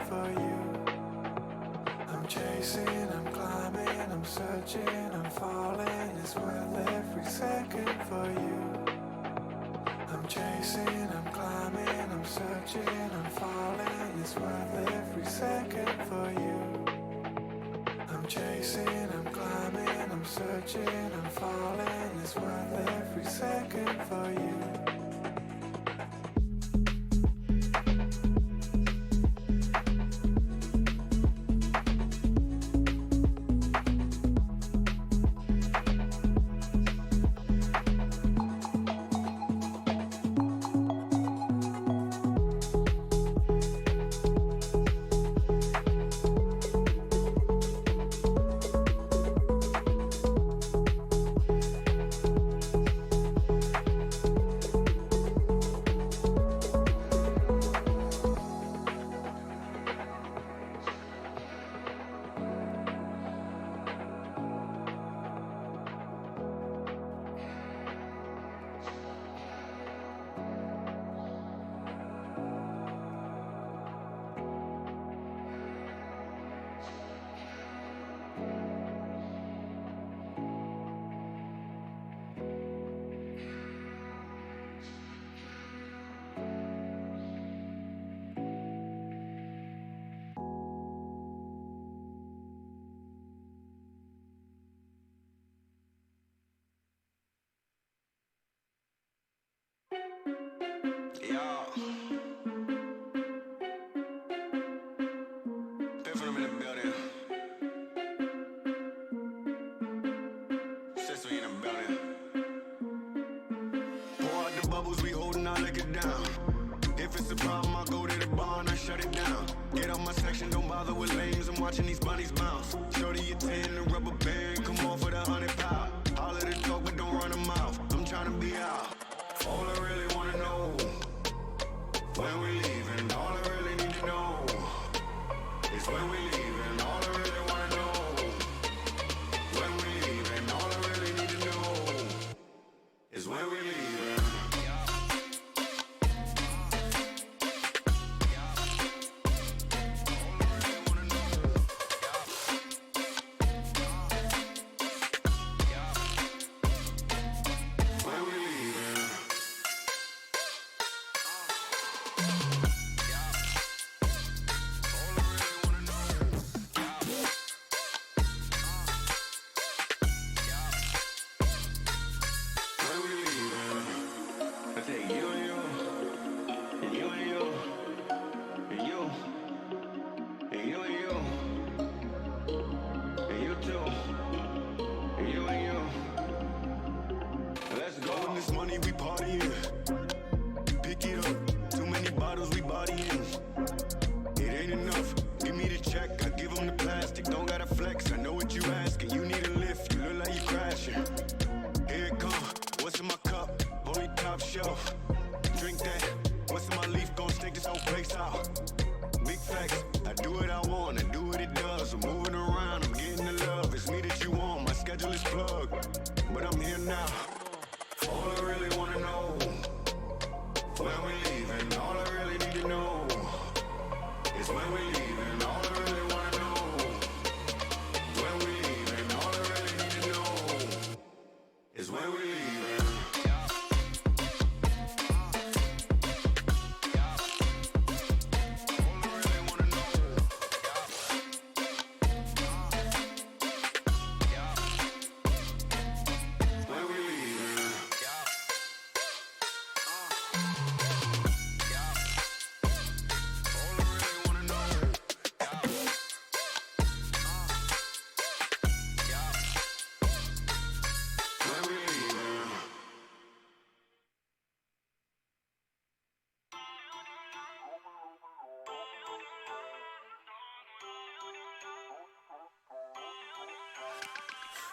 for you. I'm chasing, I'm climbing, I'm searching, I'm falling. It's worth every second for you. I'm chasing, I'm climbing, I'm searching, I'm falling. It's worth every second for you. I'm chasing, I'm climbing, I'm searching, I'm falling. It's worth every second for you.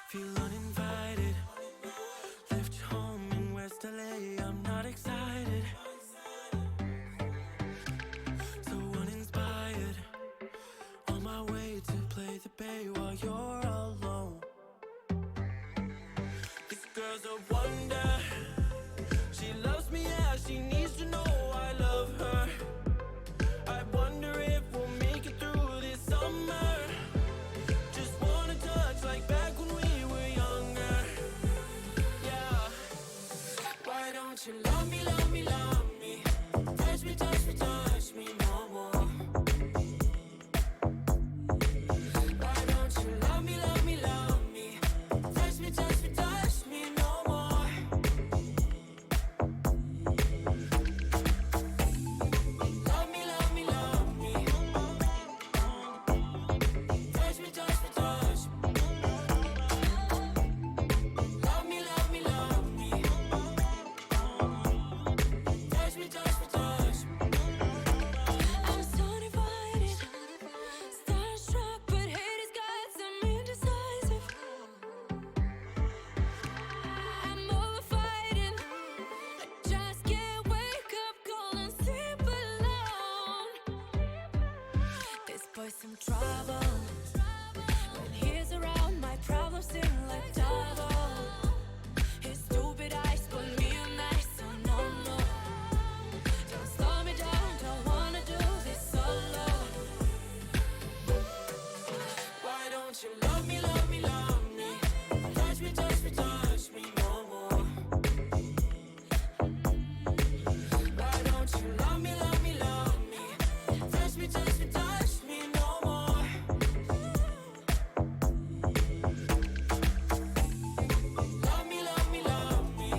Feel uninvited, left home in West LA, I'm not excited, so uninspired, on my way to play the bay while you're alone. This girl's a wonder, she loves me, yeah, she needs to know I love her. I wonder if we'll make it avoid some trouble. When he's around, my problems seem like double. His stupid eyes put me on ice, so no, no. Don't slow me down, don't wanna do this solo. Why don't you love me, love me, love me? Touch me, touch me, touch me no more. Why don't you love me, love me, love me? Touch me, touch me, touch me no more. Love me, love me, love me.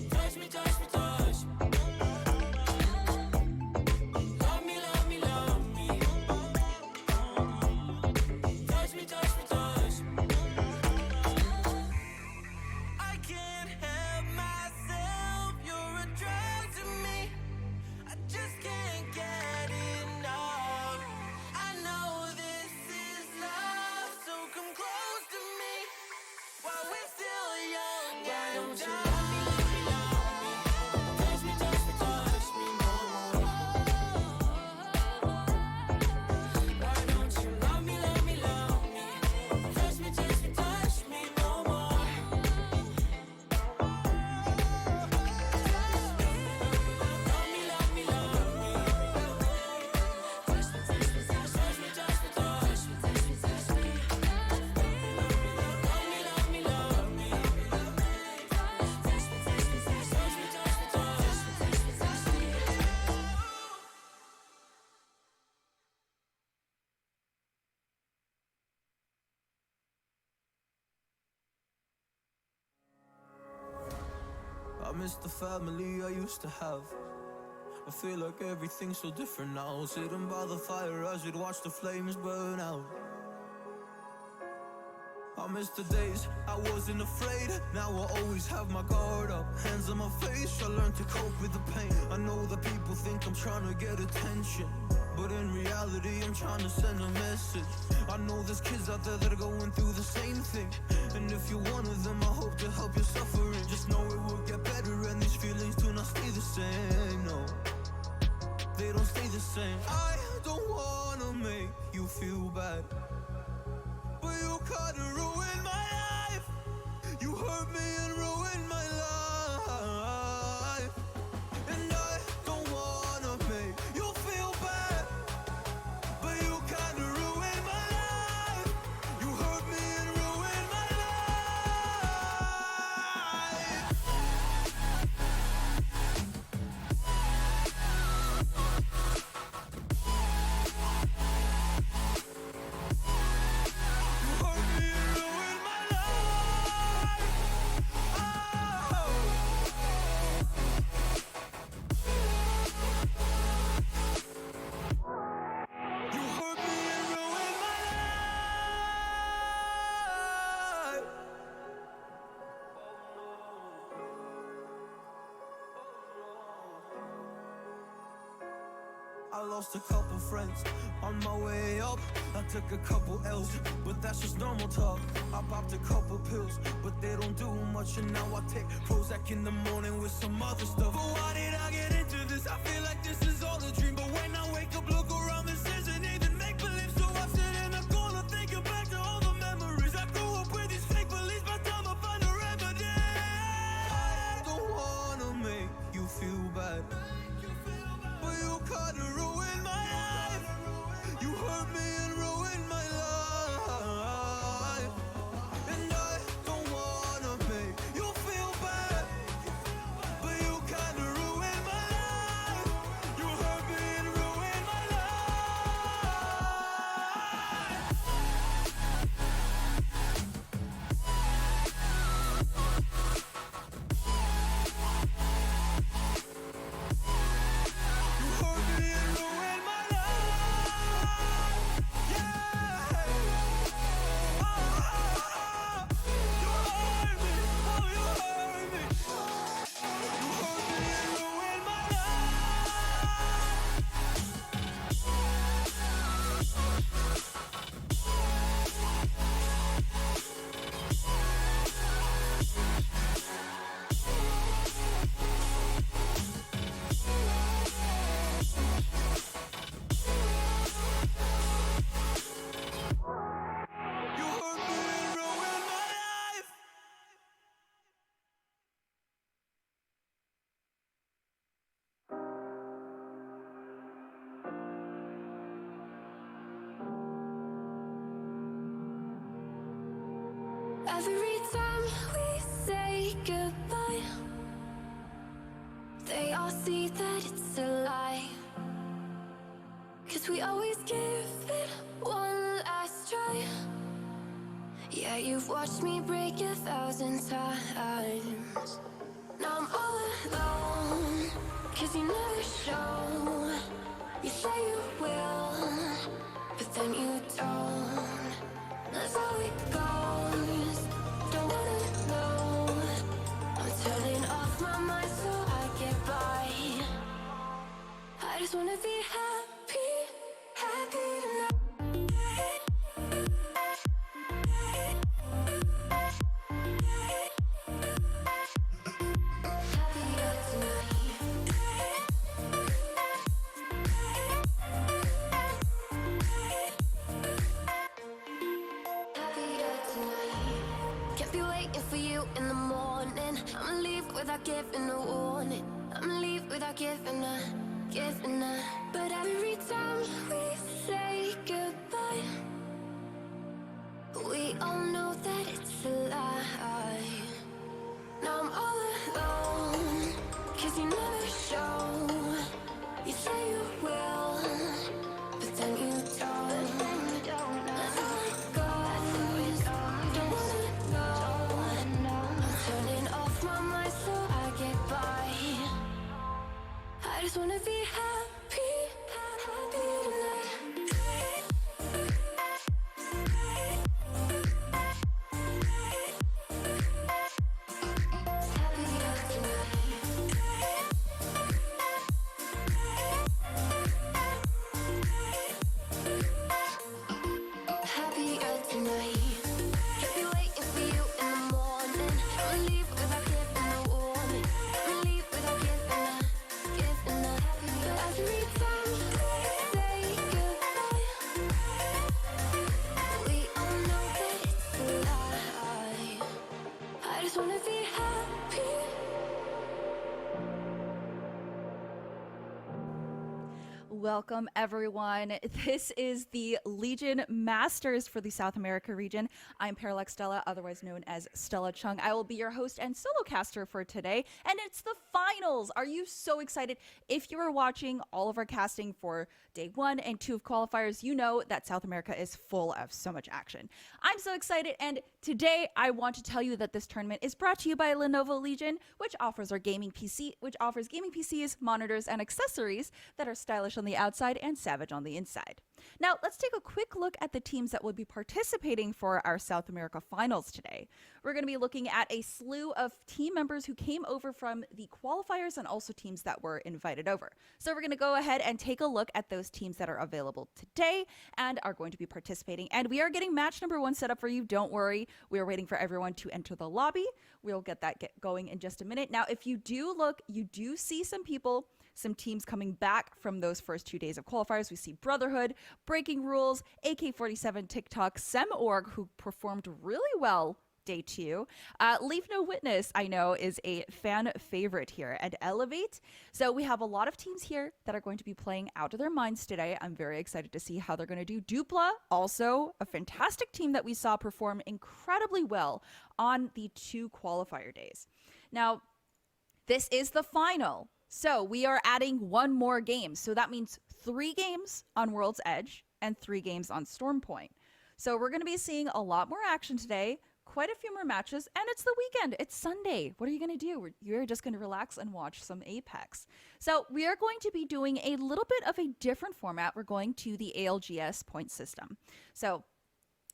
Touch me, touch me, touch me. Love me, love me, love me. Touch me, touch me, touch me. I can't help myself, you're a drug to me. I just can't get enough. I know this is love, so come close to me while we're still young. Why don't you love me, love me, love me? Touch me, touch me, touch me no more. Why don't you love me, love me, love me? Touch me, touch me, touch me no more. Love me, love me, love me. Touch me, touch me, touch me, touch me, touch me, touch me, touch me. Love me, love me, love me. Touch me, touch me, touch me, touch me, touch me, touch me, touch me, touch me. I miss the family I used to have. I feel like everything's so different now. Sitting by the fire as we'd watch the flames burn out. I miss the days I wasn't afraid. Now I always have my guard up, hands on my face. I learned to cope with the pain. I know that people think I'm trying to get attention, but in reality I'm trying to send a message. I know there's kids out there that are going through the same thing, and if you're one of them, I hope to help your suffering. Just know it will get better, and these feelings do not stay the same. No, they don't stay the same. I don't wanna make you feel bad, but you kinda ruined my life. You hurt me and ruined my life. And I don't wanna make you feel bad, but you kinda ruined my life. You hurt me and ruined my life. You hurt me and ruined my life. Oh. You hurt me and ruined my life. I lost a couple friends on my way up. I took a couple L's, but that's just normal talk. I popped a couple pills, but they don't do much. And now I take Prozac in the morning with some other stuff. But why did I get into this? I feel like this is all a dream. But when I wake up, look around, this isn't even make-believe. So I sit in a corner thinking back to all the memories. I grew up with these fake beliefs, by the time I find a remedy. I don't wanna make you feel bad, but you kinda ruined my life. You hurt me and ruined my life. And I don't wanna make you feel bad, but you kinda ruined my life. You hurt me and ruined my life. every time we say goodbye, they all see that it's a lie. 'Cause we always give it one last try. Yeah, you've watched me break 1,000 times. Now I'm all alone, 'cause you never show. You say you will, but then you don't. That's how it goes. Don't wanna know. I'm turning off my mind so I get by. I just wanna be happy, happy tonight. Happier tonight. Happier tonight. Can't be waiting for you in the morning. I'ma leave without giving a warning. I'ma leave without giving a. But every time we say goodbye, we all know that it's a lie. Now I'm all alone, 'cause you never show. You say you will, but then you don't. That's how it goes. Don't wanna know. I'm turning off my mind so I get by. I just wanna be happy, happy tonight. Happier tonight. Happier tonight. Can't be waiting for you in the morning. I'ma leave without giving a warning. I'ma leave without giving a. But every time we say goodbye, we all know that it's a lie. I just wanna be happy. Welcome, everyone. This is the Legion Masters for the South America region. I'm ParallaxStella, otherwise known as Stella Chung. I will be your host and solo caster for today, and it's the finals. Are you so excited? If you are watching all of our casting for day 1 and 2 of qualifiers, you know that South America is full of so much action. I'm so excited, and today I want to tell you that this tournament is brought to you by Lenovo Legion, which offers gaming PCs, monitors, and accessories that are stylish on the outside and savage on the inside. Now, let's take a quick look at the teams that will be participating for our South America finals today. We're going to be looking at a slew of team members who came over from the qualifiers and also teams that were invited over. So we're going to go ahead and take a look at those teams that are available today and are going to be participating. And we are getting match number 1 set up for you. Don't worry. We are waiting for everyone to enter the lobby. We'll get that going in just a minute. Now, if you do look, you do see some teams coming back from those first 2 days of qualifiers. We see Brotherhood, Breaking Rules, AK-47, TikTok, SemOrg, who performed really well day 2. Leave No Witness, I know, is a fan favorite here, and Elevate. So we have a lot of teams here that are going to be playing out of their minds today. I'm very excited to see how they're going to do. Dupla, also a fantastic team that we saw perform incredibly well on the 2 qualifier days. Now, this is the final. So we are adding 1 more game. So that means 3 games on World's Edge and 3 games on Stormpoint. So we're going to be seeing a lot more action today, quite a few more matches, and it's the weekend. It's Sunday. What are you going to do? You're just going to relax and watch some Apex. So we are going to be doing a little bit of a different format. We're going to the ALGS point system. So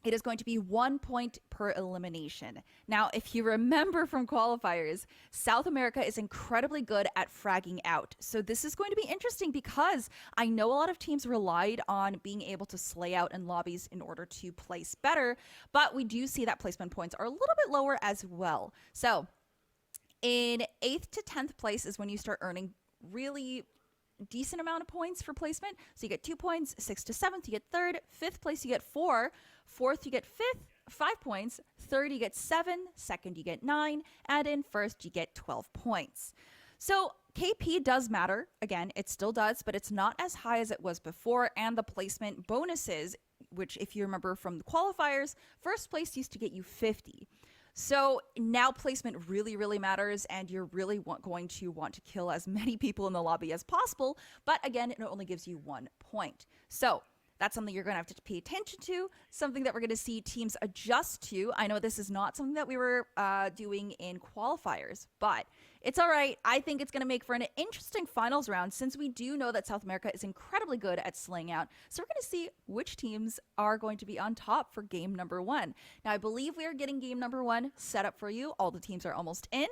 it is going to be 1 point per elimination. Now, if you remember from qualifiers, South America is incredibly good at fragging out. So this is going to be interesting because I know a lot of teams relied on being able to slay out in lobbies in order to place better, but we do see that placement points are a little bit lower as well. So in 8th to 10th place is when you start earning really decent amount of points for placement. So you get 2 points. 6th to 7th, you get 3rd. 5th place, you get 4. 4th, you get 5 points. 3rd, you get 7. 2nd, you get 9. And in 1st, you get 12 points. So KP does matter. Again, it still does, but it's not as high as it was before. And the placement bonuses, which if you remember from the qualifiers, first place used to get you 50. So now placement really, really matters, and you're really going to want to kill as many people in the lobby as possible. But again, it only gives you 1 point. So that's something you're going to have to pay attention to, something that we're going to see teams adjust to. I know this is not something that we were doing in qualifiers, but it's all right. I think it's going to make for an interesting finals round, since we do know that South America is incredibly good at slaying out. So we're going to see which teams are going to be on top for game number 1. Now, I believe we are getting game number 1 set up for you. All the teams are almost in.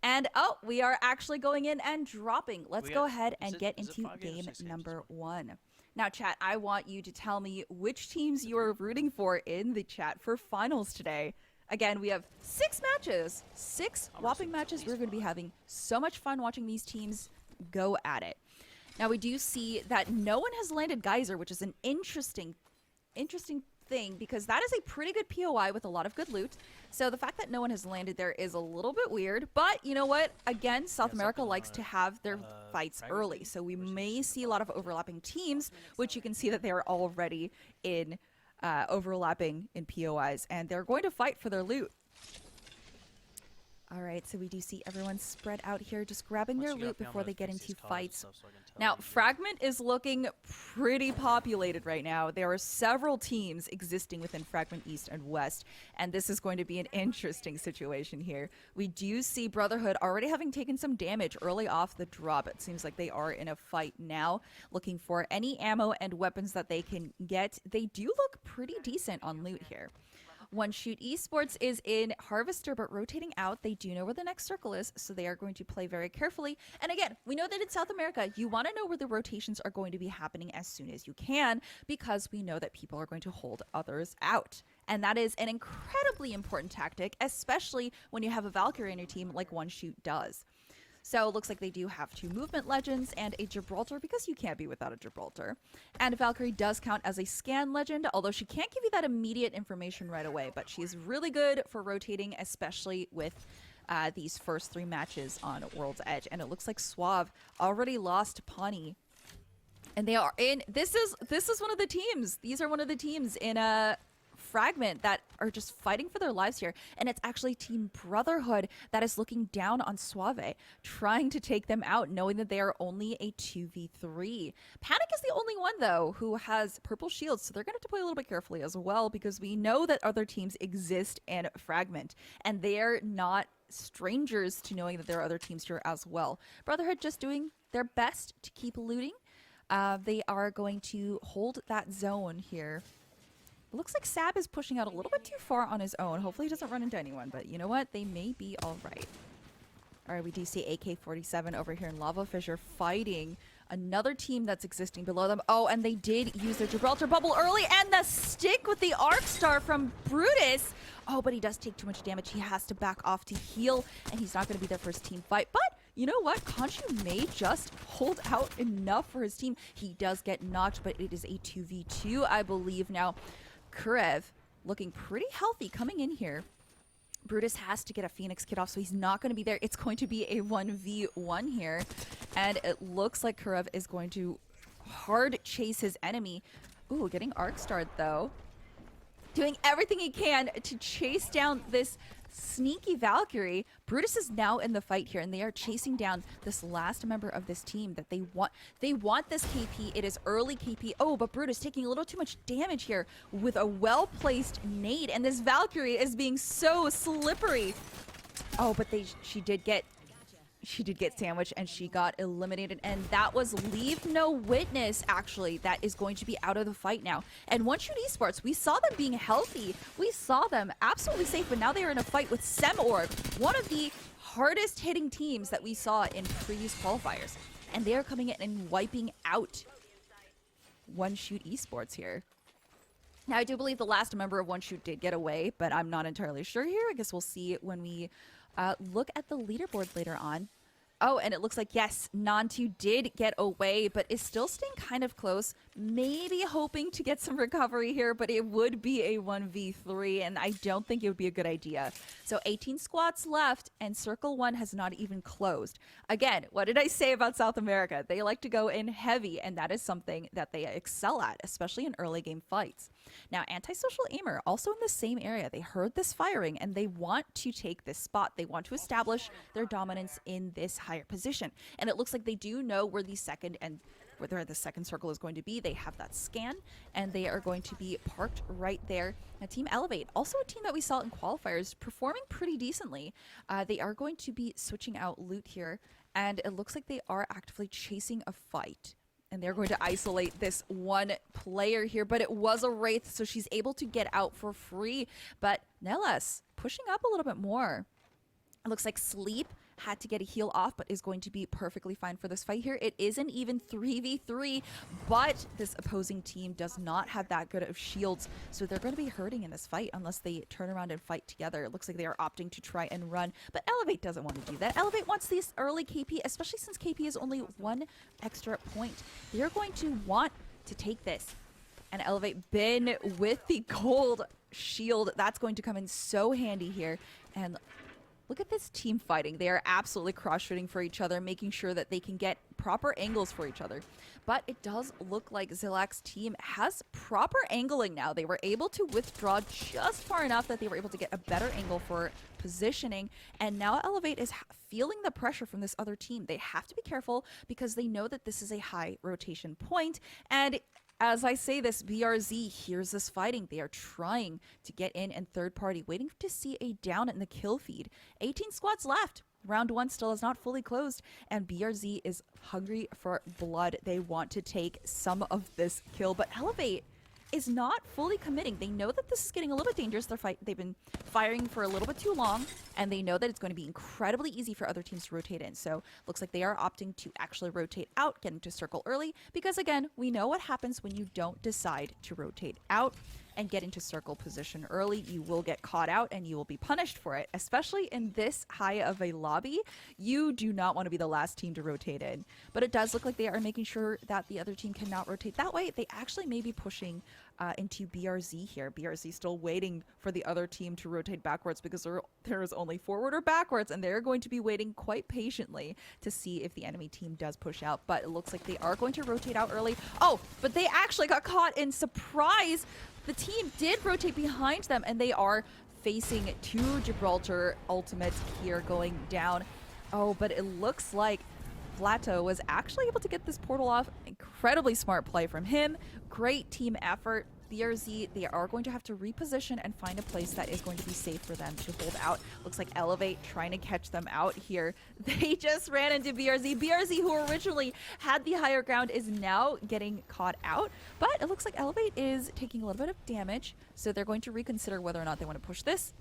And, oh, we are actually going in and dropping. Let's go ahead and get into game number 1. Now, chat, I want you to tell me which teams you are rooting for in the chat for finals today. Again, we have 6 matches, 6 whopping matches. We're going to be having so much fun watching these teams go at it. Now, we do see that no one has landed Geyser, which is an interesting thing, because that is a pretty good POI with a lot of good loot. So the fact that no one has landed there is a little bit weird, but you know what? Again, South America likes to have their fights early, so we may see a lot of overlapping teams, which you can see that they are already in overlapping in POIs, and they're going to fight for their loot. All right, so we do see everyone spread out here, just grabbing their loot before they get into fights. Now, Fragment is looking pretty populated right now. There are several teams existing within Fragment East and West, and this is going to be an interesting situation here. We do see Brotherhood already having taken some damage early off the drop. It seems like they are in a fight now, looking for any ammo and weapons that they can get. They do look pretty decent on loot here. One Shoot Esports is in Harvester, but rotating out. They do know where the next circle is, so they are going to play very carefully. And again, we know that in South America, you want to know where the rotations are going to be happening as soon as you can, because we know that people are going to hold others out. And that is an incredibly important tactic, especially when you have a Valkyrie in your team like One Shoot does. So it looks like they do have 2 movement legends and a Gibraltar, because you can't be without a Gibraltar. And Valkyrie does count as a scan legend, although she can't give you that immediate information right away, but she's really good for rotating, especially with these first 3 matches on World's Edge. And it looks like Suave already lost Pawnee. And they are in, this is one of the teams. These are one of the teams in Fragment that are just fighting for their lives here, and it's actually Team Brotherhood that is looking down on Suave, trying to take them out, knowing that they are only a 2v3. Panic is the only one, though, who has purple shields, so they're going to have to play a little bit carefully as well, because we know that other teams exist in Fragment, and they're not strangers to knowing that there are other teams here as well. Brotherhood just doing their best to keep looting. They are going to hold that zone here. It looks like Sab is pushing out a little bit too far on his own. Hopefully he doesn't run into anyone, but you know what? They may be all right. All right, we do see AK-47 over here in Lava Fissure fighting another team that's existing below them. Oh, and they did use their Gibraltar bubble early, and the stick with the Arc Star from Brutus. Oh, but he does take too much damage. He has to back off to heal, and he's not going to be their first team fight. But you know what? Khonshu may just hold out enough for his team. He does get knocked, but it is a 2v2, I believe. Now, Kurev looking pretty healthy coming in here. Brutus has to get a Phoenix kit off, so he's not going to be there. It's going to be a 1v1 here, and it looks like Kurev is going to hard chase his enemy. Ooh, getting Arc Starred, though. Doing everything he can to chase down this sneaky Valkyrie. Brutus is now in the fight here, and they are chasing down this last member of this team that they want. They want this KP. It is early KP. Oh, but Brutus taking a little too much damage here with a well-placed nade, and this Valkyrie is being so slippery. Oh, but she did get sandwiched, and she got eliminated, and that was Leave No Witness, actually, that is going to be out of the fight now. And One Shoot Esports, we saw them being healthy. We saw them absolutely safe, but now they are in a fight with Semorg, one of the hardest hitting teams that we saw in previous qualifiers. And they are coming in and wiping out One Shoot Esports here. Now, I do believe the last member of One Shoot did get away, but I'm not entirely sure here. I guess we'll see when we look at the leaderboard later on. Oh, and it looks like, yes, Nantu did get away, but is still staying kind of close. Maybe hoping to get some recovery here, but it would be a 1v3, and I don't think it would be a good idea. So 18 squads left, and Circle 1 has not even closed. Again, what did I say about South America? They like to go in heavy, and that is something that they excel at, especially in early game fights. Now, Antisocial Aimer, also in the same area, they heard this firing and they want to take this spot. They want to establish their dominance in this higher position. And it looks like they do know where the second circle is going to be. They have that scan and they are going to be parked right there. Now, Team Elevate, also a team that we saw in qualifiers, performing pretty decently. They are going to be switching out loot here, and it looks like they are actively chasing a fight. And they're going to isolate this one player here, but it was a Wraith, so she's able to get out for free. But Nellis pushing up a little bit more. It looks like Sleep had to get a heal off, but is going to be perfectly fine for this fight here. It is an even 3v3, but this opposing team does not have that good of shields, so they're going to be hurting in this fight unless they turn around and fight together. It looks like they are opting to try and run, but Elevate doesn't want to do that. Elevate wants this early KP, especially since KP is only 1 extra point. They're going to want to take this. And Elevate bin with the gold shield. That's going to come in so handy here. And look at this team fighting. They are absolutely cross-shooting for each other, making sure that they can get proper angles for each other. But it does look like Zilak's team has proper angling now. They were able to withdraw just far enough that they were able to get a better angle for positioning. And now Elevate is feeling the pressure from this other team. They have to be careful because they know that this is a high rotation point. And as I say this, BRZ hears this fighting. They are trying to get in and third party, waiting to see a down in the kill feed. 18 squads left. Round 1 still is not fully closed, and BRZ is hungry for blood. They want to take some of this kill, but Elevate is not fully committing. They know that this is getting a little bit dangerous. They've been firing for a little bit too long, and they know that it's going to be incredibly easy for other teams to rotate in. So looks like they are opting to actually rotate out, get into circle early, because again, we know what happens when you don't decide to rotate out and get into circle position early. You will get caught out and you will be punished for it, especially in this high of a lobby. You do not want to be the last team to rotate in, but it does look like they are making sure that the other team cannot rotate that way. They actually may be pushing into BRZ here. BRZ still waiting for the other team to rotate backwards because there is only forward or backwards, and they're going to be waiting quite patiently to see if the enemy team does push out. But it looks like they are going to rotate out early. Oh, but they actually got caught in surprise. The team did rotate behind them, and they are facing 2 Gibraltar ultimates here going down. Oh, but it looks like Plateau was actually able to get this portal off. Incredibly smart play from him. Great team effort. BRZ, they are going to have to reposition and find a place that is going to be safe for them to hold out. Looks like Elevate trying to catch them out here. They just ran into BRZ. BRZ, who originally had the higher ground, is now getting caught out. But it looks like Elevate is taking a little bit of damage, so they're going to reconsider whether or not they want to push this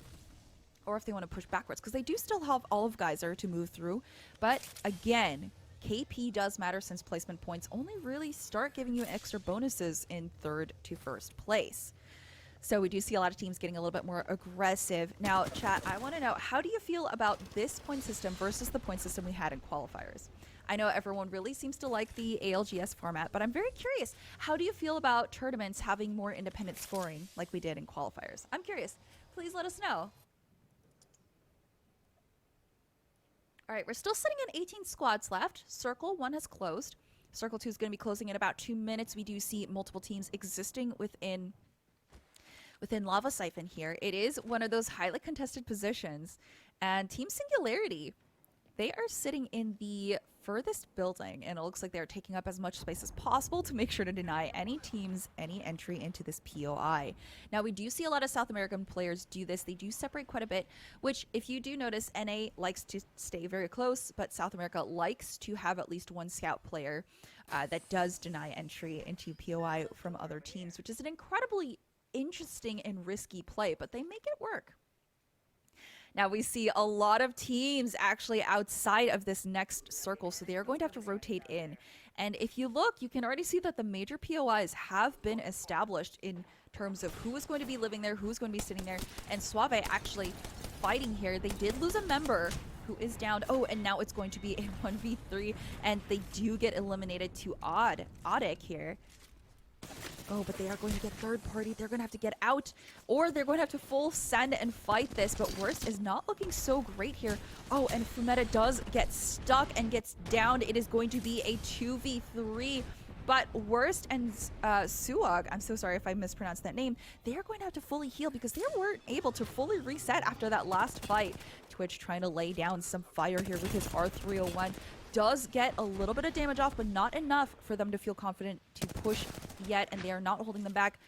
or if they want to push backwards, because they do still have all of Geyser to move through. But again, KP does matter since placement points only really start giving you extra bonuses in 3rd to 1st place. So we do see a lot of teams getting a little bit more aggressive. Now, chat, I want to know, how do you feel about this point system versus the point system we had in qualifiers? I know everyone really seems to like the ALGS format, but I'm very curious, how do you feel about tournaments having more independent scoring like we did in qualifiers? I'm curious. Please let us know. All right, we're still sitting at 18 squads left. Circle 1 has closed. Circle 2 is going to be closing in about 2 minutes. We do see multiple teams existing within Lava Siphon here. It is one of those highly contested positions. And Team Singularity, they are sitting in the furthest building, and it looks like they're taking up as much space as possible to make sure to deny any teams any entry into this POI. Now, we do see a lot of South American players do this. They do separate quite a bit, which if you do notice, NA likes to stay very close, but South America likes to have at least one scout player that does deny entry into POI from other teams, which is an incredibly interesting and risky play, but they make it work. Now we see a lot of teams actually outside of this next circle, so they are going to have to rotate in. And if you look, you can already see that the major POIs have been established in terms of who is going to be living there, who's going to be sitting there, and Suave actually fighting here. They did lose a member who is down. Oh, and now it's going to be a 1v3, and they do get eliminated to Oddek here. Oh, but they are going to get third party. They're going to have to get out, or they're going to have to full send and fight this. But Worst is not looking so great here. Oh, and Fumeta does get stuck and gets downed. It is going to be a 2v3. But Worst and Suag, I'm so sorry if I mispronounced that name, they are going to have to fully heal because they weren't able to fully reset after that last fight. Twitch trying to lay down some fire here with his R301. Does get a little bit of damage off, but not enough for them to feel confident to push yet, and they are not holding them back.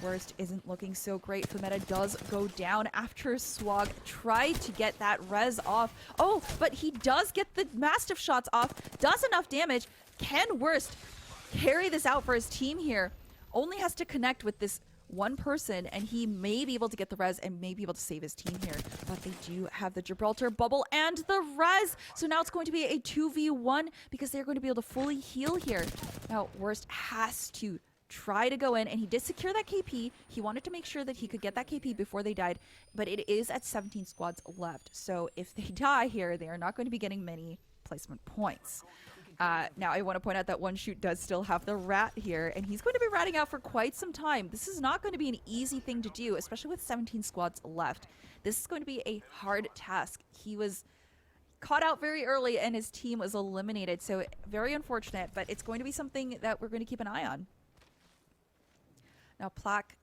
Worst isn't looking so great. Fometa does go down after Swag tried to get that res off. Oh, but he does get the Mastiff shots off. Does enough damage. Can Worst carry this out for his team here? Only has to connect with this one person, and he may be able to get the res and may be able to save his team here. But they do have the Gibraltar bubble and the res. So now it's going to be a 2v1 because they're going to be able to fully heal here. Now, Worst has to try to go in, and he did secure that KP. He wanted to make sure that he could get that KP before they died, but it is at 17 squads left. So if they die here, they are not going to be getting many placement points. Now, I want to point out that One Shoot does still have the rat here, and he's going to be ratting out for quite some time. This is not going to be an easy thing to do, especially with 17 squads left. This is going to be a hard task. He was caught out very early, and his team was eliminated, so very unfortunate, but it's going to be something that we're going to keep an eye on. Now, Plaque,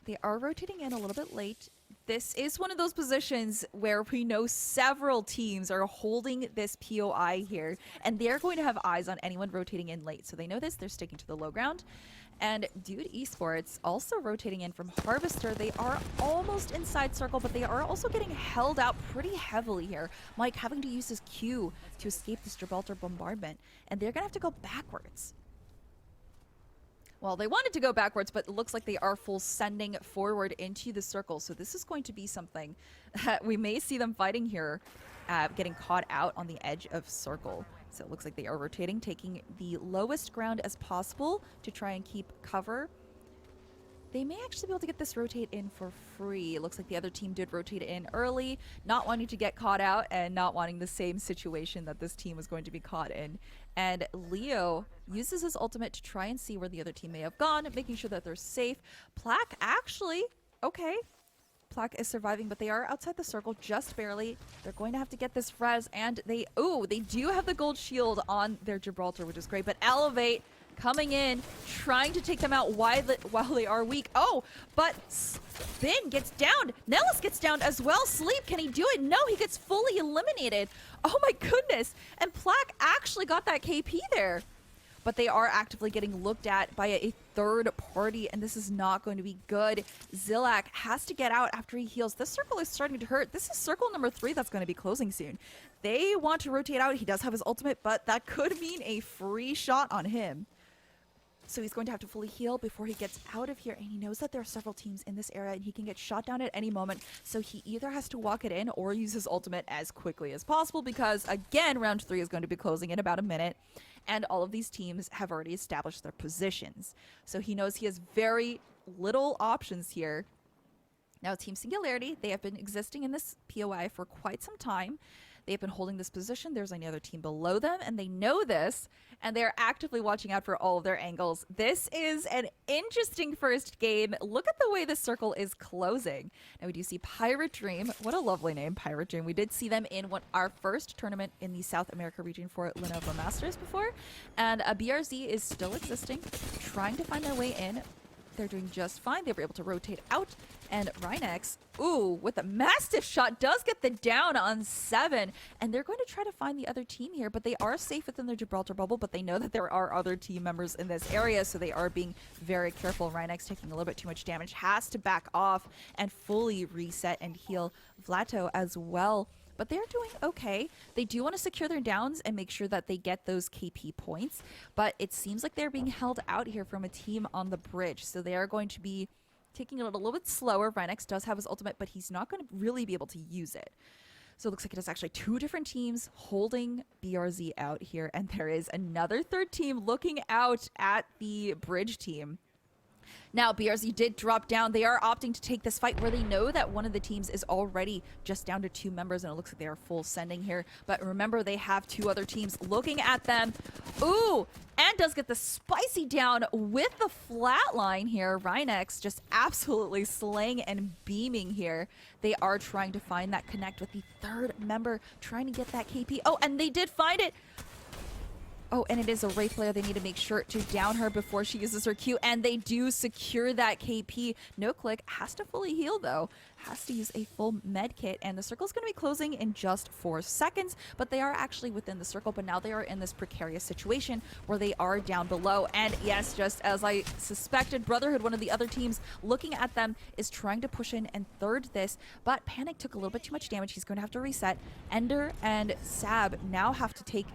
they are rotating in a little bit late. This is one of those positions where we know several teams are holding this POI here, and they're going to have eyes on anyone rotating in late. So they know this, they're sticking to the low ground. And Dude Esports also rotating in from Harvester. They are almost inside circle, but they are also getting held out pretty heavily here. Mike having to use his Q to escape this Gibraltar bombardment, and they're going to have to go backwards. Well, they wanted to go backwards, but it looks like they are full sending forward into the circle. So this is going to be something that we may see them fighting here, getting caught out on the edge of circle. So it looks like they are rotating, taking the lowest ground as possible to try and keep cover. They may actually be able to get this rotate in for free. It looks like the other team did rotate in early, not wanting to get caught out and not wanting the same situation that this team was going to be caught in. And Leo uses his ultimate to try and see where the other team may have gone, making sure that they're safe. Plaque actually, okay. Plaque is surviving, but they are outside the circle just barely. They're going to have to get this res, and they do have the gold shield on their Gibraltar, which is great. But Elevate coming in, trying to take them out while they are weak. Oh, but Spin gets downed. Nellis gets downed as well. Sleep, can he do it? No, he gets fully eliminated. Oh my goodness. And Plaque actually got that KP there. But they are actively getting looked at by a third party, and this is not going to be good. Zilak has to get out after he heals. This circle is starting to hurt. This is circle number 3 that's going to be closing soon. They want to rotate out. He does have his ultimate, but that could mean a free shot on him. So he's going to have to fully heal before he gets out of here. And he knows that there are several teams in this area and he can get shot down at any moment. So he either has to walk it in or use his ultimate as quickly as possible because, again, round 3 is going to be closing in about a minute. And all of these teams have already established their positions. So he knows he has very little options here. Now, Team Singularity, they have been existing in this POI for quite some time. They've been holding this position. There's another team below them, and they know this, and they're actively watching out for all of their angles. This is an interesting first game. Look at the way this circle is closing. Now, we do see Pirate Dream. What a lovely name, Pirate Dream. We did see them in our first tournament in the South America region for Lenovo Masters before, and BRZ is still existing, trying to find their way in. They're doing just fine. They were able to rotate out. And Rhinex, ooh, with a Mastiff shot, does get the down on 7. And they're going to try to find the other team here, but they are safe within their Gibraltar bubble, but they know that there are other team members in this area, so they are being very careful. Rhinex taking a little bit too much damage, has to back off and fully reset and heal Vlato as well. But they're doing okay. They do want to secure their downs and make sure that they get those KP points, but it seems like they're being held out here from a team on the bridge, so they are going to be taking it a little bit slower. Rhinex does have his ultimate, but he's not going to really be able to use it. So it looks like it is actually 2 different teams holding BRZ out here, and there is another third team looking out at the bridge team. Now, BRZ did drop down. They are opting to take this fight where they know that one of the teams is already just down to 2 members, and it looks like they are full sending here. But remember, they have 2 other teams looking at them. Ooh, and does get the spicy down with the flatline here. Rhinex just absolutely slaying and beaming here. They are trying to find that connect with the third member, trying to get that KP. Oh, and they did find it. Oh, and it is a Wraith player. They need to make sure to down her before she uses her Q, and they do secure that KP. No click, has to fully heal though. Has to use a full med kit, and the circle's going to be closing in just 4 seconds, but they are actually within the circle, but now they are in this precarious situation where they are down below. And yes, just as I suspected, Brotherhood, one of the other teams looking at them, is trying to push in and third this, but Panic took a little bit too much damage. He's going to have to reset. Ender and Sab now have to take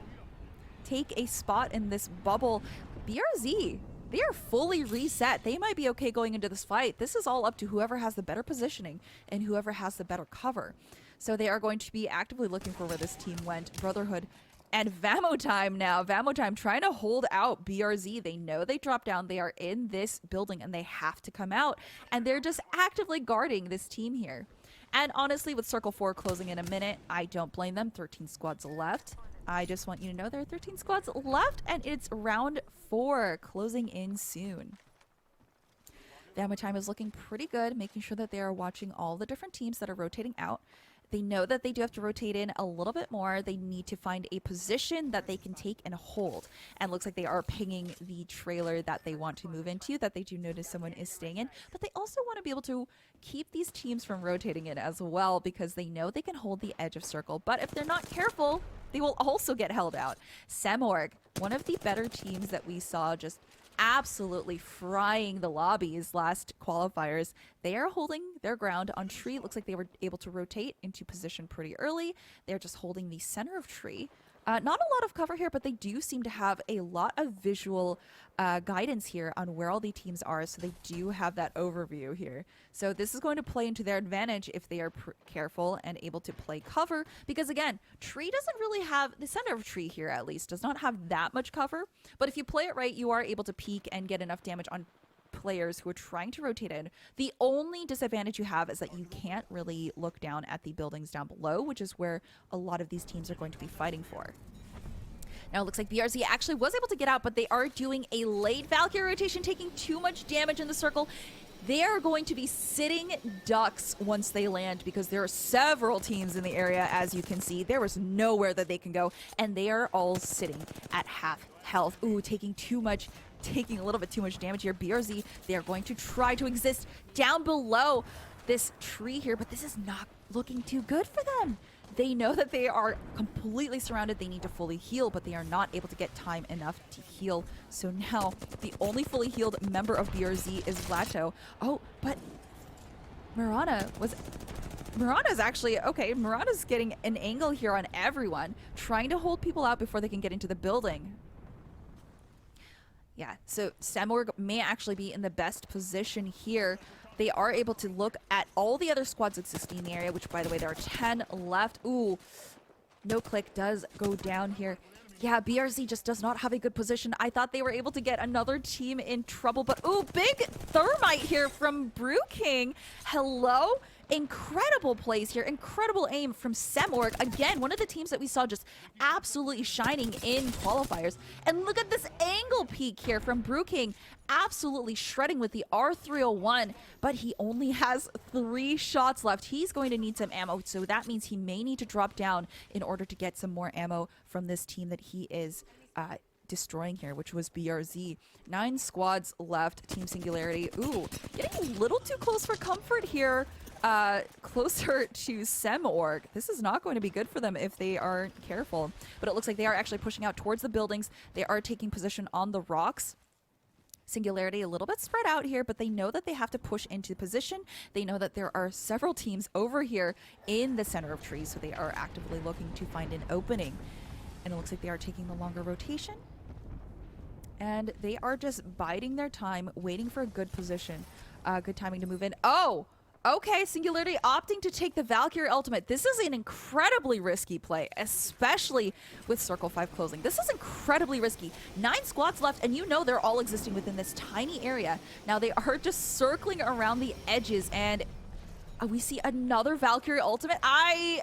a spot in this bubble. BRZ, they are fully reset. They might be okay going into this fight. This is all up to whoever has the better positioning and whoever has the better cover. So they are going to be actively looking for where this team went. Brotherhood and Vamo Time now. Vamo Time trying to hold out BRZ. They know they dropped down. They are in this building and they have to come out. And they're just actively guarding this team here. And honestly, with Circle 4 closing in a minute, I don't blame them. 13 squads left. I just want you to know there are 13 squads left, and it's round 4 closing in soon. Vamo Time is looking pretty good, making sure that they are watching all the different teams that are rotating out. They know that they do have to rotate in a little bit more. They need to find a position that they can take and hold. And looks like they are pinging the trailer that they want to move into, that they do notice someone is staying in. But they also want to be able to keep these teams from rotating in as well, because they know they can hold the edge of circle. But if they're not careful, they will also get held out. Semorg, one of the better teams that we saw just absolutely frying the lobbies last qualifiers. They are holding their ground on tree. It looks like they were able to rotate into position pretty early. They're just holding the center of tree. Not a lot of cover here, but they do seem to have a lot of visual guidance here on where all the teams are, so they do have that overview here. So this is going to play into their advantage if they are careful and able to play cover, because again, tree doesn't really have, the center of tree here at least, does not have that much cover, but if you play it right, you are able to peek and get enough damage on players who are trying to rotate in. The only disadvantage you have is that you can't really look down at the buildings down below, which is where a lot of these teams are going to be fighting for. Now it looks like BRZ actually was able to get out, but they are doing a late Valkyrie rotation, taking too much damage in the circle. They are going to be sitting ducks once they land, because there are several teams in the area. As you can see, there was nowhere that they can go, and they are all sitting at half health. Ooh, taking a little bit too much damage here. BRZ, they are going to try to exist down below this tree here, but this is not looking too good for them. They know that they are completely surrounded. They need to fully heal, but they are not able to get time enough to heal. So now the only fully healed member of BRZ is Lato. Oh, but Mirana's actually, okay, Mirana's getting an angle here on everyone, trying to hold people out before they can get into the building. Yeah, so Semorg may actually be in the best position here. They are able to look at all the other squads existing in the area, which, by the way, there are 10 left. Ooh, no click does go down here. Yeah, BRZ just does not have a good position. I thought they were able to get another team in trouble, but ooh, big thermite here from Brew King. Hello? Incredible plays here, incredible aim from Semorg. Again, one of the teams that we saw just absolutely shining in qualifiers. And look at this angle peek here from Brew King, absolutely shredding with the R301, but he only has 3 shots left. He's going to need some ammo, so that means he may need to drop down in order to get some more ammo from this team that he is destroying here, which was BRZ. 9 squads left, Team Singularity. Ooh, getting a little too close for comfort here. Closer to Semorg. This is not going to be good for them if they aren't careful. But it looks like they are actually pushing out towards the buildings. They are taking position on the rocks. Singularity a little bit spread out here, but they know that they have to push into position. They know that there are several teams over here in the center of trees, so they are actively looking to find an opening. And it looks like they are taking the longer rotation. And they are just biding their time, waiting for a good position. Good timing to move in. Oh! Okay, Singularity opting to take the Valkyrie ultimate. This is an incredibly risky play, especially with Circle 5 closing. This is incredibly risky. 9 squads left, and you know they're all existing within this tiny area. Now they are just circling around the edges, and we see another Valkyrie ultimate. I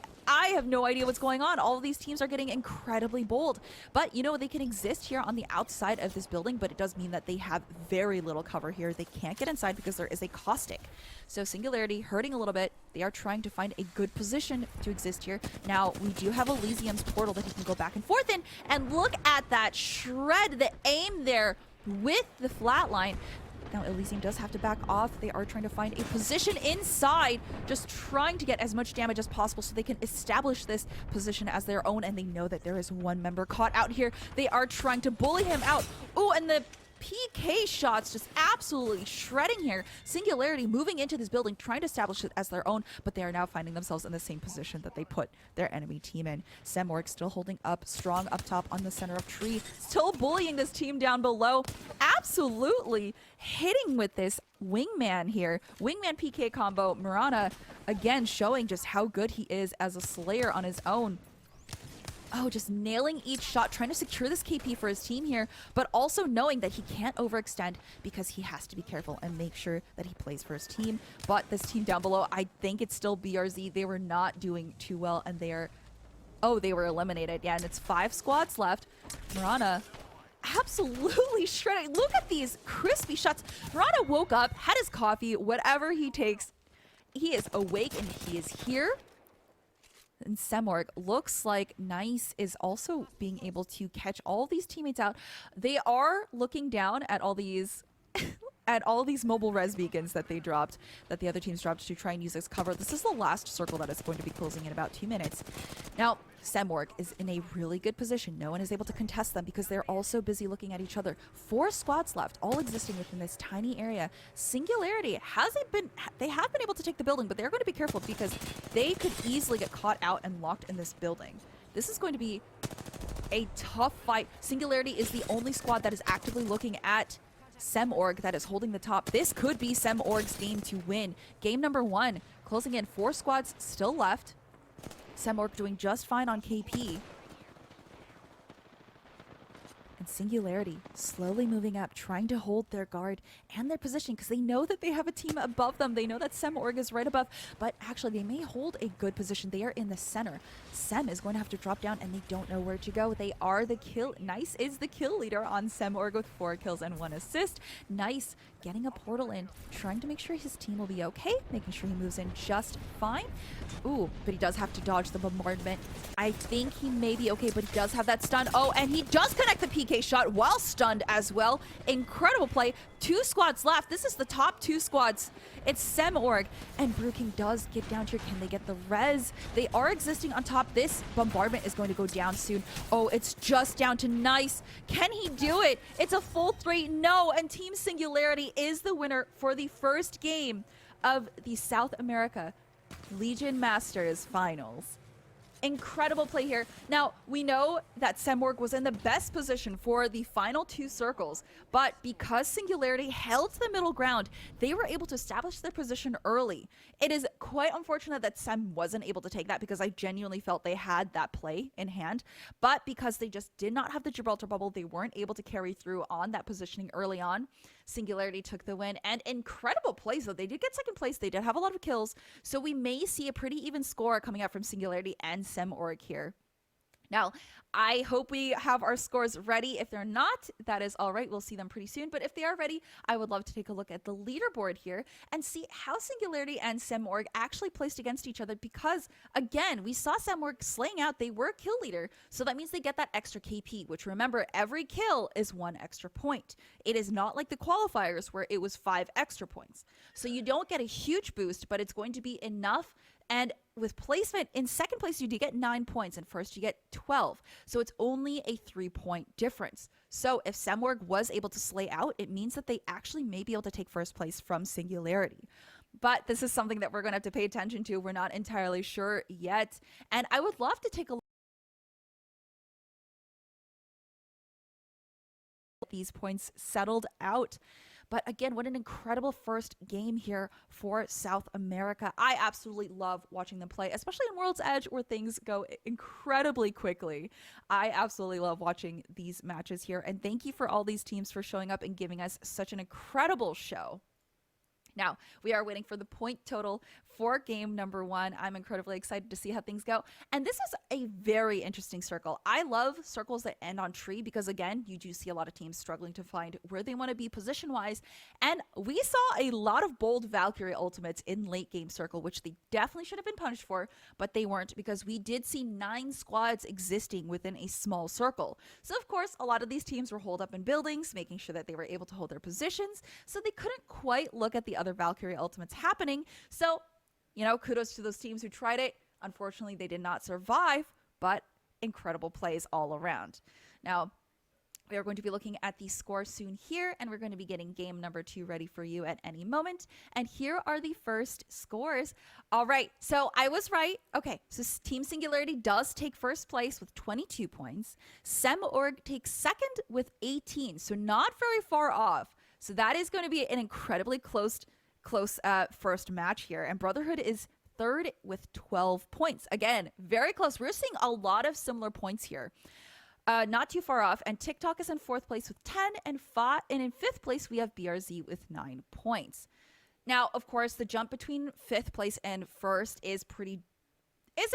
have no idea what's going on. All of these teams are getting incredibly bold. But, you know, they can exist here on the outside of this building, but it does mean that they have very little cover here. They can't get inside because there is a caustic. So Singularity hurting a little bit. They are trying to find a good position to exist here. Now, we do have Elysium's portal that he can go back and forth in. And look at that shred, the aim there with the flatline. Now, Elysium does have to back off. They are trying to find a position inside, just trying to get as much damage as possible so they can establish this position as their own. And they know that there is one member caught out here. They are trying to bully him out. Oh, and the PK shots just absolutely shredding here. Singularity moving into this building, trying to establish it as their own, but they are now finding themselves in the same position that they put their enemy team in. Semorg still holding up strong up top on the center of tree, still bullying this team down below. Absolutely hitting with this wingman here. Wingman PK combo. Murana again showing just how good he is as a slayer on his own. Oh, just nailing each shot, trying to secure this KP for his team here, but also knowing that he can't overextend because he has to be careful and make sure that he plays for his team. But this team down below, I think it's still BRZ. They were not doing too well, and they were eliminated. Yeah, and it's 5 squads left. Murana absolutely shredding. Look at these crispy shots. Murana woke up, had his coffee, whatever he takes. He is awake and he is here. And Semorg looks like Nice is also being able to catch all these teammates out. They are looking down at all these mobile res beacons that they dropped, that the other teams dropped to try and use as cover. This is the last circle that is going to be closing in about 2 minutes. Now, Semorg is in a really good position. No one is able to contest them because they're also busy looking at each other. 4 squads left, all existing within this tiny area. Singularity they have been able to take the building, but they're going to be careful because they could easily get caught out and locked in this building. This is going to be a tough fight. Singularity is the only squad that is actively looking at Semorg that is holding the top. This could be Semorg's game to win. Game number 1, closing in. 4 squads still left. Semorg doing just fine on KP. And Singularity slowly moving up, trying to hold their guard and their position because they know that they have a team above them. They know that Semorg is right above, but actually they may hold a good position. They are in the center. Sem is going to have to drop down and they don't know where to go. They are the kill. Nice is the kill leader on Semorg with 4 kills and 1 assist. Nice getting a portal in, trying to make sure his team will be okay, making sure he moves in just fine. Ooh, but he does have to dodge the bombardment. I think he may be okay, but he does have that stun. Oh, and he does connect the PK shot while stunned as well. Incredible play. 2 squads left. This is the top 2 squads. It's Semorg, and Brewking does get down here. Can they get the res? They are existing on top. This bombardment is going to go down soon. Oh, it's just down to Nice. Can he do it? It's a full 3. No, and Team Singularity is the winner for the first game of the South America Legion Masters Finals. Incredible play here. Now, we know that Semorg was in the best position for the final 2 circles, but because Singularity held the middle ground, they were able to establish their position early. It is quite unfortunate that Sem wasn't able to take that because I genuinely felt they had that play in hand, but because they just did not have the Gibraltar bubble, they weren't able to carry through on that positioning early on. Singularity took the win, and incredible plays though. They did get second place. They did have a lot of kills, so we may see a pretty even score coming out from Singularity and Semorg here. Now, I hope we have our scores ready. If they're not, that is all right. We'll see them pretty soon. But if they are ready, I would love to take a look at the leaderboard here and see how Singularity and Semorg actually placed against each other. Because, again, we saw Semorg slaying out. They were kill leader. So that means they get that extra KP, which remember, every kill is 1 extra point. It is not like the qualifiers where it was 5 extra points. So you don't get a huge boost, but it's going to be enough. And with placement, in second place, you do get 9 points. And first, you get 12. So it's only a 3-point difference. So if Semorg was able to slay out, it means that they actually may be able to take first place from Singularity. But this is something that we're going to have to pay attention to. We're not entirely sure yet. And I would love to take a look at these points settled out. But again, what an incredible first game here for South America. I absolutely love watching them play, especially in World's Edge where things go incredibly quickly. I absolutely love watching these matches here. And thank you for all these teams for showing up and giving us such an incredible show. Now, we are waiting for the point total for game number 1. I'm incredibly excited to see how things go. And this is a very interesting circle. I love circles that end on tree because, again, you do see a lot of teams struggling to find where they want to be position-wise. And we saw a lot of bold Valkyrie ultimates in late game circle, which they definitely should have been punished for, but they weren't because we did see 9 squads existing within a small circle. So, of course, a lot of these teams were holed up in buildings, making sure that they were able to hold their positions, so they couldn't quite look at the other Valkyrie ultimates happening. So, kudos to those teams who tried it. Unfortunately, they did not survive, but incredible plays all around. Now, we are going to be looking at the score soon here, and we're going to be getting game number 2 ready for you at any moment. And here are the first scores. All right, so I was right. Okay, so Team Singularity does take first place with 22 points. SemOrg takes second with 18, so not very far off. So that is going to be an incredibly close first match here. And Brotherhood is third with 12 points. Again, very close. We're seeing a lot of similar points here. Not too far off. And TikTok is in 4th place with 10 and in 5th place, we have BRZ with 9 points. Now, of course, the jump between 5th place and 1st is a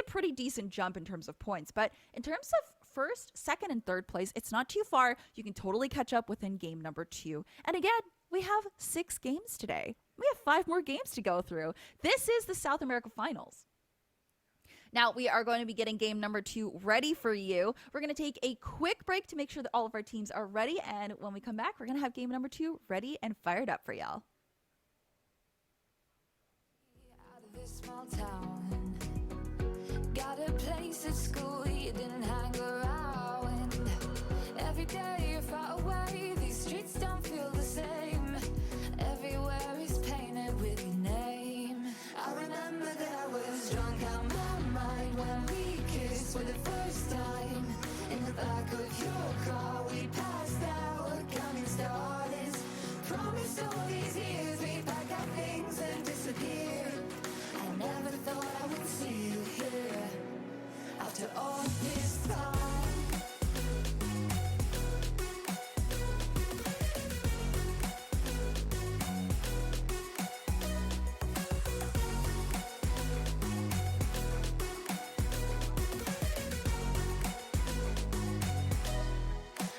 pretty decent jump in terms of points. But in terms of 1st, 2nd, and 3rd place, it's not too far. You can totally catch up within game number 2. And again, we have 6 games today. We have 5 more games to go through. This is the South America Finals. Now, we are going to be getting game number 2 ready for you. We're going to take a quick break to make sure that all of our teams are ready. And when we come back, we're going to have game number 2 ready and fired up for y'all. Out of this small town, got a place at school you didn't hang around. Every day you're far away, these streets don't feel the same. Everywhere is painted with your name. I remember that I was drunk out my mind when we kissed for the first time. In the back of your car we passed out counting stars. Promised all these years we'd pack our things and disappear. I never thought I would see you here after all this time.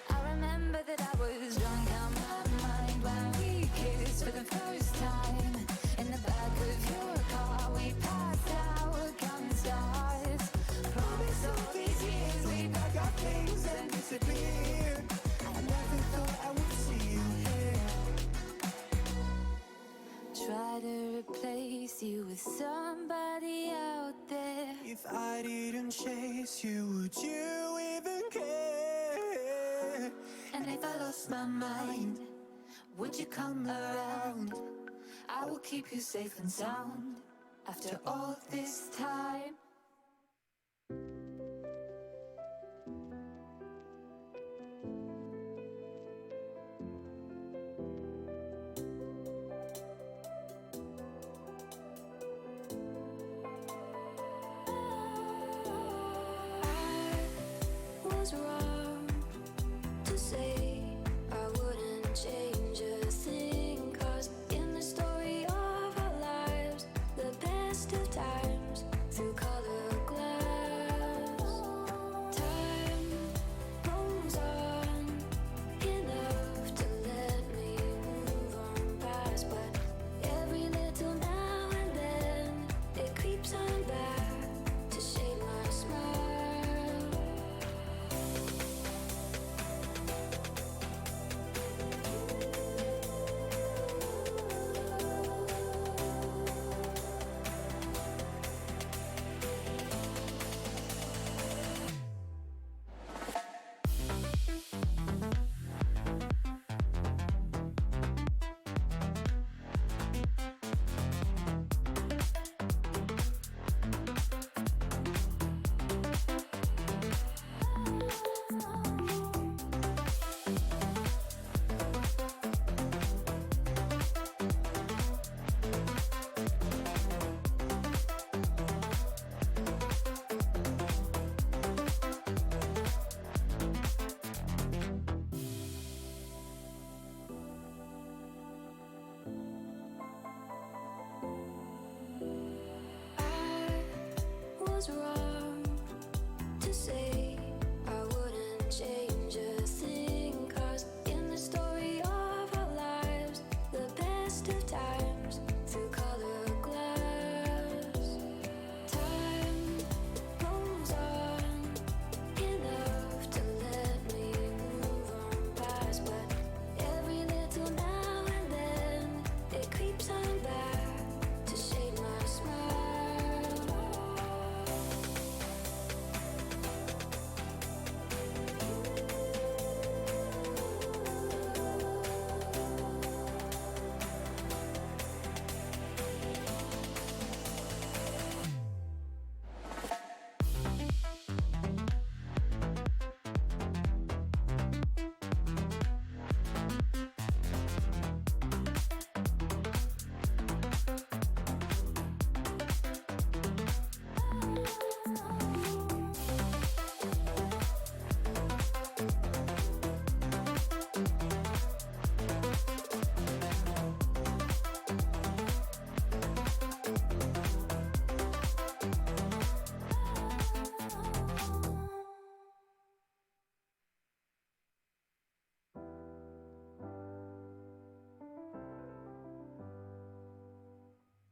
I remember that I was drunk out my mind when we kissed for the first time. In the back of your car we passed out counting stars. Promised all these years we'd pack our things and disappear. I never thought I would see you here. Try to replace you with somebody out there. If I didn't chase you, would you even care? And if I lost my mind, would you come around? I will keep you safe and sound after all this time. I was wrong to say I wouldn't change a thing, 'cause in the story of our lives, the best of times through colored glass. Time moves on enough to let me move on past, but every little now and then it creeps on back to shade my smile. was wrong to say. I wouldn't change a thing, 'cause in the story of our lives, the best of times through color glass. Time rolls on enough to let me move on past, but every little now and then it creeps on back to shade my smile.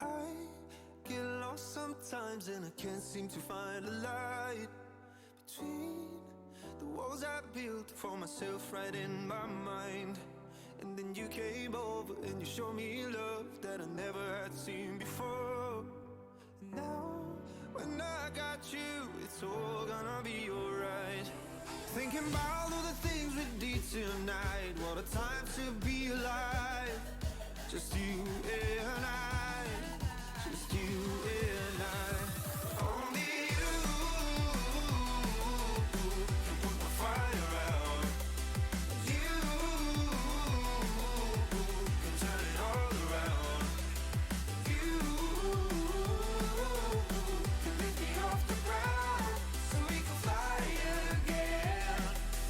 I get lost sometimes and I can't seem to find a light between the walls I built for myself right in my mind. And then you came over and you showed me love that I never had seen before. And now when I got you, it's all gonna be alright. Thinking about all the things we did tonight, what a time to be alive. Just you and I, just you and I. Only you can put the fire out. You can turn it all around. You can lift me off the ground so we can fly again.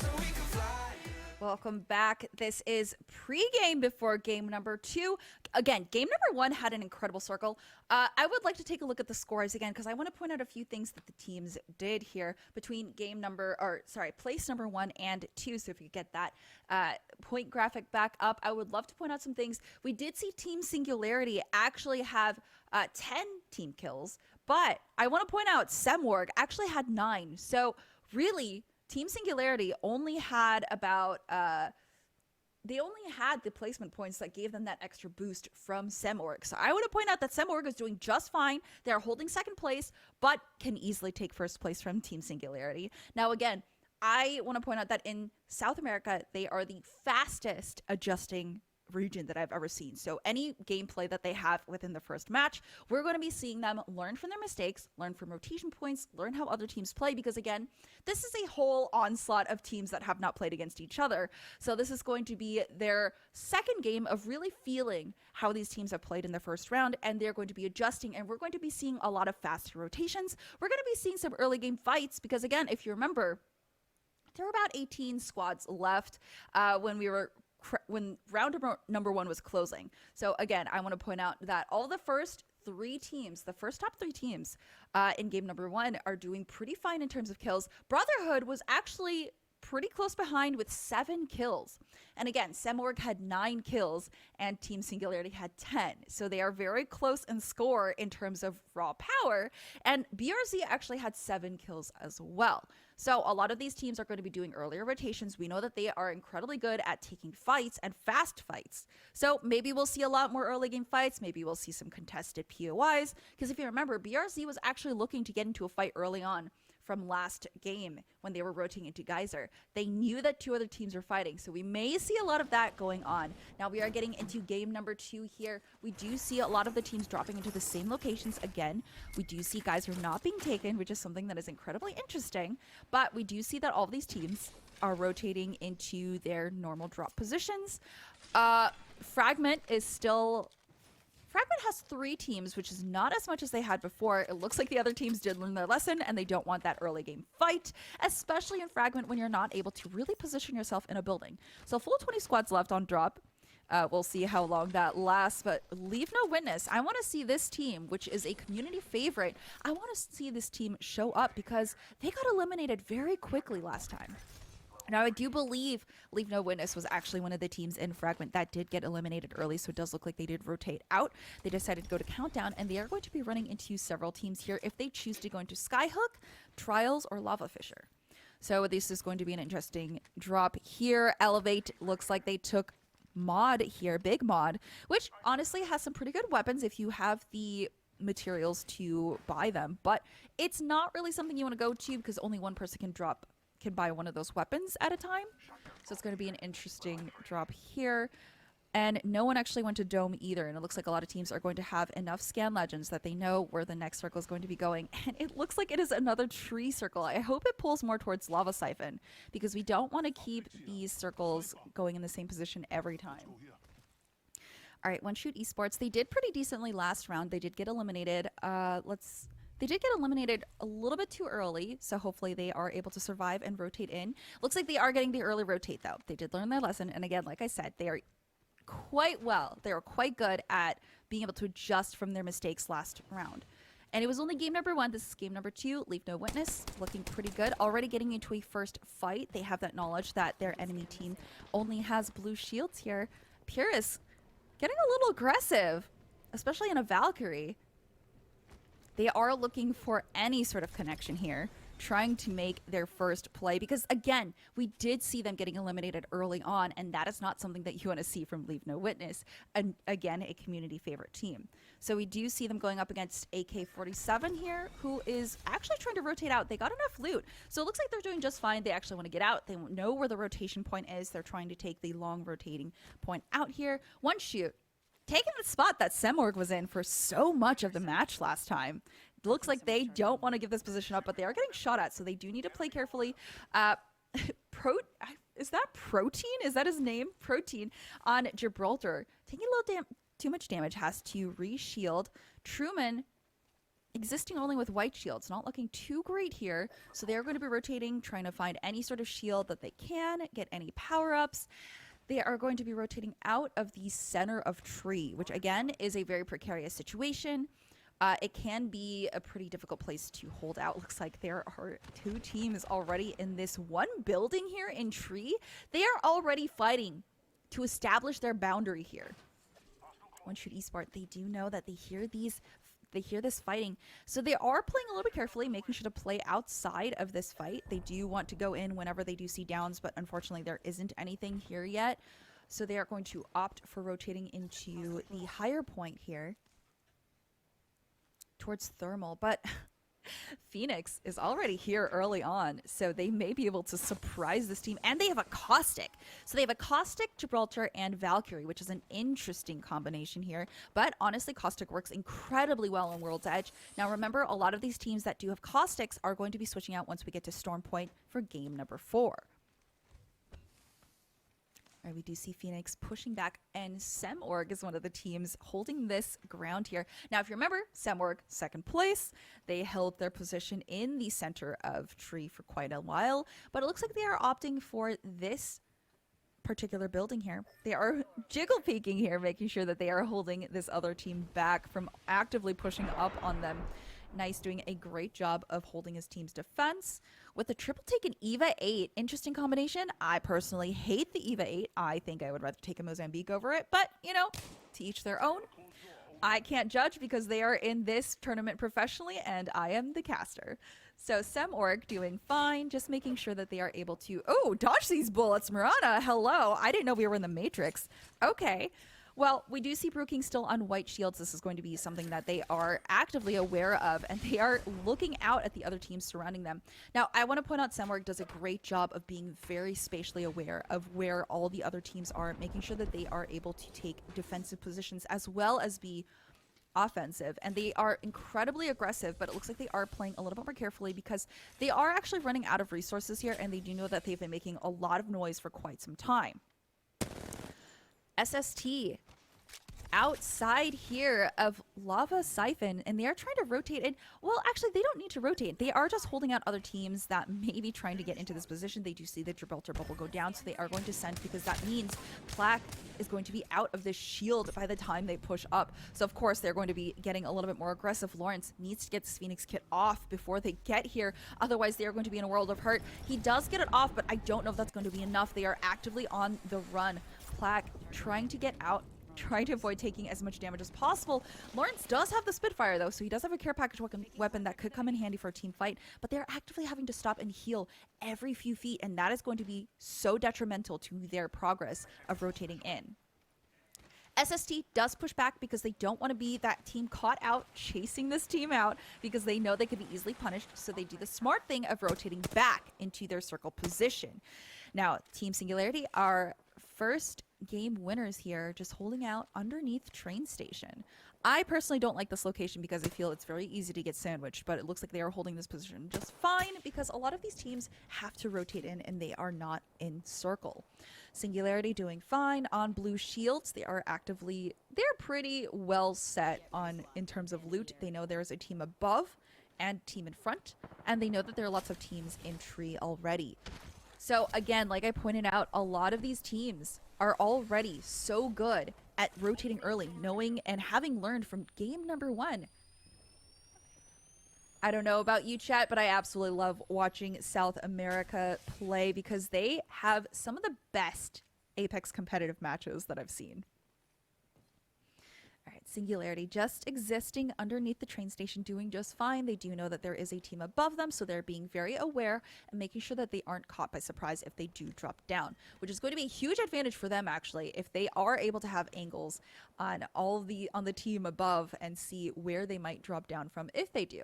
So we can fly again. Welcome back. This is pregame before game number 2. Again, game number 1 had an incredible circle. I would like to take a look at the scores again because I want to point out a few things that the teams did here between place number 1 and 2. So if you get that point graphic back up, I would love to point out some things. We did see Team Singularity actually have 10 team kills, but I want to point out Semorg actually had 9. So really, Team Singularity only had about they only had the placement points that gave them that extra boost from Semorg. So I want to point out that Semorg is doing just fine. They're holding second place, but can easily take first place from Team Singularity. Now, again, I want to point out that in South America, they are the fastest adjusting region that I've ever seen. So any gameplay that they have within the first match, we're going to be seeing them learn from their mistakes, learn from rotation points, learn how other teams play, because again, this is a whole onslaught of teams that have not played against each other. So this is going to be their second game of really feeling how these teams have played in the first round, and they're going to be adjusting, and we're going to be seeing a lot of faster rotations. We're going to be seeing some early game fights because again, if you remember, there were about 18 squads left when round number 1 was closing. So again, I want to point out that all the first top 3 teams in game number 1 are doing pretty fine in terms of kills. Brotherhood was actually pretty close behind with 7 kills. And again, Semorg had 9 kills and Team Singularity had 10. So they are very close in score in terms of raw power. And BRZ actually had 7 kills as well. So a lot of these teams are going to be doing earlier rotations. We know that they are incredibly good at taking fights and fast fights. So maybe we'll see a lot more early game fights. Maybe we'll see some contested POIs. Because if you remember, BRZ was actually looking to get into a fight early on from last game when they were rotating into Geyser. They knew that 2 other teams were fighting, so we may see a lot of that going on. Now we are getting into game number 2 here. We do see a lot of the teams dropping into the same locations again. We do see Geyser not being taken, which is something that is incredibly interesting, but we do see that all of these teams are rotating into their normal drop positions. Fragment has 3 teams, which is not as much as they had before. It looks like the other teams did learn their lesson and they don't want that early game fight, especially in Fragment when you're not able to really position yourself in a building. So full 20 squads left on drop. We'll see how long that lasts, but leave no witness. I want to see this team, which is a community favorite. I want to see this team show up because they got eliminated very quickly last time. Now, I do believe Leave No Witness was actually one of the teams in Fragment that did get eliminated early, so it does look like they did rotate out. They decided to go to Countdown, and they are going to be running into several teams here if they choose to go into Skyhook, Trials, or Lava Fisher. So this is going to be an interesting drop here. Elevate looks like they took Mod here, Big Mod, which honestly has some pretty good weapons if you have the materials to buy them, but it's not really something you want to go to because only one person can buy one of those weapons at a time. So it's going to be an interesting drop here. And no one actually went to Dome either. And it looks like a lot of teams are going to have enough scan legends that they know where the next circle is going to be going. And it looks like it is another tree circle. I hope it pulls more towards Lava Siphon because we don't want to keep these circles going in the same position every time. All right, One Shoot Esports. They did pretty decently last round. They did get eliminated. They did get eliminated a little bit too early, so hopefully they are able to survive and rotate in. Looks like they are getting the early rotate, though. They did learn their lesson, and again, like I said, they are quite good at being able to adjust from their mistakes last round. And it was only game number 1. This is game number 2. Leave No Witness, looking pretty good. Already getting into a first fight. They have that knowledge that their enemy team only has blue shields here. Purus getting a little aggressive, especially in a Valkyrie. They are looking for any sort of connection here, trying to make their first play because, again, we did see them getting eliminated early on, and that is not something that you want to see from Leave No Witness, and again, a community favorite team. So we do see them going up against AK-47 here, who is actually trying to rotate out. They got enough loot, so it looks like they're doing just fine. They actually want to get out. They know where the rotation point is. They're trying to take the long rotating point out here. One Shoot, taking the spot that Semorg was in for so much of the match last time. It looks like they don't want to give this position up, but they are getting shot at, so they do need to play carefully. Is that Protein? Is that his name? Protein on Gibraltar. Taking a little too much damage, has to re-shield. Truman existing only with white shields, not looking too great here. So they're going to be rotating, trying to find any sort of shield that they can, get any power-ups. They are going to be rotating out of the center of tree, which again is a very precarious situation. It can be a pretty difficult place to hold out. Looks like there are 2 teams already in this one building here in tree. They are already fighting to establish their boundary here. One Shoot Esport, they do know that they hear this fighting. So they are playing a little bit carefully, making sure to play outside of this fight. They do want to go in whenever they do see downs, but unfortunately there isn't anything here yet. So they are going to opt for rotating into the higher point here towards Thermal, but Phoenix is already here early on, so they may be able to surprise this team. And they have a Caustic. So they have a Caustic, Gibraltar, and Valkyrie, which is an interesting combination here. But honestly, Caustic works incredibly well on World's Edge. Now remember, a lot of these teams that do have Caustics are going to be switching out once we get to Storm Point for game number 4. All right, we do see Phoenix pushing back, and Semorg is one of the teams holding this ground here. Now, if you remember, Semorg, second place. They held their position in the center of tree for quite a while, but it looks like they are opting for this particular building here. They are jiggle peeking here, making sure that they are holding this other team back from actively pushing up on them. Nice, doing a great job of holding his team's defense. With the triple take and EVA 8, interesting combination. I personally hate the EVA 8. I think I would rather take a Mozambique over it, but, you know, to each their own. I can't judge because they are in this tournament professionally, and I am the caster. So Semorg doing fine, just making sure that they are able to... Oh, dodge these bullets, Murana. Hello. I didn't know we were in the Matrix. Okay. Well, we do see Brooking still on white shields. This is going to be something that they are actively aware of, and they are looking out at the other teams surrounding them. Now, I want to point out Semorg does a great job of being very spatially aware of where all the other teams are, making sure that they are able to take defensive positions as well as be offensive. And they are incredibly aggressive, but it looks like they are playing a little bit more carefully because they are actually running out of resources here, and they do know that they've been making a lot of noise for quite some time. SST outside here of Lava Siphon, and they are trying to rotate it. Well, actually, they don't need to rotate. They are just holding out other teams that may be trying to get into this position. They do see the Gibraltar bubble go down, so they are going to send, because that means Plaque is going to be out of this shield by the time they push up. So, of course, they're going to be getting a little bit more aggressive. Lawrence needs to get this Phoenix kit off before they get here. Otherwise, they are going to be in a world of hurt. He does get it off, but I don't know if that's going to be enough. They are actively on the run. Plaque trying to get out, trying to avoid taking as much damage as possible. Lawrence does have the Spitfire, though, so he does have a care package weapon that could come in handy for a team fight, but they're actively having to stop and heal every few feet, and that is going to be so detrimental to their progress of rotating in. SST does push back because they don't want to be that team caught out chasing this team out, because they know they could be easily punished, so they do the smart thing of rotating back into their circle position. Now, Team Singularity are first game winners here, just holding out underneath train station. I personally don't like this location because I feel it's very easy to get sandwiched, but it looks like they are holding this position just fine because a lot of these teams have to rotate in and they are not in circle. Singularity doing fine on blue shields. They're pretty well set on in terms of loot. They know there is a team above and team in front, and they know that there are lots of teams in tree already. So again, like I pointed out, a lot of these teams are already so good at rotating early, knowing and having learned from game number 1. I don't know about you, chat, but I absolutely love watching South America play because they have some of the best Apex competitive matches that I've seen. All right, Singularity just existing underneath the train station, doing just fine. They do know that there is a team above them, so they're being very aware and making sure that they aren't caught by surprise if they do drop down, which is going to be a huge advantage for them, actually, if they are able to have angles on the team above and see where they might drop down from if they do.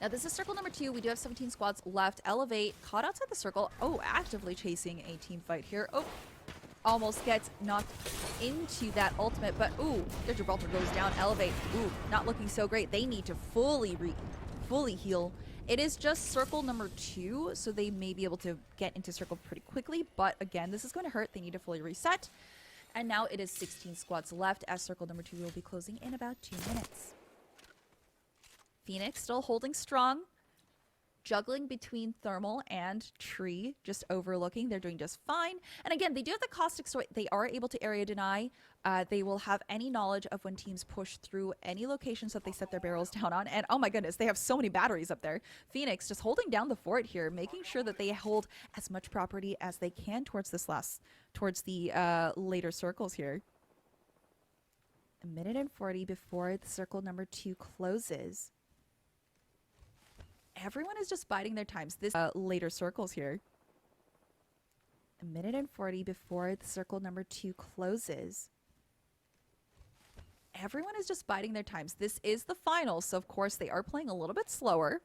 Now, this is circle number 2. We do have 17 squads left. Elevate caught outside the circle. Oh, actively chasing a team fight here. Oh, almost gets knocked into that ultimate, but ooh, their Gibraltar goes down. Elevate, ooh, not looking so great. They need to fully heal. It is just circle number 2, so they may be able to get into circle pretty quickly, but again, this is going to hurt. They need to fully reset. And now it is 16 squads left as circle number 2 will be closing in about 2 minutes. Phoenix still holding strong, juggling between thermal and tree, just overlooking. They're doing just fine. And again, they do have the caustic, so they are able to area deny. They will have any knowledge of when teams push through any locations that they set their barrels down on. And oh my goodness, they have so many batteries up there. Phoenix just holding down the fort here, making sure that they hold as much property as they can towards the later circles here. 1:40 before the circle number 2 closes. Everyone is just biding their times. This later circles here. 1:40 before the circle number 2 closes. Everyone is just biding their times. This is the final, so of course they are playing a little bit slower.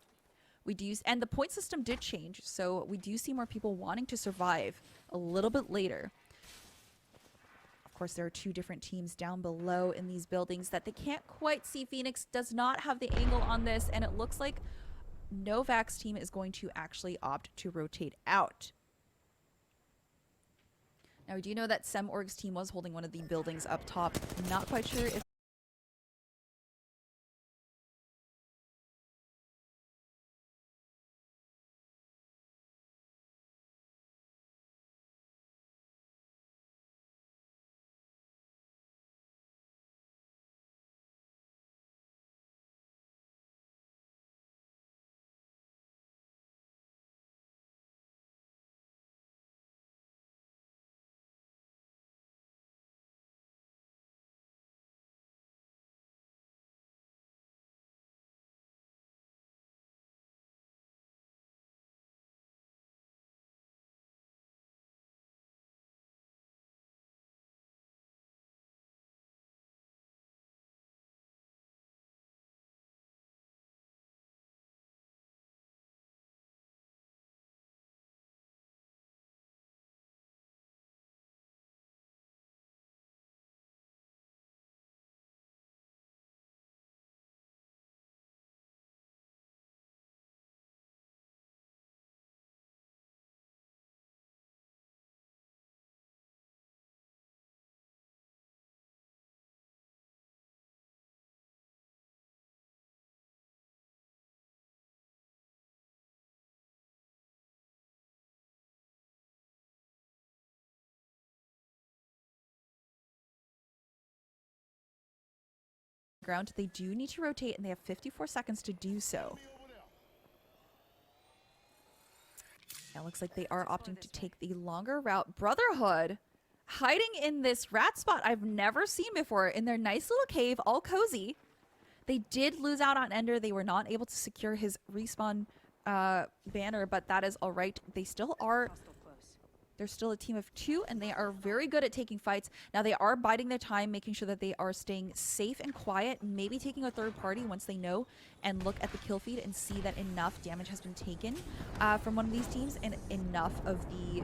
And the point system did change, so we do see more people wanting to survive a little bit later. Of course, there are 2 different teams down below in these buildings that they can't quite see. Phoenix does not have the angle on this, and it looks like Novak's team is going to actually opt to rotate out. Now, we do know that SemOrg's team was holding one of the buildings up top. Not quite sure if ground. They do need to rotate, and they have 54 seconds to do so. It looks like they are opting to take the longer route. Brotherhood hiding in this rat spot I've never seen before in their nice little cave, all cozy. They did lose out on Ender. They were not able to secure his respawn banner, but that is all right. They still are... They're still a team of 2, and they are very good at taking fights. Now, they are biding their time, making sure that they are staying safe and quiet, maybe taking a third party once they know and look at the kill feed and see that enough damage has been taken from one of these teams and enough of the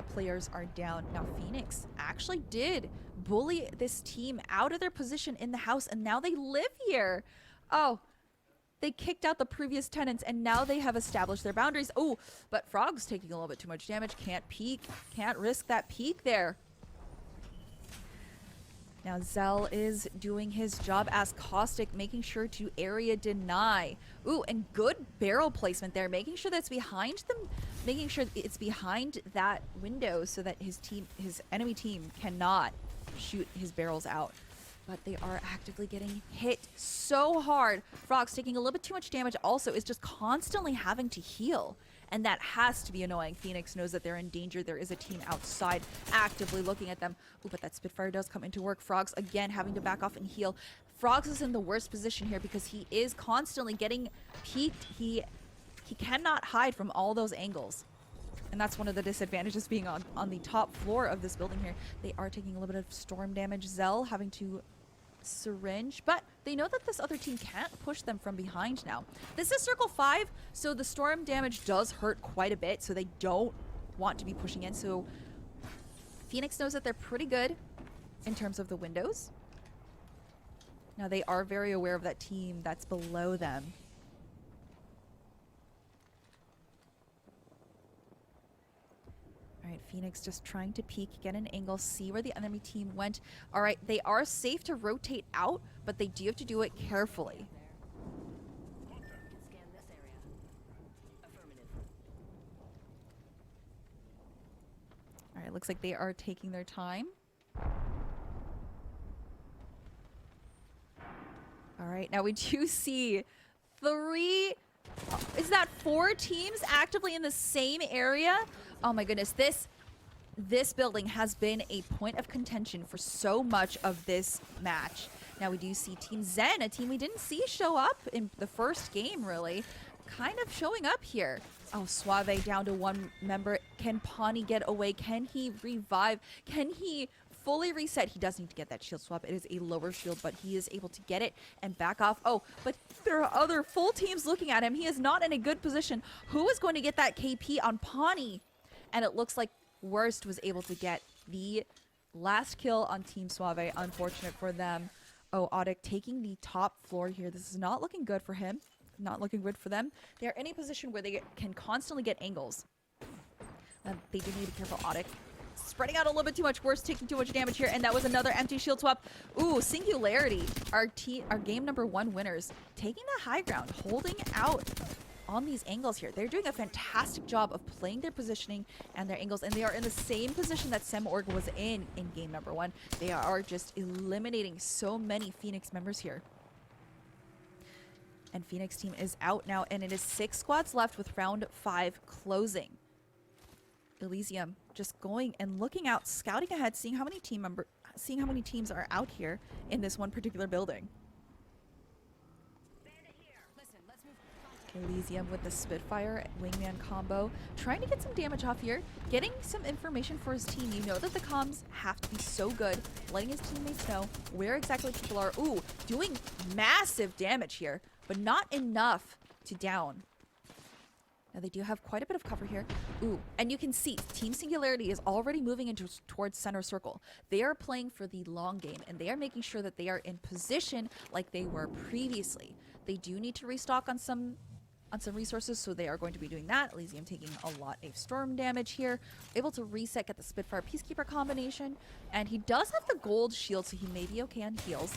players are down. Now, Phoenix actually did bully this team out of their position in the house, and now they live here. Oh, they kicked out the previous tenants, and now they have established their boundaries. Oh, but Frog's taking a little bit too much damage. Can't peek. Can't risk that peek there. Now, Zell is doing his job as Caustic, making sure to area deny. Ooh, and good barrel placement there, making sure that's behind them, making sure it's behind that window so that his enemy team cannot shoot his barrels out. But they are actively getting hit so hard. Frog's taking a little bit too much damage, also is just constantly having to heal. And that has to be annoying. Phoenix knows that they're in danger. There is a team outside actively looking at them. Ooh, but that Spitfire does come into work. Frog's again having to back off and heal. Frog's is in the worst position here because he is constantly getting peeked. He cannot hide from all those angles. And that's one of the disadvantages being on the top floor of this building here. They are taking a little bit of storm damage. Zell having to syringe, but they know that this other team can't push them from behind now. This is circle 5, so the storm damage does hurt quite a bit, so they don't want to be pushing in. So Phoenix knows that they're pretty good in terms of the windows. Now they are very aware of that team that's below them. All right, Phoenix just trying to peek, get an angle, see where the enemy team went. All right, they are safe to rotate out, but they do have to do it carefully. All right, looks like they are taking their time. All right, now we do see 3... Is that 4 teams actively in the same area? Oh my goodness, this building has been a point of contention for so much of this match. Now we do see Team Zen, a team we didn't see show up in the first game really, kind of showing up here. Oh, Suave down to 1 member. Can Pawnee get away? Can he revive? Can he fully reset? He does need to get that shield swap. It is a lower shield, but he is able to get it and back off. Oh, but there are other full teams looking at him. He is not in a good position. Who is going to get that KP on Pawnee? And it looks like Worst was able to get the last kill on Team Suave. Unfortunate for them. Oh, Audic taking the top floor here. This is not looking good for him. Not looking good for them. They are in a position where they can constantly get angles. They do need to be careful. Audic spreading out a little bit too much. Worst taking too much damage here, and that was another empty shield swap. Ooh, Singularity, our game number 1 winners, taking the high ground, holding out on these angles here. They're doing a fantastic job of playing their positioning and their angles, and they are in the same position that Semorg was in game number 1. They are just eliminating so many Phoenix members here. And Phoenix team is out now, and it is 6 squads left with round 5 closing. Elysium just going and looking out, scouting ahead, seeing how many teams are out here in this one particular building. Elysium with the Spitfire Wingman combo, trying to get some damage off here, getting some information for his team. You know that the comms have to be so good, letting his teammates know where exactly people are. Ooh, doing massive damage here, but not enough to down. Now they do have quite a bit of cover here. Ooh, and you can see Team Singularity is already moving towards center circle. They are playing for the long game, and they are making sure that they are in position like they were previously. They do need to restock on some resources, so they are going to be doing that. Elysium taking a lot of storm damage here. Able to reset, get the Spitfire Peacekeeper combination, and he does have the gold shield, so he may be okay on heals.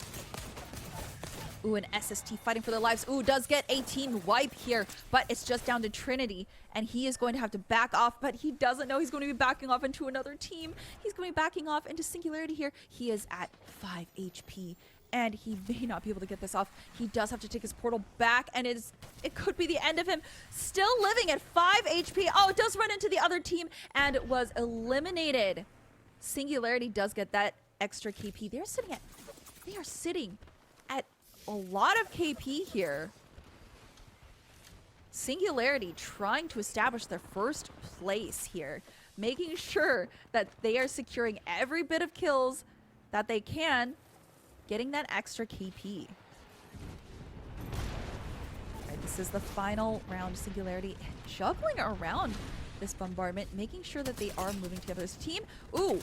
Ooh, an SST fighting for their lives. Ooh, does get a team wipe here, but it's just down to Trinity, and he is going to have to back off, but he doesn't know he's going to be backing off into another team. He's going to be backing off into Singularity here. He is at 5 HP, and he may not be able to get this off. He does have to take his portal back, and it could be the end of him. Still living at 5 HP. Oh, it does run into the other team and was eliminated. Singularity does get that extra KP. They are sitting at a lot of KP here. Singularity trying to establish their first place here, making sure that they are securing every bit of kills that they can, getting that extra KP. All right, this is the final round. Singularity juggling around this bombardment, making sure that they are moving together as a team. Ooh,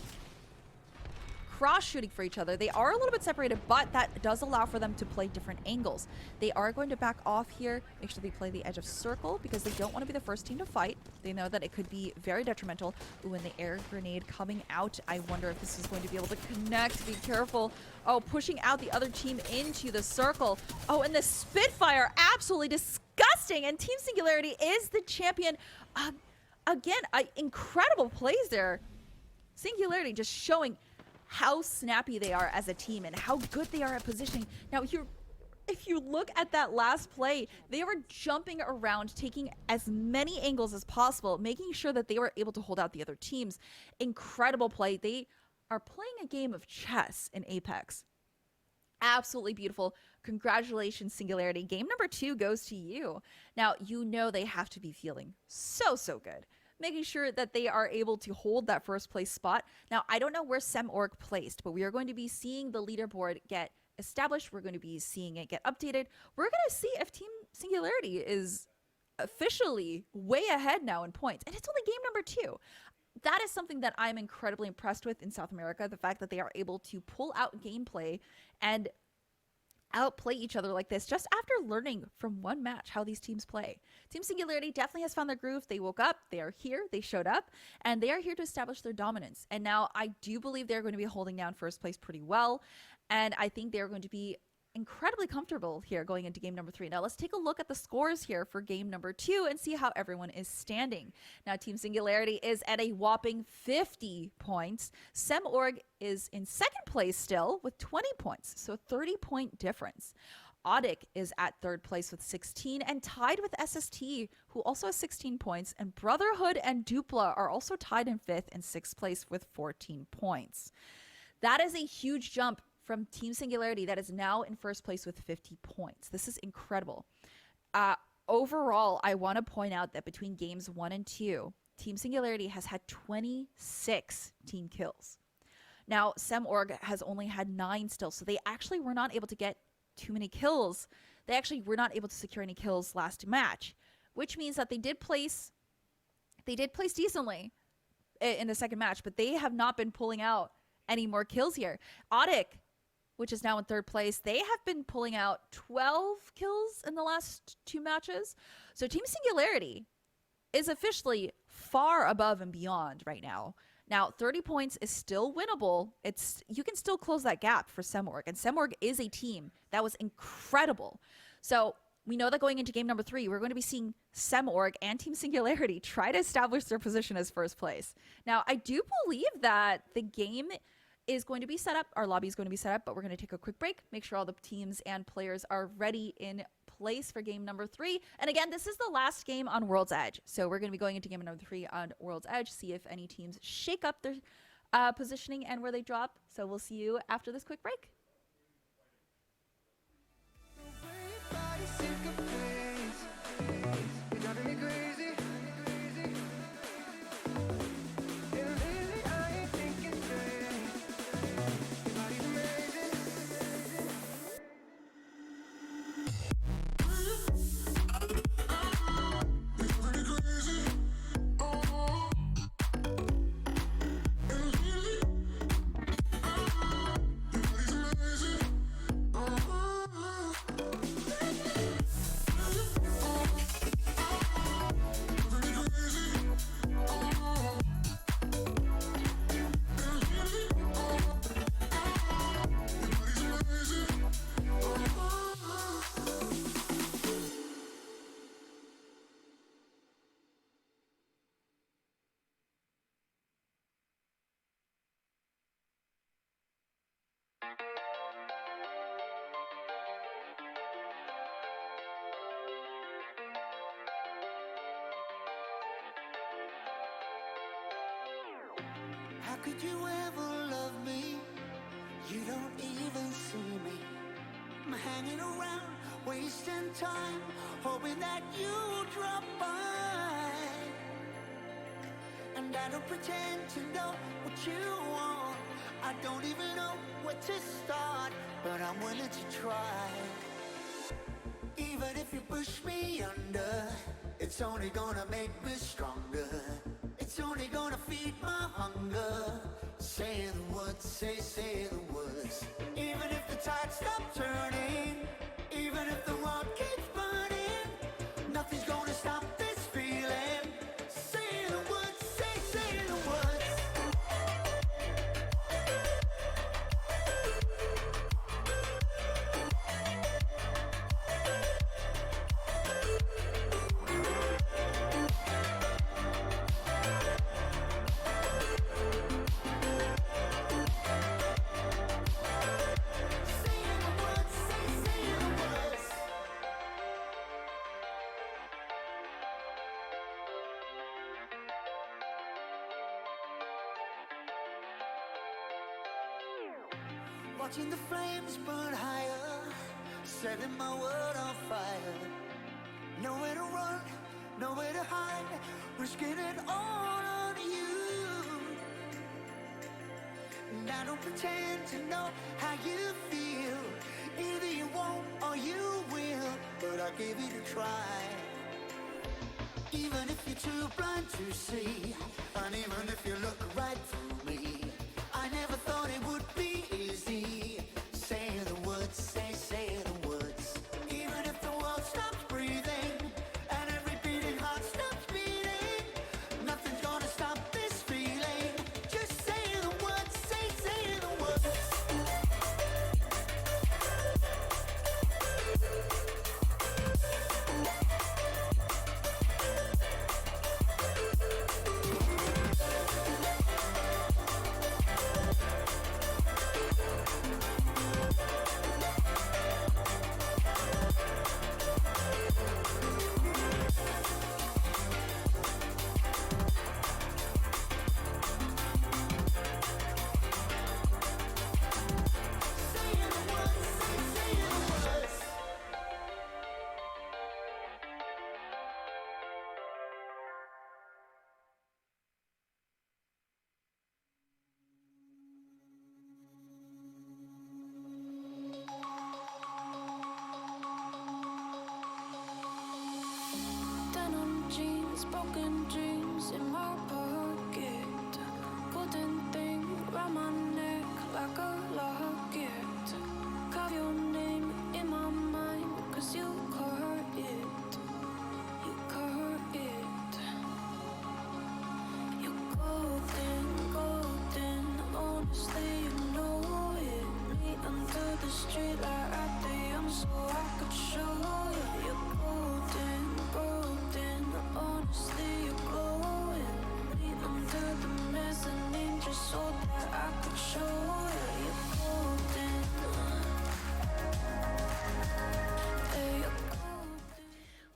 cross shooting for each other. They are a little bit separated, but that does allow for them to play different angles. They are going to back off here, make sure they play the edge of circle because they don't want to be the first team to fight. They know that it could be very detrimental. Ooh, and the air grenade coming out. I wonder if this is going to be able to connect. Be careful. Oh, pushing out the other team into the circle. Oh, and the Spitfire, absolutely disgusting. And Team Singularity is the champion. Again, incredible plays there. Singularity just showing how snappy they are as a team and how good they are at positioning. Now, if you look at that last play, they were jumping around, taking as many angles as possible, making sure that they were able to hold out the other teams. Incredible play. They are playing a game of chess in Apex. Absolutely beautiful. Congratulations, Singularity. Game number 2 goes to you. Now, you know they have to be feeling so good, making sure that they are able to hold that first place spot. Now, I don't know where SemOrg placed, but we are going to be seeing the leaderboard get established. We're going to be seeing it get updated. We're going to see if Team Singularity is officially way ahead now in points. And it's only game number 2. That is something that I'm incredibly impressed with in South America, the fact that they are able to pull out gameplay and outplay each other like this just after learning from one match how these teams play. Team Singularity definitely has found their groove. They woke up, they are here, they showed up, and they are here to establish their dominance. And now I do believe they're going to be holding down first place pretty well, and I think they're going to be incredibly comfortable here going into game number 3. Now let's take a look at the scores here for game number 2 and see how everyone is standing. Now Team Singularity is at a whopping 50 points. SemOrg is in second place still with 20 points, so 30-point difference. Audic is at third place with 16 and tied with SST, who also has 16 points, and Brotherhood and Dupla are also tied in 5th and 6th place with 14 points. That is a huge jump from Team Singularity that is now in first place with 50 points. This is incredible. Overall, I want to point out that between games 1 and 2, Team Singularity has had 26 team kills. Now, SemOrg has only had 9 still, so they actually were not able to get too many kills. They actually were not able to secure any kills last match, which means that they did place decently in the second match, but they have not been pulling out any more kills here. Audic, which is now in third place, they have been pulling out 12 kills in the last 2 matches. So Team Singularity is officially far above and beyond right now. Now, 30 points is still winnable. You can still close that gap for SemOrg, and SemOrg is a team that was incredible. So we know that going into game number 3, we're going to be seeing SemOrg and Team Singularity try to establish their position as first place. Now, I do believe that the game is going to be set up. Our lobby is going to be set up, but we're going to take a quick break, make sure all the teams and players are ready in place for game number 3. And again, this is the last game on World's Edge. So we're going to be going into game number 3 on World's Edge, see if any teams shake up their positioning and where they drop. So we'll see you after this quick break. could you ever love me? You don't even see me. I'm hanging around, wasting time, hoping that you'll drop by. And I don't pretend to know what you want. I don't even know where to start, but I'm willing to try. Even if you push me under, it's only gonna make me stronger. It's only gonna feed my hunger. Say the words, say the words. Even if the tide stops turning, even if the world keeps burning, nothing's gonna stop this feeling. Say the words, say the words. Watching the flames burn higher, setting my world on fire. Nowhere to run, nowhere to hide, risking it all on you. And I don't pretend to know how you feel. Either you won't or you will, but I gave it a try. Even if you're too blind to see, and even if you look right through me, I never thought it would be easy. Say the words, say the words. Even if the world stops breathing and every beating heart stops beating, nothing's gonna stop this feeling. Just say the words, say the words. Denim jeans, broken dreams in my pocket. Golden thing round my neck like a locket. Carve your name in my mind, 'cause you caught it. You caught it. You're golden, golden. Honestly, you know it. Meet under the street light at the so I could show you. You're golden, golden. Honestly, you're glowing. Meet under the mezzanine just so that I could show you. You're golden. Hey, you're golden.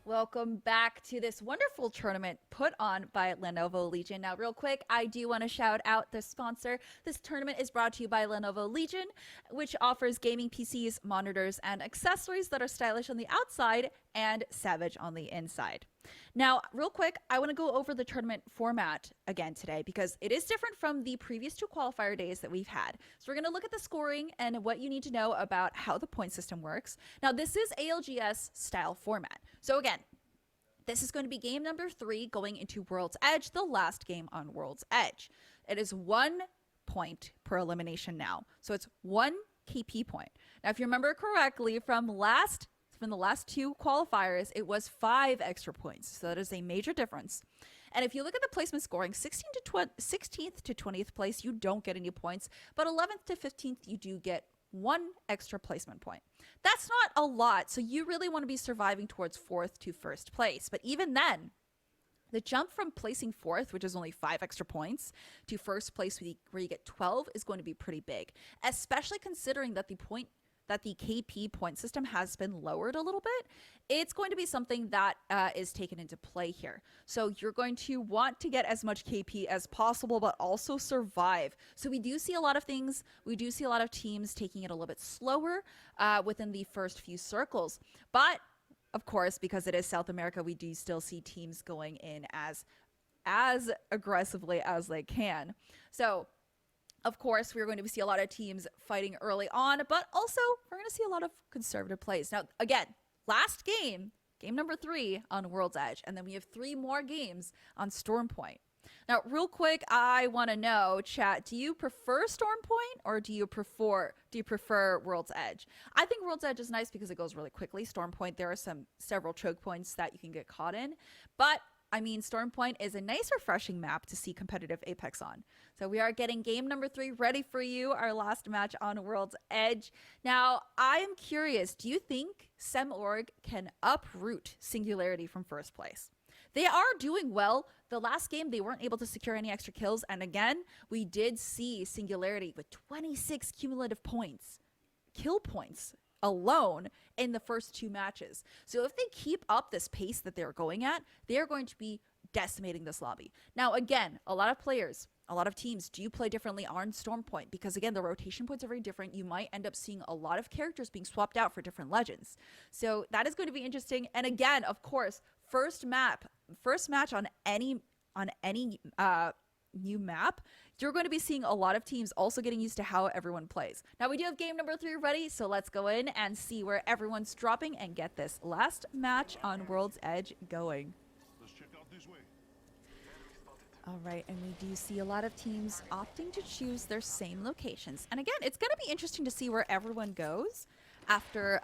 Welcome back to this wonderful tournament put on by Lenovo Legion. Now, real quick, I do want to shout out the sponsor. This tournament is brought to you by Lenovo Legion, which offers gaming PCs, monitors, and accessories that are stylish on the outside and savage on the inside. Now, real quick, I want to go over the tournament format again today because it is different from the previous two qualifier days that we've had. So we're going to look at the scoring and what you need to know about how the point system works. Now, this is ALGS style format. So again, this is going to be game number 3 going into World's Edge, the last game on World's Edge. It is 1 point per elimination now. So it's 1 KP point. Now, if you remember correctly from the last 2 qualifiers, it was 5 extra points. So that is a major difference. And if you look at the placement scoring, 16th to 20th place, you don't get any points. But 11th to 15th, you do get 1 extra placement point. That's not a lot. So you really want to be surviving towards 4th to 1st place. But even then, the jump from placing 4th, which is only 5 extra points, to 1st place where you get 12 is going to be pretty big, especially considering that the point that the KP point system has been lowered a little bit, it's going to be something that is taken into play here. So you're going to want to get as much KP as possible, but also survive. So we do see a lot of things. We do see a lot of teams taking it a little bit slower within the first few circles. But of course, because it is South America, we do still see teams going in as aggressively as they can. So of course, we're going to see a lot of teams fighting early on, but also we're going to see a lot of conservative plays. Now, again, last game number 3 on World's Edge, and then we have 3 more games on Stormpoint. Now, real quick, I want to know, chat, do you prefer Stormpoint or do you prefer World's Edge? I think World's Edge is nice because it goes really quickly. Stormpoint, there are several choke points that you can get caught in, but I mean, Stormpoint is a nice, refreshing map to see competitive Apex on. So we are getting game number 3 ready for you, our last match on World's Edge. Now, I am curious, do you think SemOrg can uproot Singularity from first place? They are doing well. The last game, they weren't able to secure any extra kills. And again, we did see Singularity with 26 cumulative points, kill points alone in the first 2 matches. So if they keep up this pace that they're going at, they're going to be decimating this lobby. Now, again, a lot of players, a lot of teams do play differently on Stormpoint because, again, the rotation points are very different. You might end up seeing a lot of characters being swapped out for different legends. So that is going to be interesting. And again, of course, first match on any new map, you're going to be seeing a lot of teams also getting used to how everyone plays. Now, we do have game number 3 ready, so let's go in and see where everyone's dropping and get this last match on World's Edge going. Let's check out this way. All right, and we do see a lot of teams opting to choose their same locations. And again, it's going to be interesting to see where everyone goes after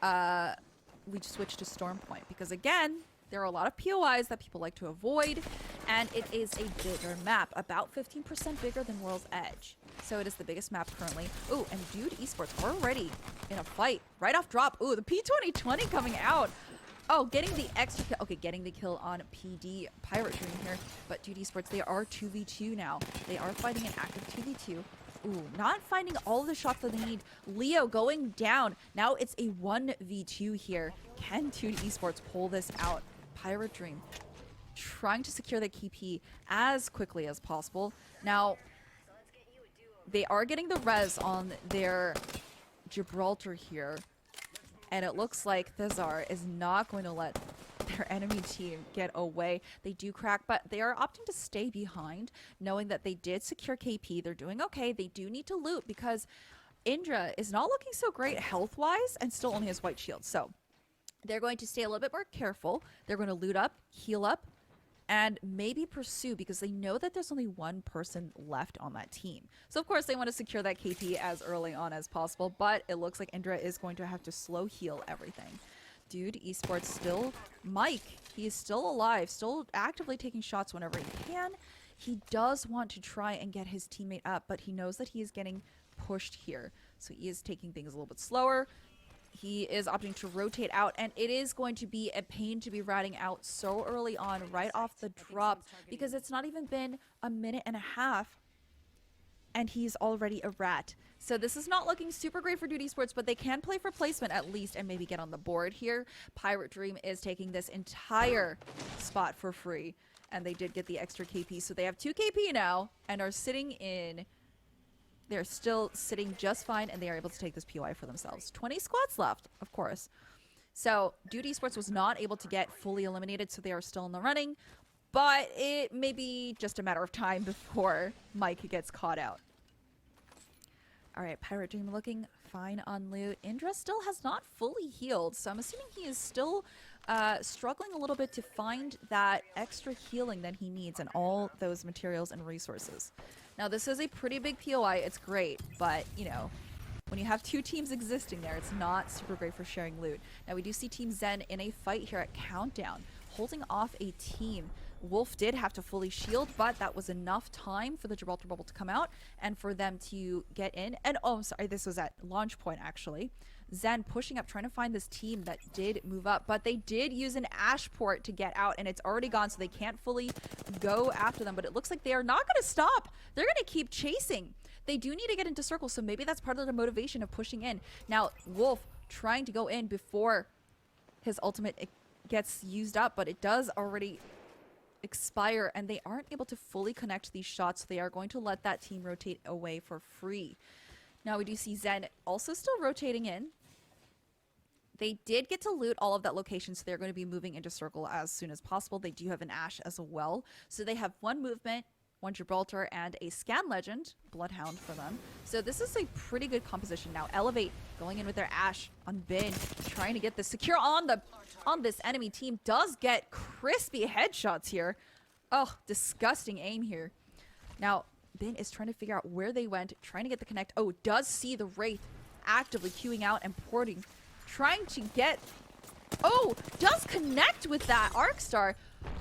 we switch to Stormpoint, because again, there are a lot of POIs that people like to avoid, and it is a bigger map, about 15% bigger than World's Edge. So it is the biggest map currently. Ooh, and Dude Esports already in a fight right off drop. Ooh, the P2020 coming out. Oh, getting the extra kill. Okay, getting the kill on PD Pirate Dream here, but Dude Esports, they are 2v2 now. They are fighting an active 2v2. Ooh, not finding all the shots that they need. Leo going down. Now it's a 1v2 here. Can Dude Esports pull this out? Pirate Dream trying to secure the KP as quickly as possible. Now, they are getting the res on their Gibraltar here, and it looks like Thezar is not going to let their enemy team get away. They do crack, but they are opting to stay behind, knowing that they did secure KP. They're doing okay. They do need to loot because Indra is not looking so great health-wise and still only has white shield. So they're going to stay a little bit more careful. They're going to loot up, heal up, and maybe pursue because they know that there's only one person left on that team. So of course they want to secure that KP as early on as possible, but it looks like Indra is going to have to slow heal everything. Dude Esports still, Mike, he is still alive, still actively taking shots whenever he can. He does want to try and get his teammate up, but he knows that he is getting pushed here. So he is taking things a little bit slower. He is opting to rotate out, and it is going to be a pain to be riding out so early on, right off the drop, because it's not even been a minute and a half, and he's already a rat. So this is not looking super great for Dude Esports, but they can play for placement at least and maybe get on the board here. Pirate Dream is taking this entire spot for free, and they did get the extra KP, so they have 2 KP now and are sitting in... They're still sitting just fine, and they are able to take this POI for themselves. 20 squads left, of course. So Dude Esports was not able to get fully eliminated, so they are still in the running. But it may be just a matter of time before Mike gets caught out. All right, Pirate Dream looking fine on loot. Indra still has not fully healed, so I'm assuming he is still struggling a little bit to find that extra healing that he needs and all those materials and resources. Now, this is a pretty big POI. It's great, but, you know, when you have 2 teams existing there, it's not super great for sharing loot. Now, we do see Team Zen in a fight here at Countdown, holding off a team. Wolf did have to fully shield, but that was enough time for the Gibraltar bubble to come out and for them to get in. And, oh, I'm sorry, this was at launch point, actually. Zen pushing up, trying to find this team that did move up, but they did use an Ashport to get out, and it's already gone, so they can't fully go after them. But it looks like they are not going to stop. They're going to keep chasing. They do need to get into circles, so maybe that's part of the motivation of pushing in. Now, Wolf trying to go in before his ultimate gets used up, but it does already expire, and they aren't able to fully connect these shots, so they are going to let that team rotate away for free. Now we do see Zen also still rotating in. They did get to loot all of that location, so they're going to be moving into circle as soon as possible. They do have an Ashe as well, so they have one movement, one Gibraltar, and a Scan Legend, Bloodhound for them. So this is a pretty good composition. Now Elevate going in with their Ashe on Bin, trying to get this secure on this enemy team. Does get crispy headshots here. Oh, disgusting aim here. Now Bin is trying to figure out where they went, trying to get the connect. Oh, does see the Wraith actively queuing out and porting, trying to get... Oh, does connect with that Arcstar.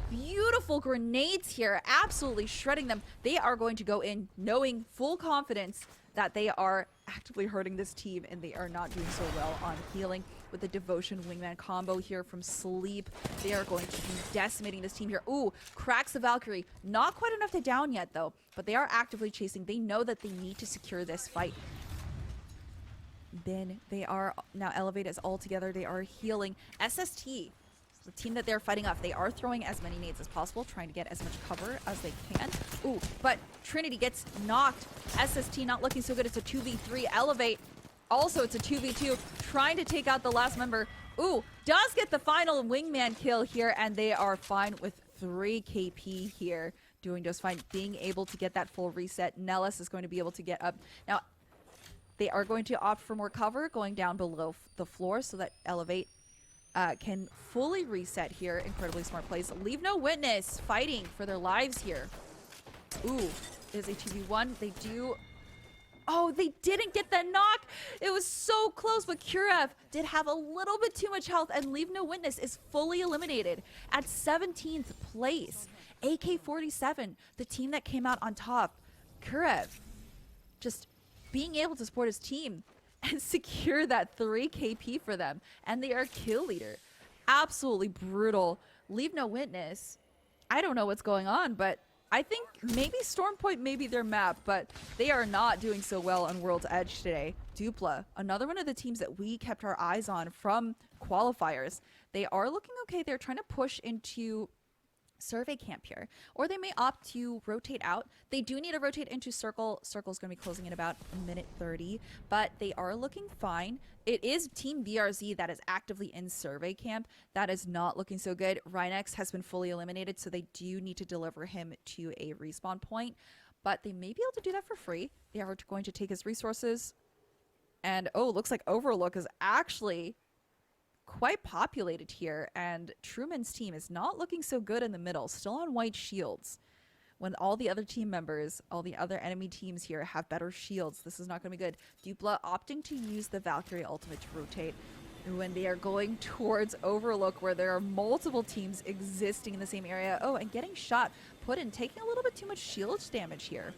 Beautiful grenades here, absolutely shredding them. They are going to go in knowing full confidence that they are actively hurting this team, and they are not doing so well on healing. With the Devotion Wingman combo here from Sleep, they are going to be decimating this team here. Ooh, cracks the Valkyrie. Not quite enough to down yet, though, but they are actively chasing. They know that they need to secure this fight. Then they are now elevated as all together. They are healing. SST, the team that they're fighting off, they are throwing as many nades as possible, trying to get as much cover as they can. Ooh, but Trinity gets knocked. SST not looking so good. It's a 2v3. Elevate, also it's a 2v2, trying to take out the last member. Ooh, does get the final wingman kill here, and they are fine with 3 KP here. Doing just fine, being able to get that full reset. Nellis is going to be able to get up. Now, they are going to opt for more cover, going down below the floor so that Elevate can fully reset here. Incredibly smart plays. Leave no witness, fighting for their lives here. Ooh, it is a 2v1. They do... Oh, they didn't get that knock. It was so close, but Kurev did have a little bit too much health, and Leave No Witness is fully eliminated at 17th place. AK-47, the team that came out on top. Kurev just being able to support his team and secure that 3 KP for them. And they are kill leader. Absolutely brutal. Leave No Witness. I don't know what's going on, but I think maybe Stormpoint may be their map, but they are not doing so well on World's Edge today. Dupla, another one of the teams that we kept our eyes on from qualifiers. They are looking okay. They're trying to push into survey camp here, or they may opt to rotate out. They do need to rotate into circle. Circle's going to be closing in about a minute 30, but they are looking fine. It is Team BRZ that is actively in survey camp. That is not looking so good. Rhinex has been fully eliminated, so they do need to deliver him to a respawn point, but they may be able to do that for free. They are going to take his resources, and oh, looks like Overlook is actually quite populated here, and Truman's team is not looking so good in the middle, still on white shields. When all the other team members, all the other enemy teams here have better shields, this is not going to be good. Dupla opting to use the Valkyrie ultimate to rotate when they are going towards Overlook, where there are multiple teams existing in the same area. Oh, and getting shot. Puddin taking a little bit too much shield damage here.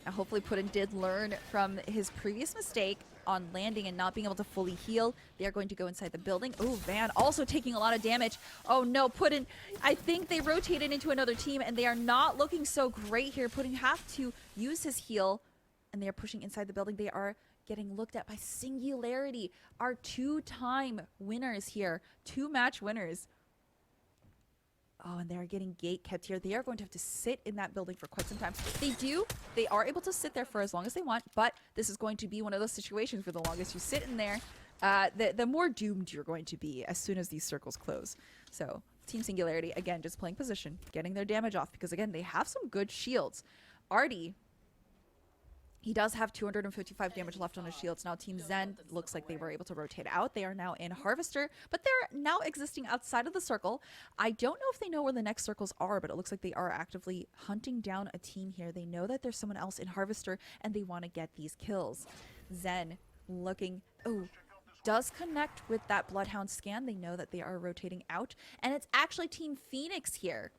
Now, hopefully Puddin did learn from his previous mistake on landing and not being able to fully heal. They are going to go inside the building. Oh, Van also taking a lot of damage. Oh no, Puddin, I think they rotated into another team, and they are not looking so great here. Puddin have to use his heal, and they are pushing inside the building. They are getting looked at by Singularity, our 2-time winners here, 2-match winners. Oh, and they're getting gate kept here. They are going to have to sit in that building for quite some time. They are able to sit there for as long as they want, but this is going to be one of those situations where the longest you sit in there, the more doomed you're going to be as soon as these circles close. So, Team Singularity, again, just playing position, getting their damage off, because again, they have some good shields. Artie, he does have 255 damage left on his shields. Now Team Zen looks like they were able to rotate out. They are now in Harvester, but they're now existing outside of the circle. I don't know if they know where the next circles are, but it looks like they are actively hunting down a team here. They know that there's someone else in Harvester, and they want to get these kills. Zen looking... Oh, does connect with that Bloodhound scan. They know that they are rotating out, and it's actually Team Phoenix here.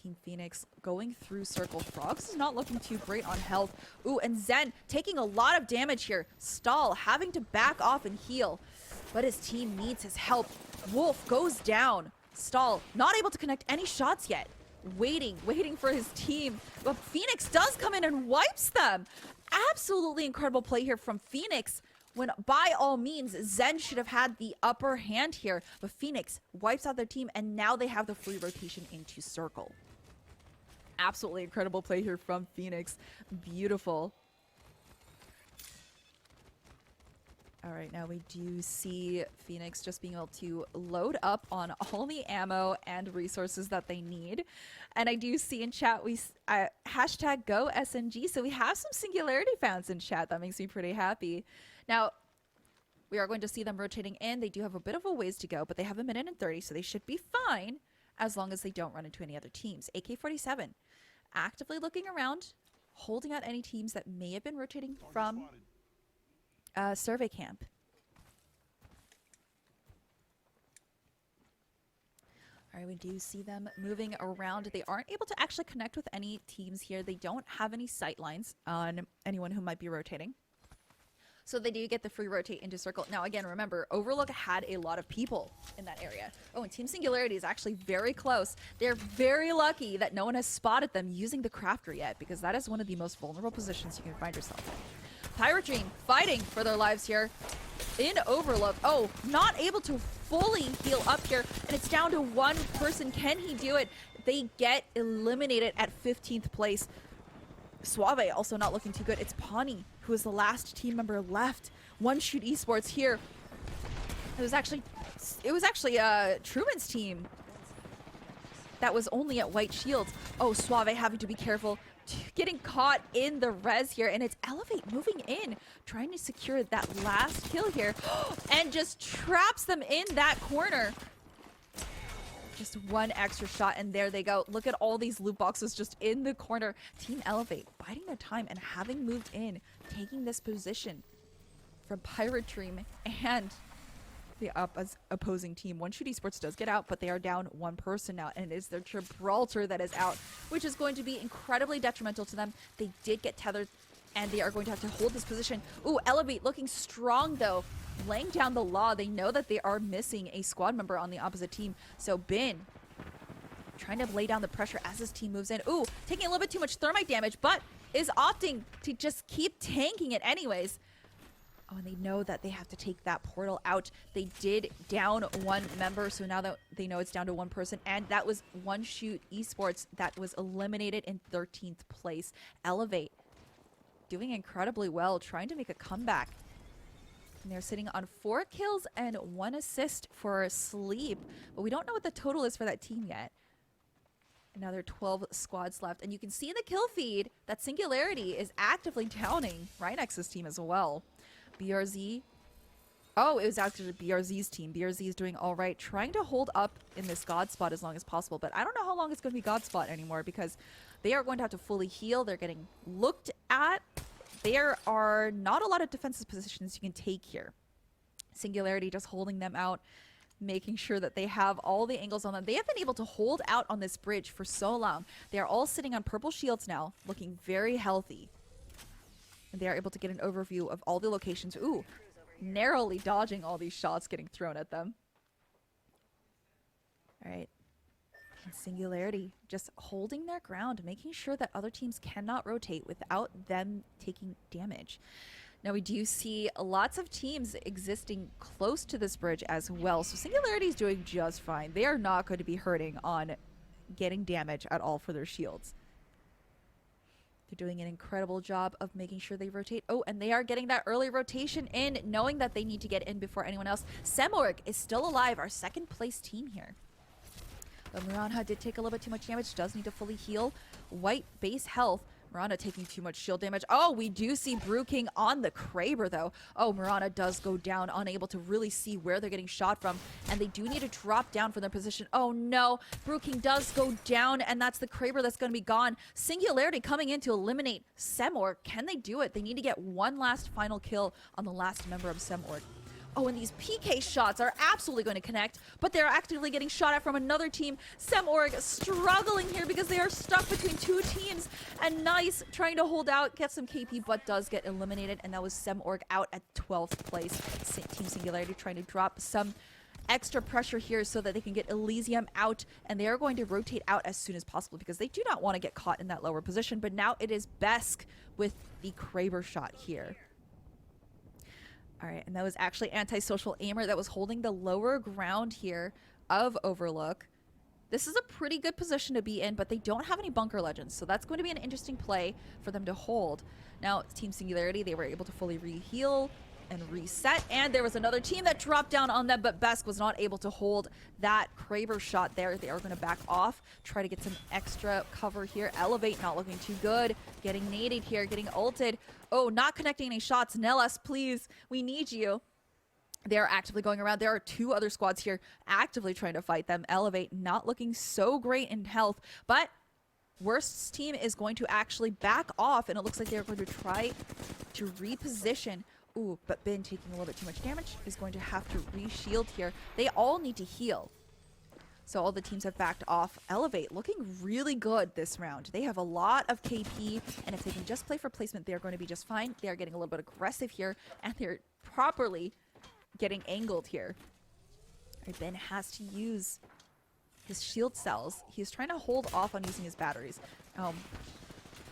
Team Phoenix going through circle. Frogs is not looking too great on health. Ooh, and Zen taking a lot of damage here. Stall having to back off and heal, but his team needs his help. Wolf goes down. Stall not able to connect any shots yet. Waiting for his team. But Phoenix does come in and wipes them. Absolutely incredible play here from Phoenix. when by all means, Zen should have had the upper hand here. But Phoenix wipes out their team, and now they have the free rotation into circle. Absolutely incredible play here from Phoenix. Beautiful. All right, now we do see Phoenix just being able to load up on all the ammo and resources that they need. And I do see in chat, we hashtag go SNG. So we have some Singularity fans in chat. That makes me pretty happy. Now, we are going to see them rotating in. They do have a bit of a ways to go, but they have 1:30, so they should be fine as long as they don't run into any other teams. AK-47, actively looking around, holding out any teams that may have been rotating from survey camp. All right, we do see them moving around. They aren't able to actually connect with any teams here. They don't have any sight lines on anyone who might be rotating. So they do get the free rotate into circle. Now, again, remember, Overlook had a lot of people in that area. Oh, and Team Singularity is actually very close. They're very lucky that no one has spotted them using the crafter yet, because that is one of the most vulnerable positions you can find yourself in. Pirate Dream fighting for their lives here in Overlook. Oh, not able to fully heal up here, and it's down to one person. Can he do it? They get eliminated at 15th place. Suave also not looking too good. It's Pawnee, who is the last team member left. One Shoot Esports here. It was actually Truman's team that was only at White Shields. Oh, Suave having to be careful, getting caught in the res here, and it's Elevate moving in, trying to secure that last kill here, and just traps them in that corner. Just one extra shot, and there they go. Look at all these loot boxes just in the corner. Team Elevate biding their time and having moved in, taking this position from Pirate Dream and the opposing team. One Shoot Esports does get out, but they are down one person now, and it is their Gibraltar that is out, which is going to be incredibly detrimental to them. They did get tethered, and they are going to have to hold this position. Ooh, Elevate looking strong, though. Laying down the law. They know that they are missing a squad member on the opposite team. So Bin trying to lay down the pressure as his team moves in. Ooh, taking a little bit too much thermite damage, but is opting to just keep tanking it anyways. Oh, and they know that they have to take that portal out. They did down one member, so now that they know it's down to one person, and that was One Shoot Esports that was eliminated in 13th place. Elevate doing incredibly well, trying to make a comeback. And they're sitting on 4 kills and 1 assist for Sleep, but we don't know what the total is for that team yet. Another 12 squads left, and you can see in the kill feed that Singularity is actively downing Rhinex's team as well. BRZ. Oh, it was actually BRZ's team. BRZ is doing all right, trying to hold up in this God spot as long as possible, but I don't know how long it's going to be God spot anymore, because they are going to have to fully heal. They're getting looked at. There are not a lot of defensive positions you can take here. Singularity just holding them out, making sure that they have all the angles on them. They have been able to hold out on this bridge for so long. They are all sitting on purple shields now, looking very healthy. And they are able to get an overview of all the locations. Ooh, narrowly dodging all these shots getting thrown at them. All right. And Singularity just holding their ground, making sure that other teams cannot rotate without them taking damage. Now we do see lots of teams existing close to this bridge as well, so Singularity is doing just fine. They are not going to be hurting on getting damage at all for their shields. They're doing an incredible job of making sure they rotate. Oh, and they are getting that early rotation in, knowing that they need to get in before anyone else. Semorg is still alive, our second place team here. But Miranda did take a little bit too much damage, does need to fully heal. White base health. Miranda taking too much shield damage. Oh, we do see Brew King on the Kraber, though. Oh, Miranda does go down, unable to really see where they're getting shot from. And they do need to drop down from their position. Oh, no. Brew King does go down, and that's the Kraber that's going to be gone. Singularity coming in to eliminate Semorg. Can they do it? They need to get one last final kill on the last member of Semorg. Oh, and these PK shots are absolutely going to connect, but they're actively getting shot at from another team. Semorg struggling here because they are stuck between two teams. And Nice trying to hold out, get some KP, but does get eliminated. And that was Semorg out at 12th place. Team Singularity trying to drop some extra pressure here so that they can get Elysium out. And they are going to rotate out as soon as possible because they do not want to get caught in that lower position. But now it is Besk with the Kraber shot here. All right, and that was actually Antisocial Aimer that was holding the lower ground here of Overlook. This is a pretty good position to be in, but they don't have any bunker legends, so that's going to be an interesting play for them to hold. Now, Team Singularity, they were able to fully re-heal and reset, and there was another team that dropped down on them, but Besk was not able to hold that Kraber shot there. They are going to back off, try to get some extra cover here. Elevate not looking too good, getting naded here, getting ulted. Oh, not connecting any shots. Nellis, please, we need you. They are actively going around. There are two other squads here actively trying to fight them. Elevate not looking so great in health, but Worst's team is going to actually back off, and it looks like they're going to try to reposition. Ooh, but Ben, taking a little bit too much damage, is going to have to re-shield here. They all need to heal. So all the teams have backed off. Elevate looking really good this round. They have a lot of KP, and if they can just play for placement, they're going to be just fine. They are getting a little bit aggressive here, and they're properly getting angled here. Ben has to use his shield cells. He's trying to hold off on using his batteries.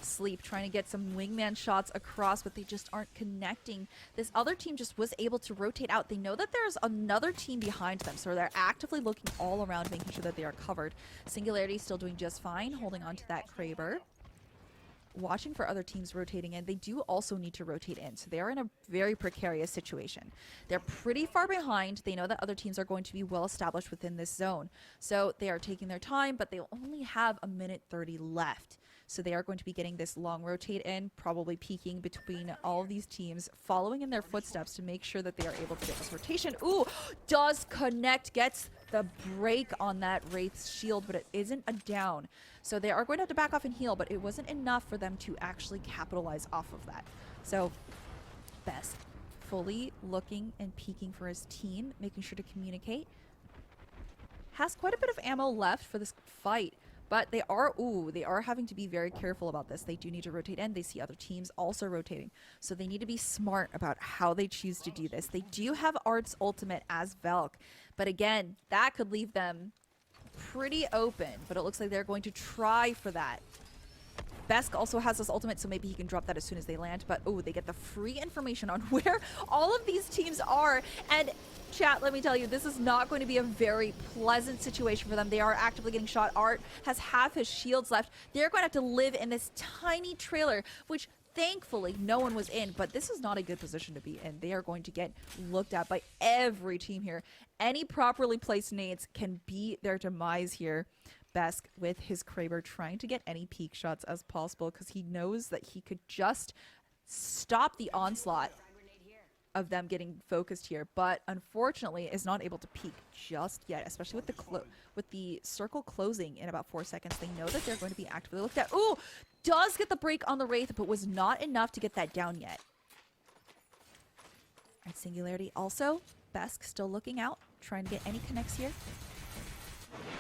Sleep trying to get some wingman shots across, but they just aren't connecting. This other team just was able to rotate out. They know that there's another team behind them, so they're actively looking all around, making sure that they are covered. Singularity still doing just fine, holding on to that Kraber. Watching for other teams rotating in. They do also need to rotate in, so they are in a very precarious situation. They're pretty far behind. They know that other teams are going to be well established within this zone, so they are taking their time, but they only have a minute 30 left. So they are going to be getting this long rotate in, probably peeking between all of these teams, following in their footsteps to make sure that they are able to get this rotation. Ooh, does connect, gets the break on that Wraith's shield, but it isn't a down. So they are going to have to back off and heal, but it wasn't enough for them to actually capitalize off of that. So Besk fully looking and peeking for his team, making sure to communicate. Has quite a bit of ammo left for this fight. But they are having to be very careful about this. They do need to rotate in. They see other teams also rotating. So they need to be smart about how they choose to do this. They do have Art's ultimate as Velk. But again, that could leave them pretty open. But it looks like they're going to try for that. Besk also has this ultimate, so maybe he can drop that as soon as they land. But, oh, they get the free information on where all of these teams are. And chat, let me tell you, this is not going to be a very pleasant situation for them. They are actively getting shot. Art has half his shields left. They're going to have to live in this tiny trailer, which thankfully no one was in, but this is not a good position to be in. They are going to get looked at by every team here. Any properly placed nades can be their demise here. Besk with his Kraber trying to get any peak shots as possible because he knows that he could just stop the onslaught of them getting focused here, but unfortunately is not able to peek just yet, especially with the circle closing in about 4 seconds. They know that they're going to be actively looked at. Ooh, does get the break on the Wraith, but was not enough to get that down yet. And Singularity also, Besk still looking out, trying to get any connects here.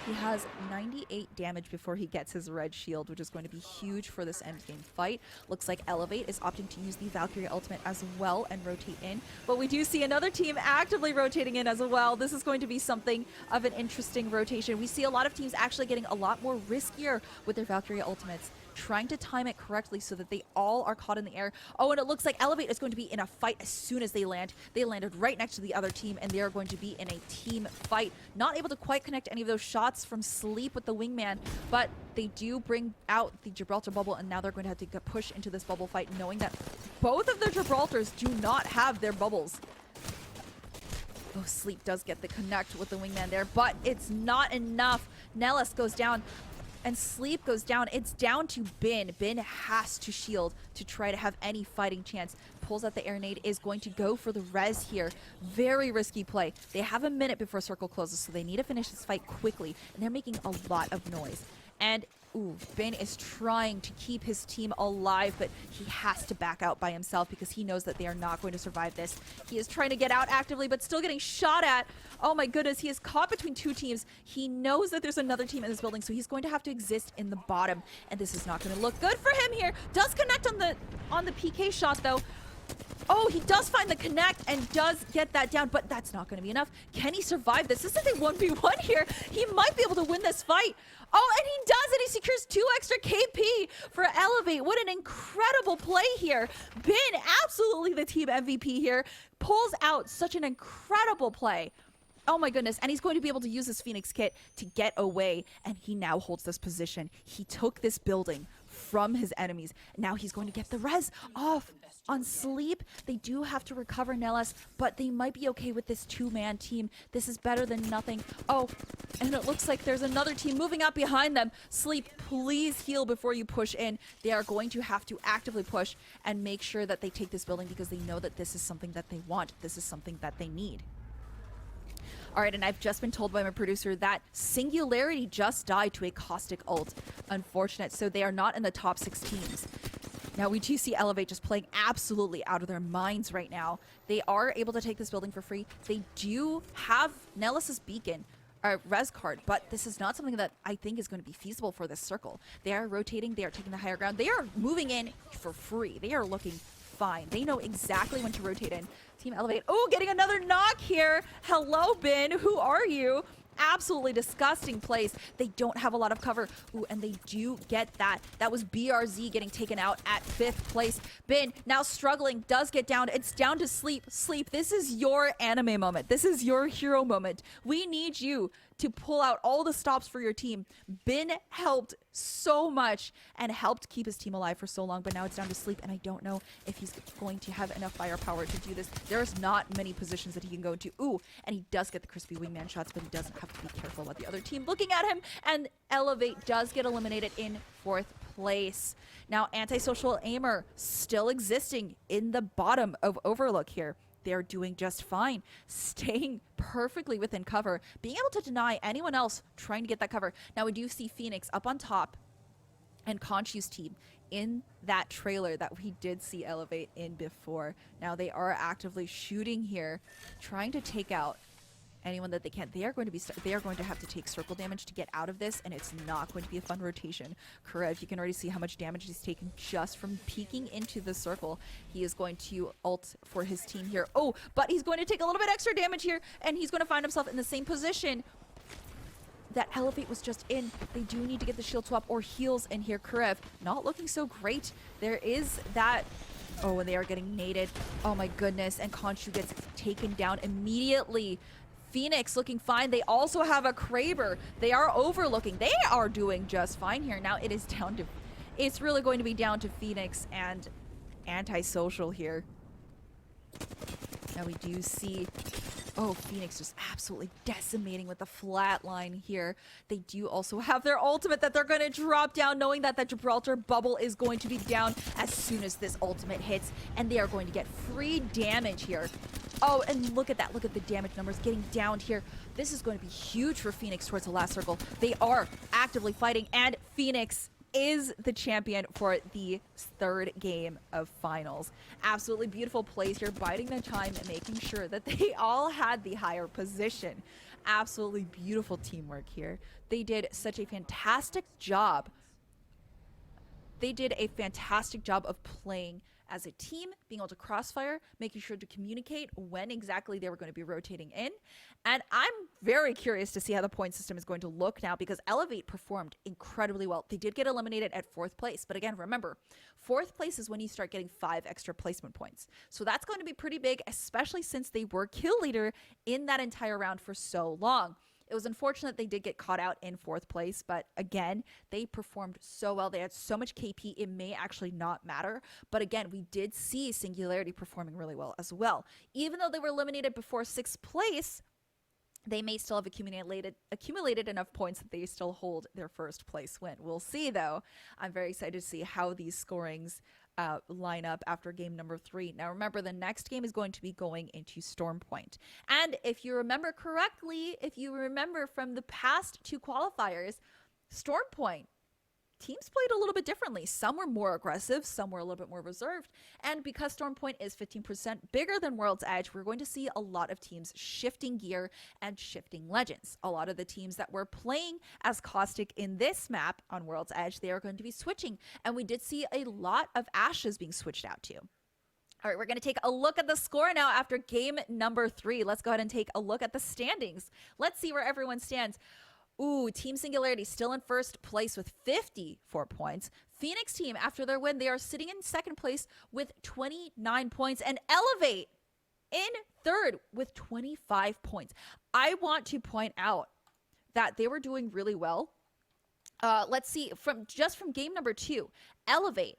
He has 98 damage before he gets his red shield, which is going to be huge for this endgame fight. Looks like Elevate is opting to use the Valkyrie ultimate as well and rotate in. But we do see another team actively rotating in as well. This is going to be something of an interesting rotation. We see a lot of teams actually getting a lot more riskier with their Valkyrie ultimates, trying to time it correctly so that they all are caught in the air. Oh, and it looks like Elevate is going to be in a fight as soon as they land. They landed right next to the other team, and they are going to be in a team fight. Not able to quite connect any of those shots from Sleep with the wingman, but they do bring out the Gibraltar bubble, and now they're going to have to push into this bubble fight, knowing that both of their Gibraltars do not have their bubbles. Oh, Sleep does get the connect with the wingman there, but it's not enough. Nellis goes down. And Sleep goes down. It's down to Bin. Bin has to shield to try to have any fighting chance. Pulls out the air nade, is going to go for the res here. Very risky play. They have a minute before circle closes, so they need to finish this fight quickly. And they're making a lot of noise. And ooh, Ben is trying to keep his team alive, but he has to back out by himself because he knows that they are not going to survive this. He is trying to get out actively, but still getting shot at. Oh my goodness, he is caught between two teams. He knows that there's another team in this building, so he's going to have to exist in the bottom. And this is not going to look good for him here. Does connect on the PK shot, though. Oh, he does find the connect and does get that down, but that's not going to be enough. Can he survive this? This is a 1v1 here. He might be able to win this fight. Oh, and he does it. He secures 2 extra KP for Elevate. What an incredible play here. Bin, absolutely the team MVP here, pulls out such an incredible play. Oh my goodness, and he's going to be able to use his Phoenix kit to get away, and he now holds this position. He took this building from his enemies. Now he's going to get the res off on Sleep. They do have to recover Nellis, but they might be okay with this two-man team. This is better than nothing. Oh, and it looks like there's another team moving up behind them. Sleep, please heal before you push in. They are going to have to actively push and make sure that they take this building because they know that this is something that they want. This is something that they need. All right, and I've just been told by my producer that Singularity just died to a Caustic ult. Unfortunate, so they are not in the top 6 teams. Now, we do see Elevate just playing absolutely out of their minds right now. They are able to take this building for free. They do have Nellis's Beacon, res card, but this is not something that I think is going to be feasible for this circle. They are rotating. They are taking the higher ground. They are moving in for free. They are looking fine. They know exactly when to rotate in. Team Elevate. Oh, getting another knock here. Hello, Bin. Who are you? Absolutely disgusting place. They don't have a lot of cover. Ooh, and they do get that. That was BRZ getting taken out at 5th place. Bin now struggling, does get down. It's down to Sleep. Sleep, this is your anime moment. This is your hero moment. We need you to pull out all the stops for your team. Bin helped so much and helped keep his team alive for so long, but now it's down to Sleep, and I don't know if he's going to have enough firepower to do this. There's not many positions that he can go into. Ooh, and he does get the crispy wingman shots, but he doesn't have to be careful about the other team looking at him, and Elevate does get eliminated in 4th place. Now, Antisocial Aimer still existing in the bottom of Overlook here. They're doing just fine, staying perfectly within cover, being able to deny anyone else trying to get that cover. Now, we do see Phoenix up on top and Conchu's team in that trailer that we did see Elevate in before. Now, they are actively shooting here, trying to take out anyone that they can. They are going to have to take circle damage to get out of this, and it's not going to be a fun rotation. Karev, you can already see how much damage he's taken just from peeking into the circle. He is going to ult for his team here. Oh, but he's going to take a little bit extra damage here, and he's going to find himself in the same position that Elevate was just in. They do need to get the shield swap or heals in here. Karev not looking so great. There is that. Oh, and they are getting naded. Oh my goodness, and Conchu gets taken down immediately. Phoenix looking fine. They also have a Kraber. They are overlooking. They are doing just fine here. Now it's really going to be down to Phoenix and Antisocial here. Now we do see, oh, Phoenix just absolutely decimating with the flat line here. They do also have their ultimate that they're going to drop down, knowing that the Gibraltar bubble is going to be down as soon as this ultimate hits, and they are going to get free damage here. Oh, and look at that. Look at the damage numbers getting down here. This is going to be huge for Phoenix towards the last circle. They are actively fighting, and Phoenix is the champion for the 3rd game of finals. Absolutely beautiful plays here, biding their time and making sure that they all had the higher position. Absolutely beautiful teamwork here. They did such a fantastic job. They did a fantastic job of playing as a team, being able to crossfire, making sure to communicate when exactly they were going to be rotating in. And I'm very curious to see how the point system is going to look now, because Elevate performed incredibly well. They did get eliminated at 4th place, but again, remember, 4th place is when you start getting 5 extra placement points. So that's going to be pretty big, especially since they were kill leader in that entire round for so long. It was unfortunate they did get caught out in 4th place, but again, they performed so well. They had so much KP, it may actually not matter. But again, we did see Singularity performing really well as well. Even though they were eliminated before 6th place, they may still have accumulated enough points that they still hold their 1st place win. We'll see, though. I'm very excited to see how these scorings line up after game number 3. Now remember, the next game is going to be going into Storm Point. And if you remember correctly, if you remember from the past 2 qualifiers, Storm Point, teams played a little bit differently. Some were more aggressive, some were a little bit more reserved. And because Storm Point is 15% bigger than World's Edge, we're going to see a lot of teams shifting gear and shifting legends. A lot of the teams that were playing as Caustic in this map on World's Edge, they are going to be switching. And we did see a lot of Ashes being switched out to. All right, we're going to take a look at the score now after game number 3. Let's go ahead and take a look at the standings. Let's see where everyone stands. Ooh, Team Singularity still in first place with 54 points. Phoenix team, after their win, they are sitting in second place with 29 points. And Elevate in third with 25 points. I want to point out that they were doing really well. Let's see, from game number 2, Elevate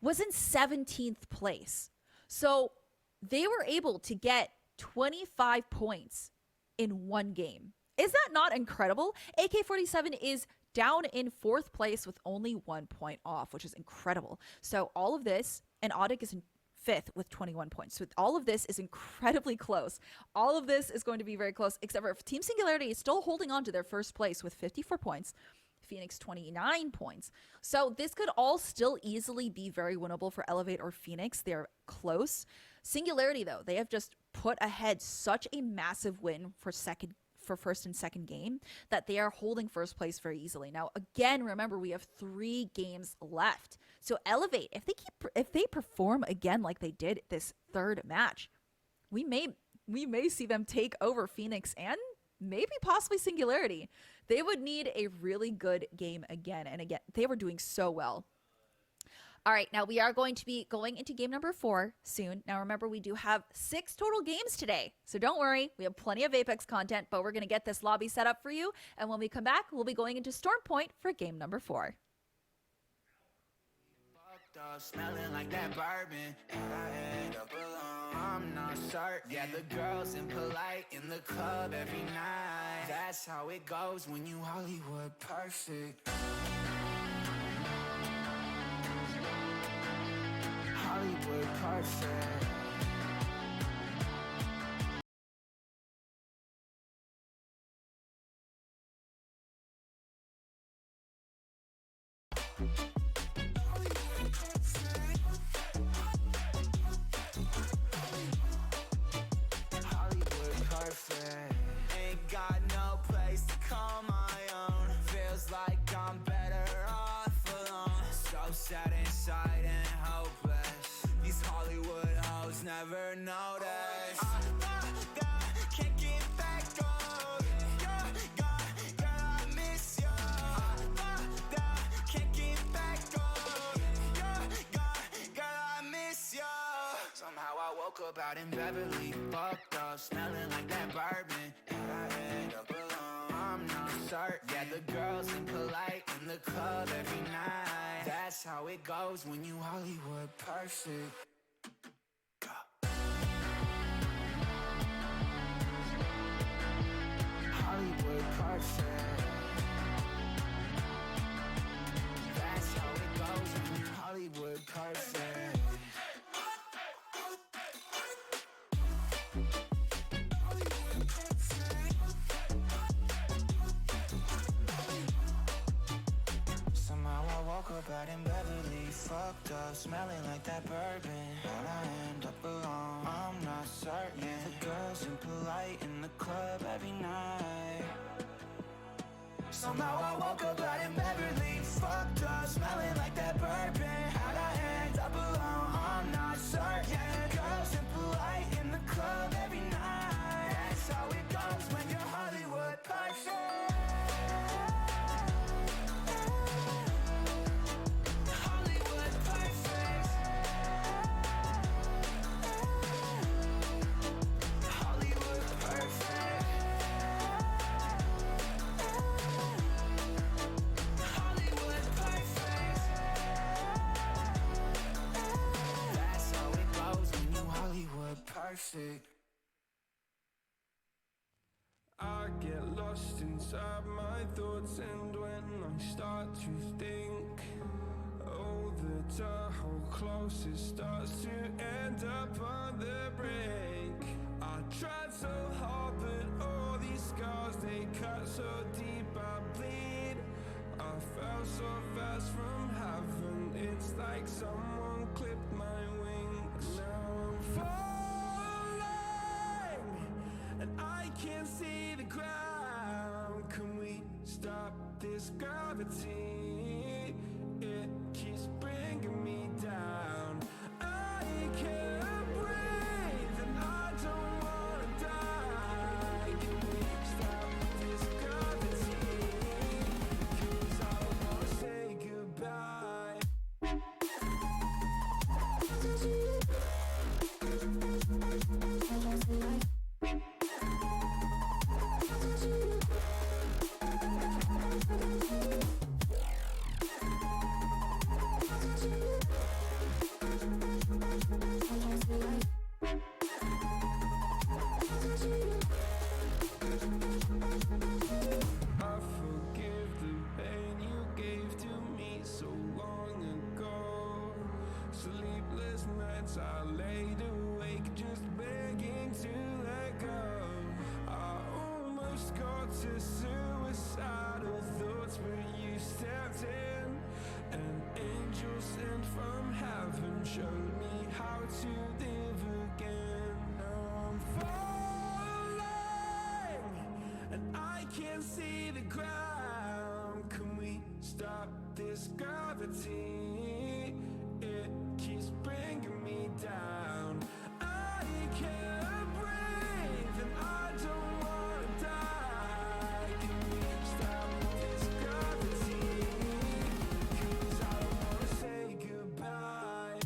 was in 17th place. So they were able to get 25 points in one game. Is that not incredible? AK-47 is down in 4th place with only 1 point off, which is incredible. So all of this, and Audic is in 5th with 21 points. So all of this is incredibly close. All of this is going to be very close, except for Team Singularity is still holding on to their first place with 54 points. Phoenix 29 points. So this could all still easily be very winnable for Elevate or Phoenix. They're close. Singularity, though, they have just put ahead such a massive win for first and second game that they are holding first place very easily. Now, again, remember we have 3 games left. So Elevate, if they perform again like they did this third match, we may see them take over Phoenix and maybe possibly Singularity. They would need a really good game again. And again, they were doing so well. All right, now we are going to be going into game number 4 soon. Now remember, we do have 6 total games today. So don't worry, we have plenty of Apex content, but we're going to get this lobby set up for you. And when we come back, we'll be going into Storm Point for game number 4. Smelling like that bourbon, and I end up alone. I'm not certain. Yeah, the girls impolite in the club every night. That's how it goes when you Hollywood perfect. Hollywood perfect. Ain't got no place to call my own. Feels like I'm better off alone. So sad inside and hopeless. These Hollywood hoes never notice. Can't get back on. Girl, I miss you. Can't get back on. Girl, I miss you. Somehow I woke up out in Beverly, fucked up, smelling like that bourbon, and I end up alone. I'm not certain. Yeah, the girls impolite in the club every night. That's how it goes when you Hollywood perfect. Hollywood perfect. That's how it goes when you Hollywood perfect. Somehow I woke up out in Beverly, fucked up, smelling like that bourbon, and I end up alone. I'm not certain. Yeah, the girls impolite in the club every night. Somehow I woke up out in Beverly, fucked up, smelling like that bourbon, and I end up alone. I'm not certain. Yeah, the girls impolite in the club every night. That's how it goes when you're Hollywood perfect. Perfect. I get lost inside my thoughts, and when I start to think, oh, the door how close it starts to end up on the brink. I tried so hard, but all these scars, they cut so deep I bleed. I fell so fast from heaven, it's like someone clipped my wings. Now I'm falling, and I can't see the ground. Can we stop this gravity? It keeps bringing me down. I can't breathe, and I don't wanna die. Can we stop this gravity? can't see the ground. Can we stop this gravity? It keeps bringing me down. I can't breathe and I don't wanna die. Can we stop this gravity? 'Cause I don't wanna say goodbye.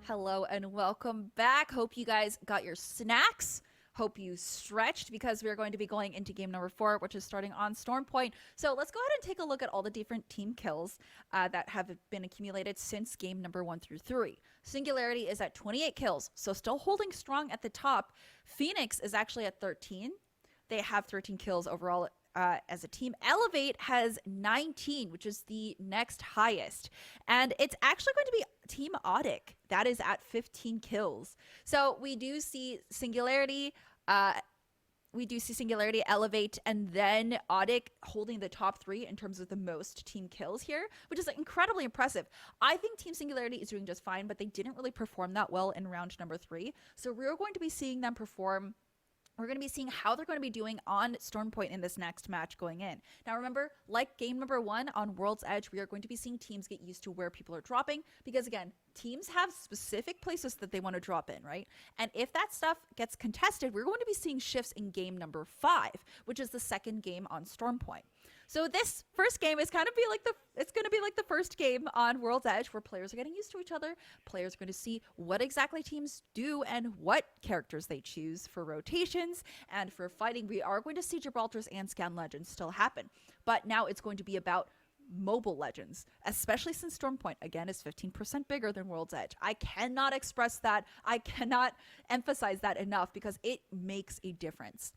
Hello and welcome back. Hope you guys got your snacks. Hope you stretched because we're going to be going into game number 4, which is starting on Storm Point. So let's go ahead and take a look at all the different team kills that have been accumulated since game number 1 through 3. Singularity is at 28 kills, so still holding strong at the top. Phoenix is actually at 13. They have 13 kills overall as a team. Elevate has 19, which is the next highest. And it's actually going to be Team Audic. That is at 15 kills. So we do see Singularity, Elevate, and then Audic holding the top 3 in terms of the most team kills here, which is incredibly impressive. I think Team Singularity is doing just fine, but they didn't really perform that well in round number 3. So we're going to be seeing them perform. We're going to be seeing how they're going to be doing on Storm Point in this next match going in. Now remember, like game number 1 on World's Edge, we are going to be seeing teams get used to where people are dropping, because again, teams have specific places that they want to drop in, right? And if that stuff gets contested, we're going to be seeing shifts in game number 5, which is the second game on Storm Point. So this first game is going to be like the first game on World's Edge, where players are getting used to each other. Players are going to see what exactly teams do and what characters they choose for rotations and for fighting. We are going to see Gibraltar's and Scan Legends still happen, but now it's going to be about mobile legends, especially since Storm Point again is 15% bigger than World's Edge. I cannot express that. I cannot emphasize that enough because it makes a difference.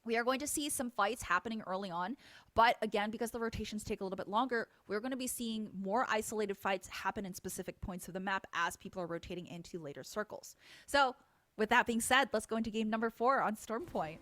We are going to see some fights happening early on, but again, because the rotations take a little bit longer, we're going to be seeing more isolated fights happen in specific points of the map as people are rotating into later circles. So with that being said, let's go into game number 4 on Storm Point.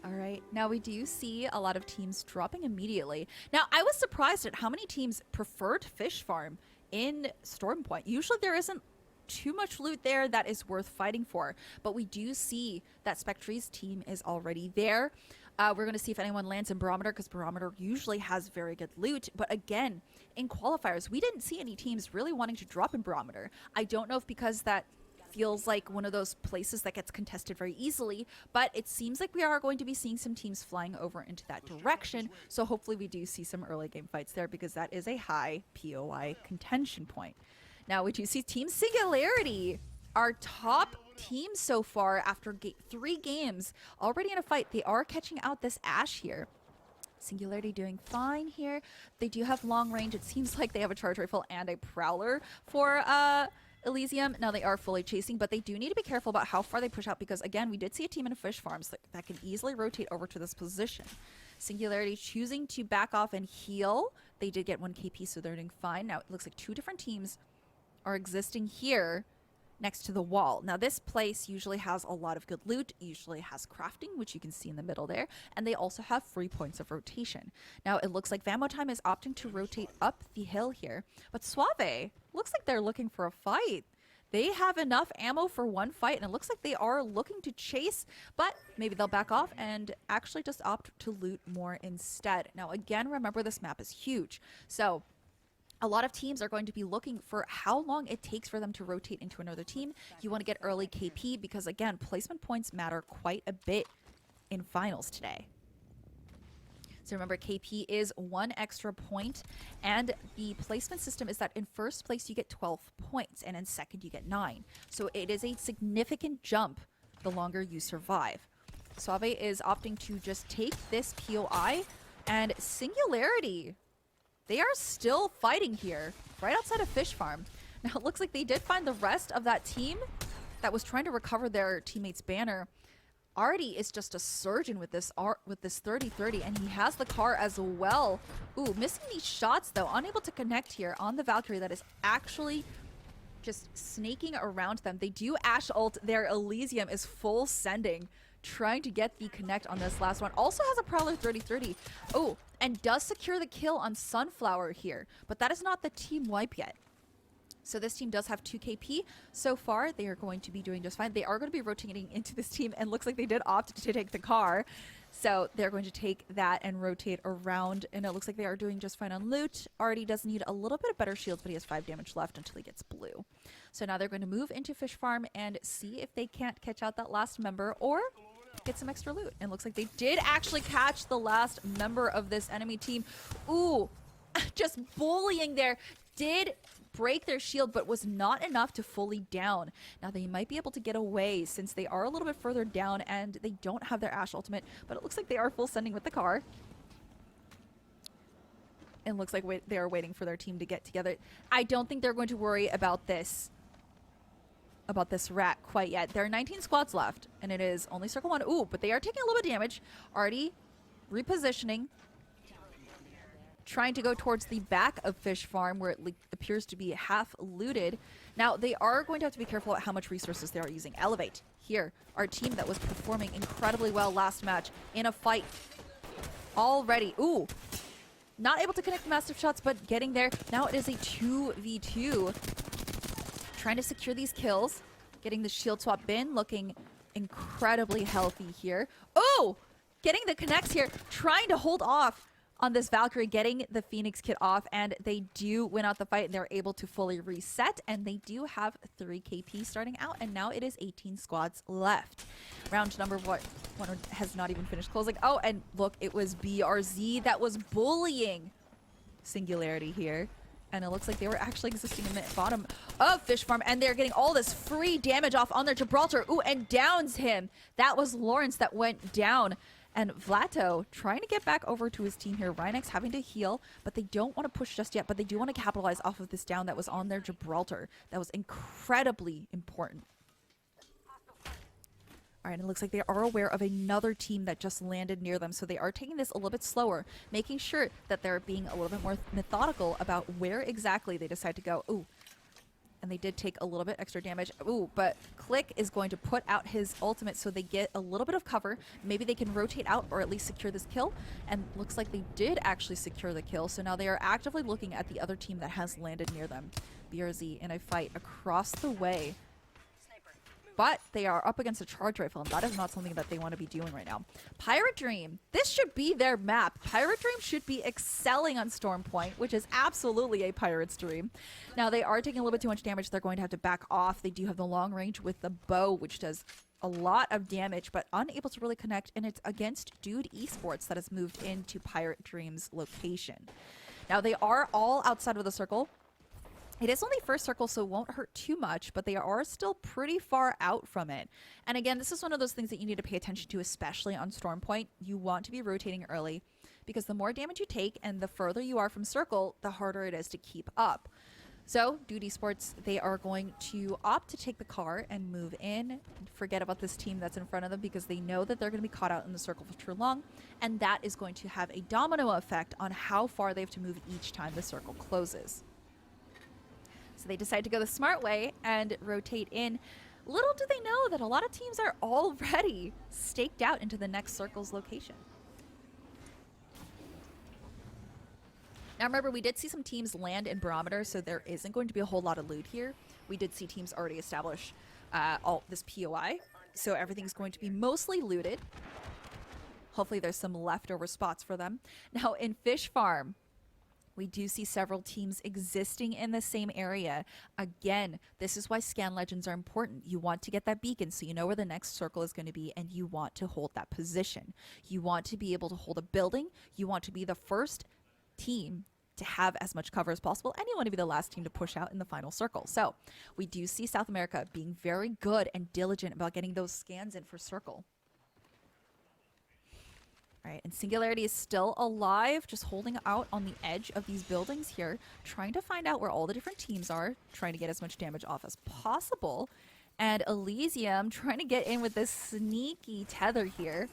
All right, now we do see a lot of teams dropping immediately. Now, I was surprised at how many teams preferred Fish Farm in Storm Point. Usually there isn't too much loot there that is worth fighting for, but we do see that Spectre's team is already there. We're going to see if anyone lands in Barometer, because Barometer usually has very good loot. But again, in qualifiers, we didn't see any teams really wanting to drop in Barometer. I don't know if because that feels like one of those places that gets contested very easily, but it seems like we are going to be seeing some teams flying over into that direction. So hopefully we do see some early game fights there, because that is a high POI contention point. Now we do see Team Singularity, our top team so far after 3 games already in a fight. They are catching out this Ashe here. Singularity doing fine here. They do have long range. It seems like they have a charge rifle and a prowler for Elysium. Now they are fully chasing, but they do need to be careful about how far they push out, because again, we did see a team in a fish farms that can easily rotate over to this position. Singularity choosing to back off and heal. They did get 1 KP, so they're doing fine. Now it looks like 2 different teams are existing here next to the wall. Now this place usually has a lot of good loot, usually has crafting, which you can see in the middle there, and they also have free points of rotation. Now it looks like Vamo Time is opting to rotate up the hill here, but Suave looks like they're looking for a fight. They have enough ammo for 1 fight, and it looks like they are looking to chase, but maybe they'll back off and actually just opt to loot more instead. Now again, remember this map is huge, so A lot of teams are going to be looking for how long it takes for them to rotate into another team. You want to get early KP because, again, placement points matter quite a bit in finals today. So remember, KP is 1 extra point, and the placement system is that in first place you get 12 points, and in second you get 9. So it is a significant jump the longer you survive. Suave is opting to just take this POI, and Singularity, they are still fighting here, right outside of Fish Farm. Now it looks like they did find the rest of that team that was trying to recover their teammate's banner. Artie is just a surgeon with this 30-30, and he has the car as well. Ooh, missing these shots though, unable to connect here on the Valkyrie that is actually just snaking around them. They do Ash ult, their Elysium is full sending, trying to get the connect on this last one. Also has a Prowler 30-30. Oh, and does secure the kill on Sunflower here, but that is not the team wipe yet. So this team does have 2 KP. So far, they are going to be doing just fine. They are going to be rotating into this team, and looks like they did opt to take the car. So they're going to take that and rotate around, and it looks like they are doing just fine on loot. Artie does need a little bit of better shields, but he has 5 damage left until he gets blue. So now they're going to move into Fish Farm and see if they can't catch out that last member or get some extra loot. And it looks like they did actually catch the last member of this enemy team. Ooh, just bullying there. Did break their shield, but was not enough to fully down. Now they might be able to get away since they are a little bit further down and they don't have their Ash ultimate, but it looks like they are full sending with the car. And looks like they are waiting for their team to get together. I don't think they're going to worry about this rat quite yet. There are 19 squads left, and it is only circle 1. Ooh, but they are taking a little bit of damage. Artie repositioning, trying to go towards the back of Fish Farm where it appears to be half looted. Now they are going to have to be careful about how much resources they are using. Elevate here, our team that was performing incredibly well last match in a fight already. Ooh, not able to connect the massive shots, but getting there. Now it is a 2v2. Trying to secure these kills, getting the shield swap bin, looking incredibly healthy here. Oh, getting the connects here, trying to hold off on this Valkyrie, getting the Phoenix kit off, and they do win out the fight, and they're able to fully reset, and they do have 3 KP starting out, and now it is 18 squads left. Round number one has not even finished closing. Oh, and look, it was BRZ that was bullying Singularity here. And it looks like they were actually existing in the bottom of Fish Farm, and they're getting all this free damage off on their Gibraltar. Ooh, and downs him. That was Lawrence that went down. And Vlato trying to get back over to his team here. Rhynex having to heal, but they don't want to push just yet, but they do want to capitalize off of this down that was on their Gibraltar. That was incredibly important. All right, and it looks like they are aware of another team that just landed near them, so they are taking this a little bit slower, making sure that they're being a little bit more methodical about where exactly they decide to go. Ooh, and they did take a little bit extra damage. Ooh, but Click is going to put out his ultimate so they get a little bit of cover. Maybe they can rotate out or at least secure this kill. And looks like they did actually secure the kill. So now they are actively looking at the other team that has landed near them. BRZ in a fight across the way. But they are up against a charge rifle, and that is not something that they want to be doing right now. Pirate Dream, this should be their map. Pirate Dream should be excelling on Storm Point, which is absolutely a pirate's dream. Now, they are taking a little bit too much damage. They're going to have to back off. They do have the long range with the bow, which does a lot of damage, but unable to really connect, and it's against Dude Esports that has moved into Pirate Dream's location. Now, they are all outside of the circle. It is only first circle, so it won't hurt too much, but they are still pretty far out from it. And again, this is one of those things that you need to pay attention to, especially on Storm Point. You want to be rotating early, because the more damage you take and the further you are from circle, the harder it is to keep up. So, Duty Sports, they are going to opt to take the car and move in. Forget about this team that's in front of them, because they know that they're going to be caught out in the circle for too long, and that is going to have a domino effect on how far they have to move each time the circle closes. So they decide to go the smart way and rotate in. Little do they know that a lot of teams are already staked out into the next circle's location. Now remember, we did see some teams land in Barometer, so there isn't going to be a whole lot of loot here. We did see teams already establish all this POI, so everything's going to be mostly looted. Hopefully there's some leftover spots for them. Now in Fish Farm, We do see several teams existing in the same area. Again, this is why scan legends are important. You want to get that beacon so you know where the next circle is going to be, and you want to hold that position. You want to be able to hold a building. You want to be the first team to have as much cover as possible, and you want to be the last team to push out in the final circle. So we do see South America being very good and diligent about getting those scans in for circle. All right, and Singularity is still alive, just holding out on the edge of these buildings here, trying to find out where all the different teams are, trying to get as much damage off as possible. And Elysium trying to get in with this sneaky tether here.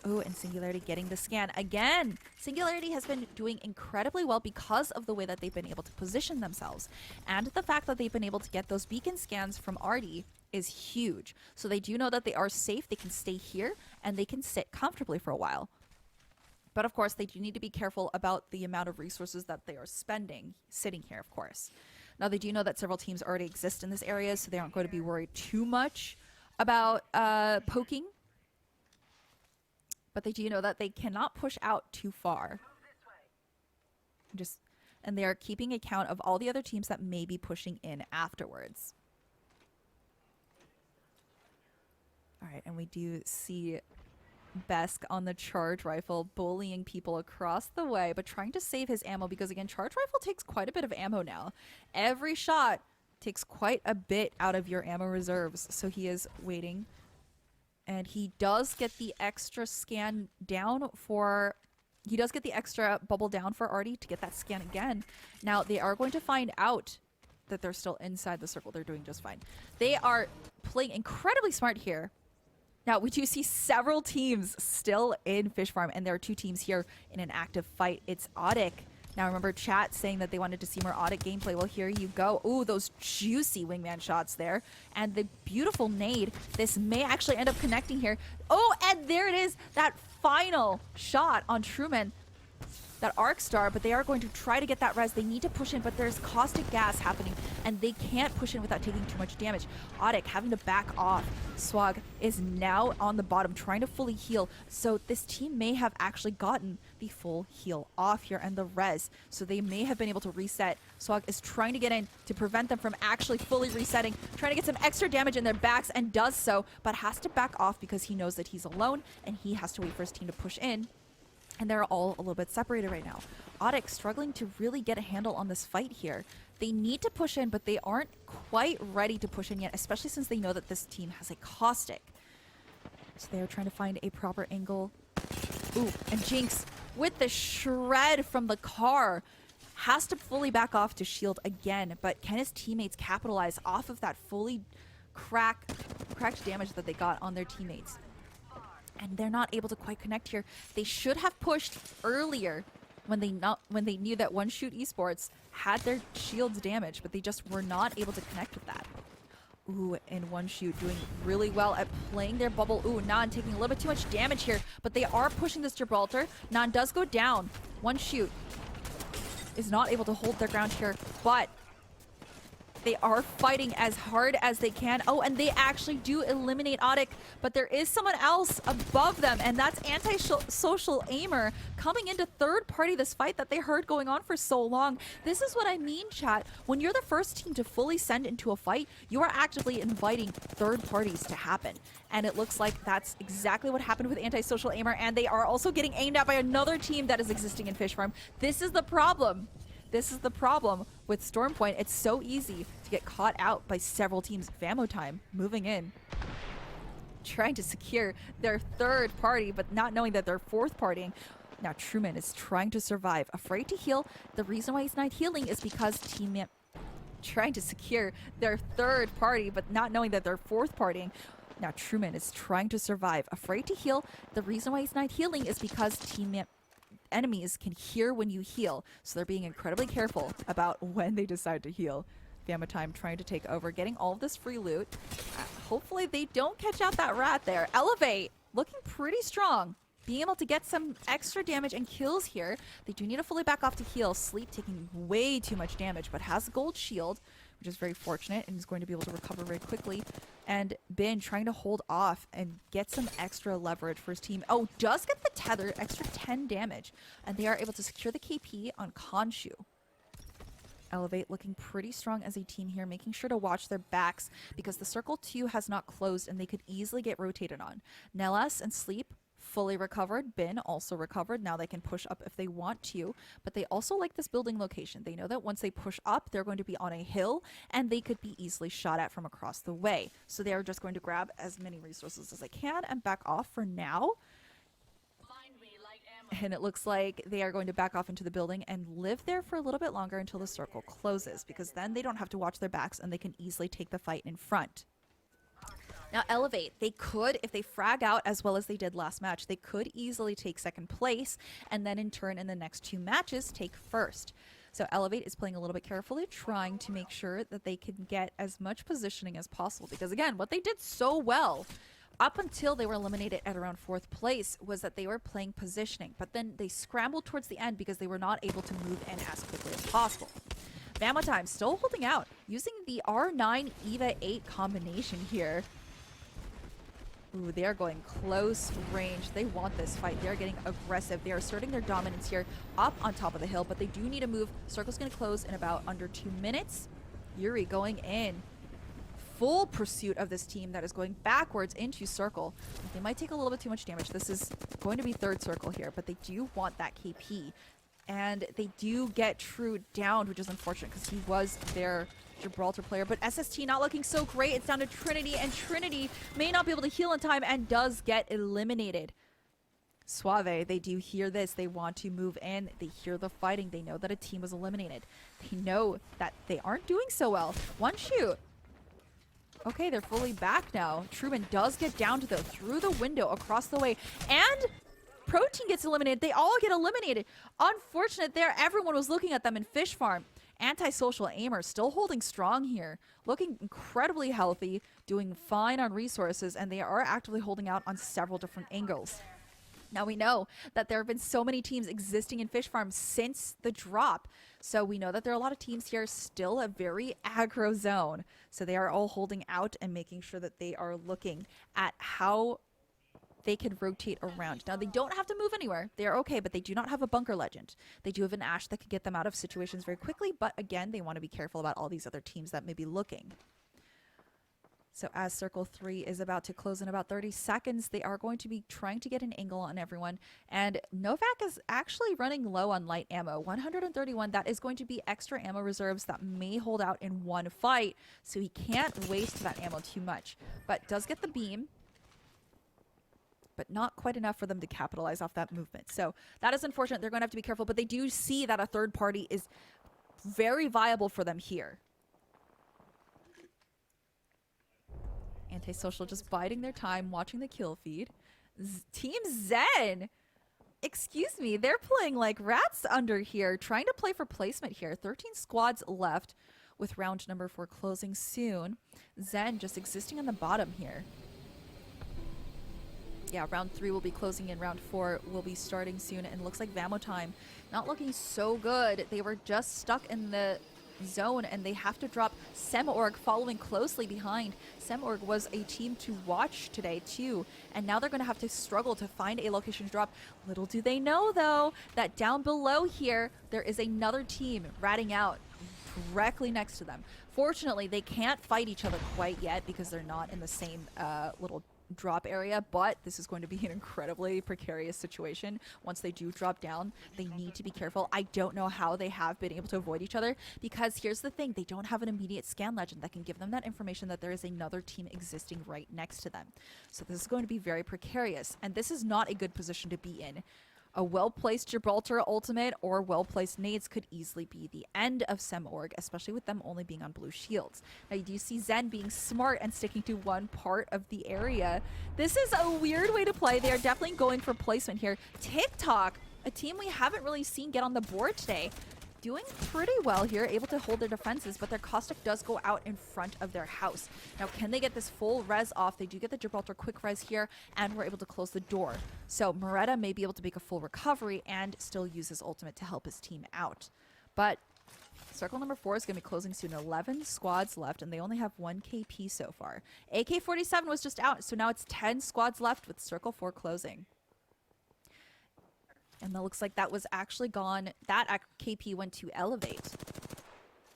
Oh, and Singularity getting the scan again. Singularity has been doing incredibly well because of the way that they've been able to position themselves. And the fact that they've been able to get those beacon scans from Artie is huge. So they do know that they are safe, they can stay here, and they can sit comfortably for a while. But of course, they do need to be careful about the amount of resources that they are spending sitting here, of course. Now, they do know that several teams already exist in this area, so they aren't going to be worried too much about poking. But they do know that they cannot push out too far. And they are keeping account of all the other teams that may be pushing in afterwards. All right, and we do see Besk on the charge rifle bullying people across the way, but trying to save his ammo because, again, charge rifle takes quite a bit of ammo now. Every shot takes quite a bit out of your ammo reserves, so he is waiting. And he does get the extra scan down for... He does get the extra bubble down for Artie to get that scan again. Now, they are going to find out that they're still inside the circle. They're doing just fine. They are playing incredibly smart here. Now, we do see several teams still in Fish Farm, and there are two teams here in an active fight. It's Audic. Now, remember chat saying that they wanted to see more Audic gameplay. Well, here you go. Ooh, those juicy wingman shots there. And the beautiful nade. This may actually end up connecting here. Oh, and there it is. That final shot on Truman. That arc star, but they are going to try to get that res. They need to push in, but there's caustic gas happening, and they can't push in without taking too much damage. Audic having to back off. Swag is now on the bottom, trying to fully heal. So this team may have actually gotten the full heal off here and the res. So they may have been able to reset. Swag is trying to get in to prevent them from actually fully resetting, trying to get some extra damage in their backs, and does so, but has to back off because he knows that he's alone, and he has to wait for his team to push in. And they're all a little bit separated right now. Audic struggling to really get a handle on this fight here. They need to push in, but they aren't quite ready to push in yet, especially since they know that this team has a caustic. So they're trying to find a proper angle. Ooh, and Jinx with the shred from the car has to fully back off to shield again, but can his teammates capitalize off of that fully cracked damage that they got on their teammates? And they're not able to quite connect here. They should have pushed earlier when they knew that One Shoot Esports had their shields damaged, but they just were not able to connect with that. Ooh, and One Shoot doing really well at playing their bubble. Ooh, Nan taking a little bit too much damage here, but they are pushing this Gibraltar. Nan does go down. One Shoot is not able to hold their ground here, but they are fighting as hard as they can. Oh, and they actually do eliminate Audic, but there is someone else above them, and that's Anti-Social Aimer coming into third party this fight that they heard going on for so long. This is what I mean, chat. When you're the first team to fully send into a fight, you are actively inviting third parties to happen. And it looks like that's exactly what happened with Anti-Social Aimer, and they are also getting aimed at by another team that is existing in Fish Farm. This is the problem. This is the problem with Stormpoint. It's so easy to get caught out by several teams. Famo Time moving in, trying to secure their third party, but not knowing that they're fourth partying. Now Truman is trying to survive, afraid to heal. The reason why he's not healing is because teammate trying to secure their third party, but not knowing that they're fourth partying. Now Truman is trying to survive, afraid to heal. The reason why he's not healing is because teammate enemies can hear when you heal, so they're being incredibly careful about when they decide to heal. Famo Time trying to take over, getting all of this free loot. Hopefully they don't catch out that rat there. Elevate looking pretty strong, being able to get some extra damage and kills here. They do need to fully back off to heal. Sleep taking way too much damage, but has a gold shield, which is very fortunate, and he's going to be able to recover very quickly. And Bin trying to hold off and get some extra leverage for his team. Oh, does get the tether, extra 10 damage. And they are able to secure the KP on Khonshu. Elevate looking pretty strong as a team here, making sure to watch their backs because the circle 2 has not closed and they could easily get rotated on. Nellas and Sleep fully recovered. Bin also recovered. Now they can push up if they want to, but they also like this building location. They know that once they push up, they're going to be on a hill and they could be easily shot at from across the way. So they are just going to grab as many resources as they can and back off for now. And it looks like they are going to back off into the building and live there for a little bit longer until the circle closes, because then they don't have to watch their backs and they can easily take the fight in front. Now, Elevate, they could, if they frag out as well as they did last match, they could easily take second place and then in turn in the next 2 matches take first. So Elevate is playing a little bit carefully, trying to make sure that they can get as much positioning as possible. Because again, what they did so well up until they were eliminated at around 4th place was that they were playing positioning, but then they scrambled towards the end because they were not able to move in as quickly as possible. Bama Time still holding out, using the R9 EVA 8 combination here. Ooh, they are going close range. They want this fight. They're getting aggressive. They are asserting their dominance here up on top of the hill, but they do need to move. Circle's going to close in about under 2 minutes. Yuri going in. Full pursuit of this team that is going backwards into circle. They might take a little bit too much damage. This is going to be 3rd circle here, but they do want that KP. And they do get True down, which is unfortunate because he was their Gibraltar player. But SST not looking so great. It's down to Trinity, and Trinity may not be able to heal in time and does get eliminated. Suave, they do hear this. They want to move in. They hear the fighting. They know that a team was eliminated. They know that they aren't doing so well. One shoot. Okay, they're fully back now. Truman does get down to through the window across the way, and Protein gets eliminated. They all get eliminated. Unfortunate there. Everyone was looking at them in Fish Farm. Antisocial Aimer still holding strong here, looking incredibly healthy, doing fine on resources, and they are actively holding out on several different angles. Now we know that there have been so many teams existing in Fish Farm since the drop. So we know that there are a lot of teams here, still a very aggro zone. So they are all holding out and making sure that they are looking at how they can rotate around. Now they don't have to move anywhere. They are okay, but they do not have a bunker legend. They do have an Ash that can get them out of situations very quickly, but again, they want to be careful about all these other teams that may be looking. So as Circle 3 is about to close in about 30 seconds, they are going to be trying to get an angle on everyone. And Novak is actually running low on light ammo. 131, that is going to be extra ammo reserves that may hold out in one fight. So he can't waste that ammo too much. But does get the beam, but not quite enough for them to capitalize off that movement. So that is unfortunate. They're going to have to be careful, but they do see that a third party is very viable for them here. Antisocial just biding their time, watching the kill feed. Team Zen! Excuse me, they're playing like rats under here, trying to play for placement here. 13 squads left with round number 4 closing soon. Zen just existing on the bottom here. Yeah, round 3 will be closing in. Round 4 will be starting soon. And looks like Vamo Time not looking so good. They were just stuck in the zone and they have to drop Semorg following closely behind. Semorg was a team to watch today too, and now they're going to have to struggle to find a location to drop. Little do they know though that down below here there is another team ratting out directly next to them. Fortunately, they can't fight each other quite yet because they're not in the same little drop area, but this is going to be an incredibly precarious situation. Once they do drop down, they need to be careful. I don't know how they have been able to avoid each other, because here's the thing, they don't have an immediate scan legend that can give them that information that there is another team existing right next to them. So this is going to be very precarious, and this is not a good position to be in. A well-placed Gibraltar ultimate or well-placed nades could easily be the end of Semorg, especially with them only being on blue shields. Now you do see Zen being smart and sticking to one part of the area. This is a weird way to play. They are definitely going for placement here. TikTok, a team we haven't really seen get on the board today, doing pretty well here, able to hold their defenses, but their caustic does go out in front of their house. Now, can they get this full res off? They do get the Gibraltar quick res here, and we're able to close the door. So Moretta may be able to make a full recovery and still use his ultimate to help his team out. But Circle number 4 is going to be closing soon. 11 squads left, and they only have 1 KP so far. AK-47 was just out, so now it's 10 squads left with Circle 4 closing. And that looks like that was actually gone. That KP went to Elevate.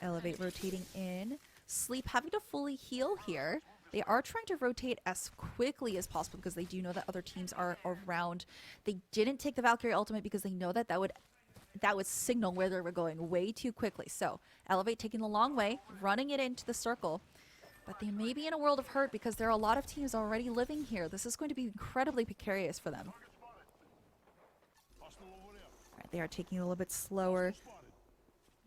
Elevate rotating in. Sleep having to fully heal here. They are trying to rotate as quickly as possible because they do know that other teams are around. They didn't take the Valkyrie ultimate because they know that that would signal where they were going way too quickly. So Elevate taking the long way, running it into the circle. But they may be in a world of hurt because there are a lot of teams already living here. This is going to be incredibly precarious for them. Right, they are taking it a little bit slower.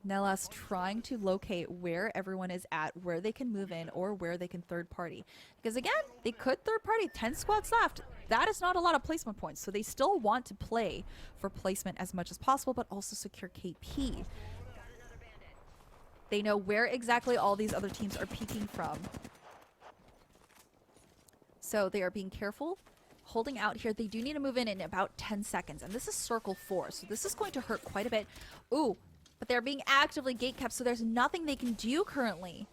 Nellas trying to locate where everyone is at, where they can move in, or where they can third party. Because again, they could third party. 10 squads left. That is not a lot of placement points. So they still want to play for placement as much as possible, but also secure KP. They know where exactly all these other teams are peeking from. So they are being careful, holding out here. They do need to move in about 10 seconds. And this is circle 4. So this is going to hurt quite a bit. Ooh. But they're being actively gatekept, so there's nothing they can do currently.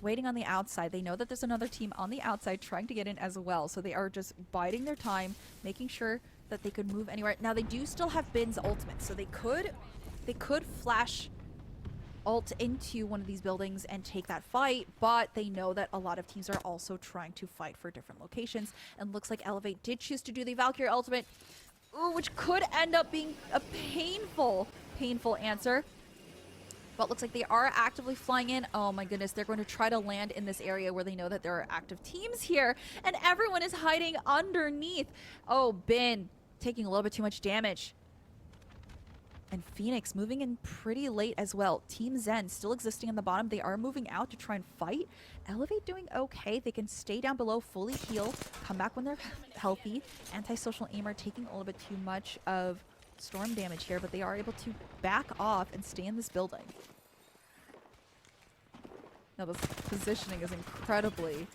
Waiting on the outside. They know that there's another team on the outside trying to get in as well. So they are just biding their time, making sure that they could move anywhere. Now they do still have Bin's ultimate, so they could flash ult into one of these buildings and take that fight, but they know that a lot of teams are also trying to fight for different locations. And looks like Elevate did choose to do the Valkyrie ultimate, which could end up being a painful answer. But looks like they are actively flying in. Oh my goodness, they're going to try to land in this area where they know that there are active teams here, and everyone is hiding underneath. Oh, Bin taking a little bit too much damage. And Phoenix moving in pretty late as well. Team Zen still existing on the bottom. They are moving out to try and fight. Elevate doing okay. They can stay down below, fully heal, come back when they're healthy. Antisocial Aimer taking a little bit too much of storm damage here, but they are able to back off and stay in this building. Now this positioning is incredibly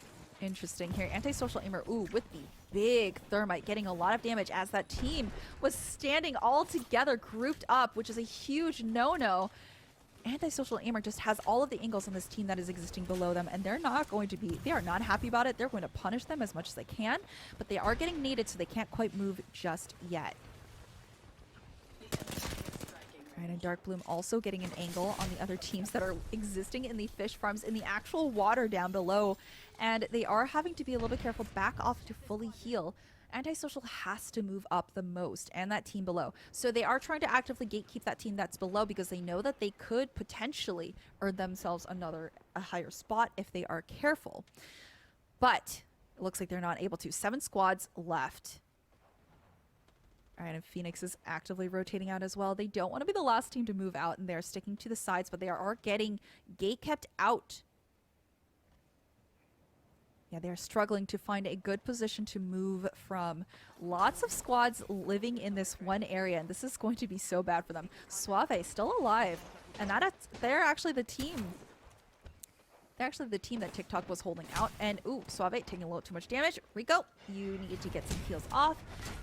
interesting here. Antisocial Aimer, ooh, with the big thermite, getting a lot of damage as that team was standing all together, grouped up, which is a huge no-no. Antisocial Aimer just has all of the angles on this team that is existing below them, and they are not happy about it. They're going to punish them as much as they can, but they are getting needed, so they can't quite move just yet. Right, and Dark Bloom also getting an angle on the other teams that are existing in the fish farms in the actual water down below. And they are having to be a little bit careful, back off to fully heal. Antisocial has to move up the most, and that team below. So they are trying to actively gatekeep that team that's below because they know that they could potentially earn themselves a higher spot if they are careful. But it looks like they're not able to. 7 squads left. All right, and Phoenix is actively rotating out as well. They don't want to be the last team to move out, and they're sticking to the sides, but they are getting gate kept out. Yeah, they're struggling to find a good position to move from. Lots of squads living in this one area, and this is going to be so bad for them. Suave still alive, and they're actually the team. They're actually the team that TikTok was holding out. And ooh, Suave taking a little too much damage. Rico, you need to get some heals off,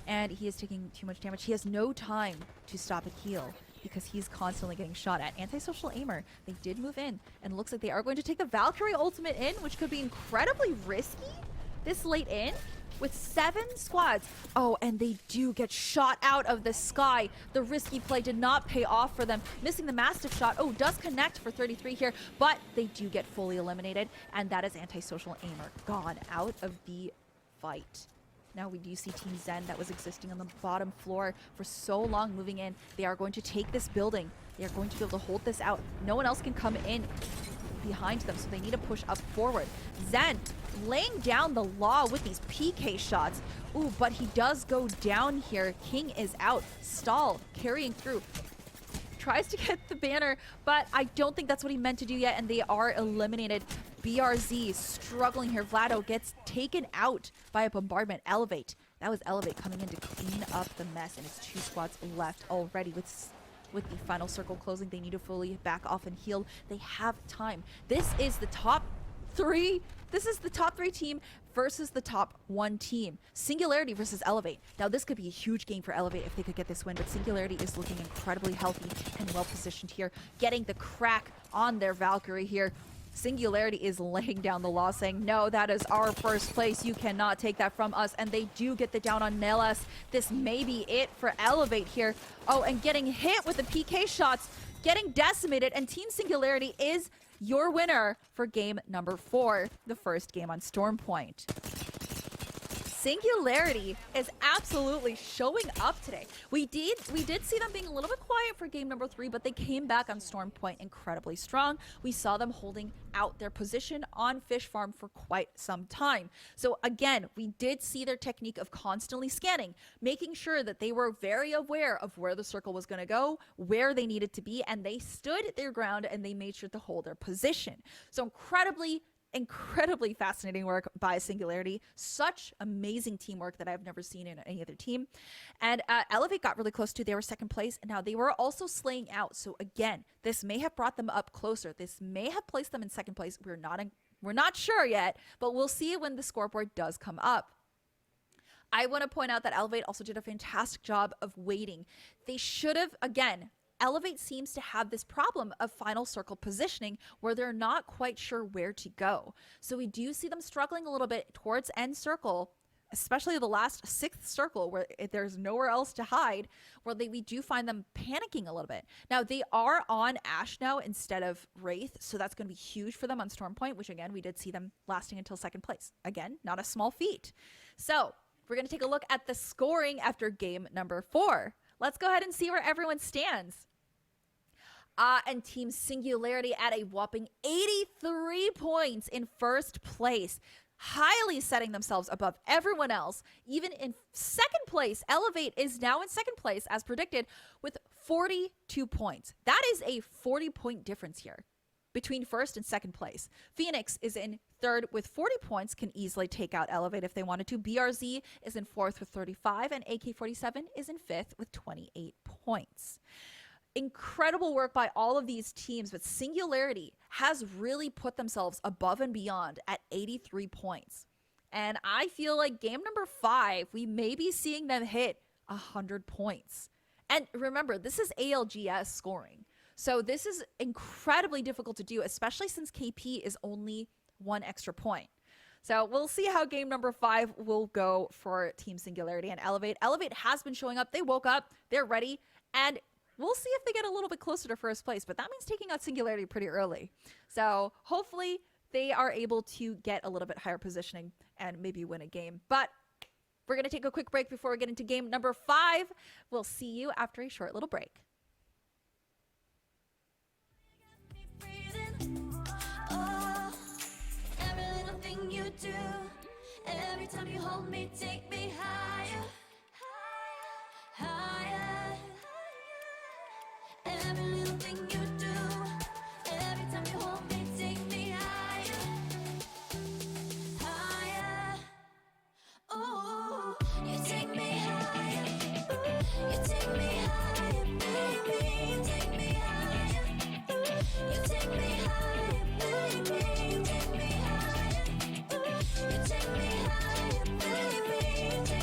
and he is taking too much damage. He has no time to stop and heal because he's constantly getting shot at. Antisocial Aimer, they did move in, and it looks like they are going to take the Valkyrie ultimate in, which could be incredibly risky this late in with 7 squads. Oh, and they do get shot out of the sky. The risky play did not pay off for them. Missing the Mastiff shot. Oh, does connect for 33 here, but they do get fully eliminated, and that is Antisocial Aimer gone out of the fight. Now we do see Team Zen that was existing on the bottom floor for so long moving in. They are going to take this building. They are going to be able to hold this out. No one else can come in behind them, so they need to push up forward. Zen laying down the law with these PK shots. Ooh, but he does go down here. King is out. Stall carrying through. Tries to get the banner, but I don't think that's what he meant to do yet, and they are eliminated. BRZ struggling here. Vlado gets taken out by a bombardment. Elevate. That was Elevate coming in to clean up the mess, and it's 2 squads left already with the final circle closing. They need to fully back off and heal. They have time. This is the top 3. This is the top 3 team versus the top 1 team. Singularity versus Elevate. Now, this could be a huge game for Elevate if they could get this win, but Singularity is looking incredibly healthy and well positioned here, getting the crack on their Valkyrie here. Singularity is laying down the law, saying, no, that is our first place. You cannot take that from us. And they do get the down on Nelas. This may be it for Elevate here. Oh, and getting hit with the PK shots, getting decimated. And Team Singularity is your winner for game number 4, the first game on Stormpoint. Singularity is absolutely showing up today. We did see them being a little bit quiet for game number 3, but they came back on Stormpoint incredibly strong. We saw them holding out their position on Fish Farm for quite some time. So again, we did see their technique of constantly scanning, making sure that they were very aware of where the circle was going to go, where they needed to be, and they stood their ground and they made sure to hold their position. So incredibly fascinating work by Singularity. Such amazing teamwork that I've never seen in any other team. And Elevate got really close to, they were second place, and now they were also slaying out. So again, this may have brought them up closer. This may have placed them in second place. We're not sure yet, but we'll see when the scoreboard does come up. I want to point out that Elevate also did a fantastic job of waiting. They should have, again, Elevate seems to have this problem of final circle positioning where they're not quite sure where to go. So we do see them struggling a little bit towards end circle, especially the last 6th circle where there's nowhere else to hide, where we do find them panicking a little bit. Now, they are on Ashe now instead of Wraith, so that's going to be huge for them on Stormpoint, which again, we did see them lasting until second place. Again, not a small feat. So we're going to take a look at the scoring after game number 4. Let's go ahead and see where everyone stands. And Team Singularity at a whopping 83 points in first place, highly setting themselves above everyone else. Even in second place, Elevate is now in second place as predicted with 42 points. That is a 40-point difference here between first and second place. Phoenix is in third with 40 points, can easily take out Elevate if they wanted to. BRZ is in fourth with 35, and AK-47 is in fifth with 28 points. Incredible work by all of these teams, but Singularity has really put themselves above and beyond at 83 points. And I feel like game number 5, we may be seeing them hit 100 points. And remember, this is ALGS scoring. So this is incredibly difficult to do, especially since KP is only 1 extra point. So we'll see how game number 5 will go for Team Singularity and Elevate. Elevate has been showing up. They woke up. They're ready. And we'll see if they get a little bit closer to first place, but that means taking out Singularity pretty early. So hopefully they are able to get a little bit higher positioning and maybe win a game. But we're going to take a quick break before we get into game number 5. We'll see you after a short little break. Oh, every little thing you do, every time you hold me, take me higher, higher. Every little thing you do, every time you hold me, take me higher, higher. Ooh, you take me higher, you take me higher, baby, you take me higher, you take me higher, baby, you take me higher, you take me higher, baby, you take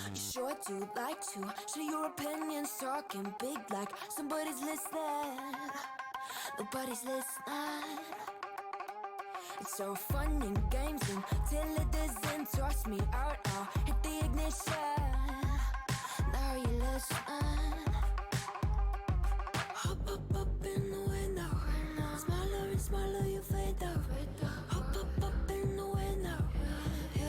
You sure do like to share your opinions, talking big like somebody's listening. Nobody's listening. It's so fun and games until it doesn't toss me out. I'll hit the ignition. Now you listen. Hop up in the window. Smaller and smaller you fade out. Hop up in the window. Yeah.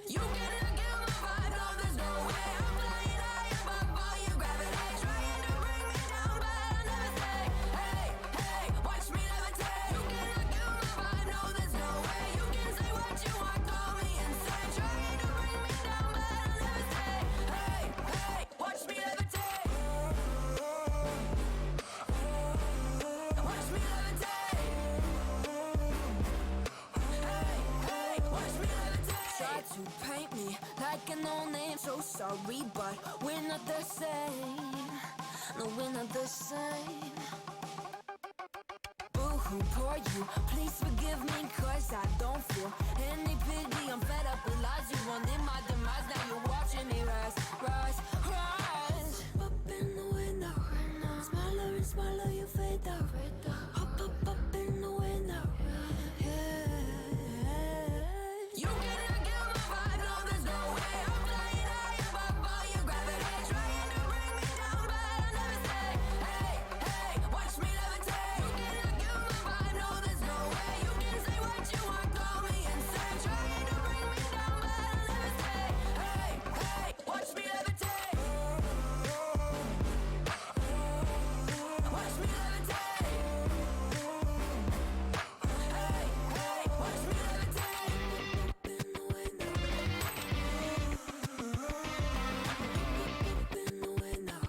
You cannot get my vibe, no, there's no way. I'm flying high above all your gravity, trying to bring me down, but I'll never stay. Hey, hey, watch me levitate. You cannot get my vibe, no, there's no way. You can say what you want, call me insane, trying to bring me down, but I'll never stay. Hey, hey, watch me levitate. Watch me levitate. Hey, hey, watch me levitate. Try to paint me like a no-name, so sorry, but we're not the same. No, we're not the same. Boo-hoo, poor you, please forgive me, cause I don't feel any pity. I'm fed up with lies, you wanted my demise, now you're watching me rise, rise, rise. Up in the window, smaller and smaller you fade out. Up in the window, yeah. You cannot get my vibe, no, there's no way. I'm flying high above all your gravity, trying to bring me down, but I'll never stay. Hey, hey, watch me levitate. You cannot get my vibe, no, there's no way. You can say what you want, call me insane, trying to bring me down, but I'll never stay. Hey, hey, watch me levitate. Watch me levitate. Hey, hey, watch me levitate. Up in the window. Up in the window.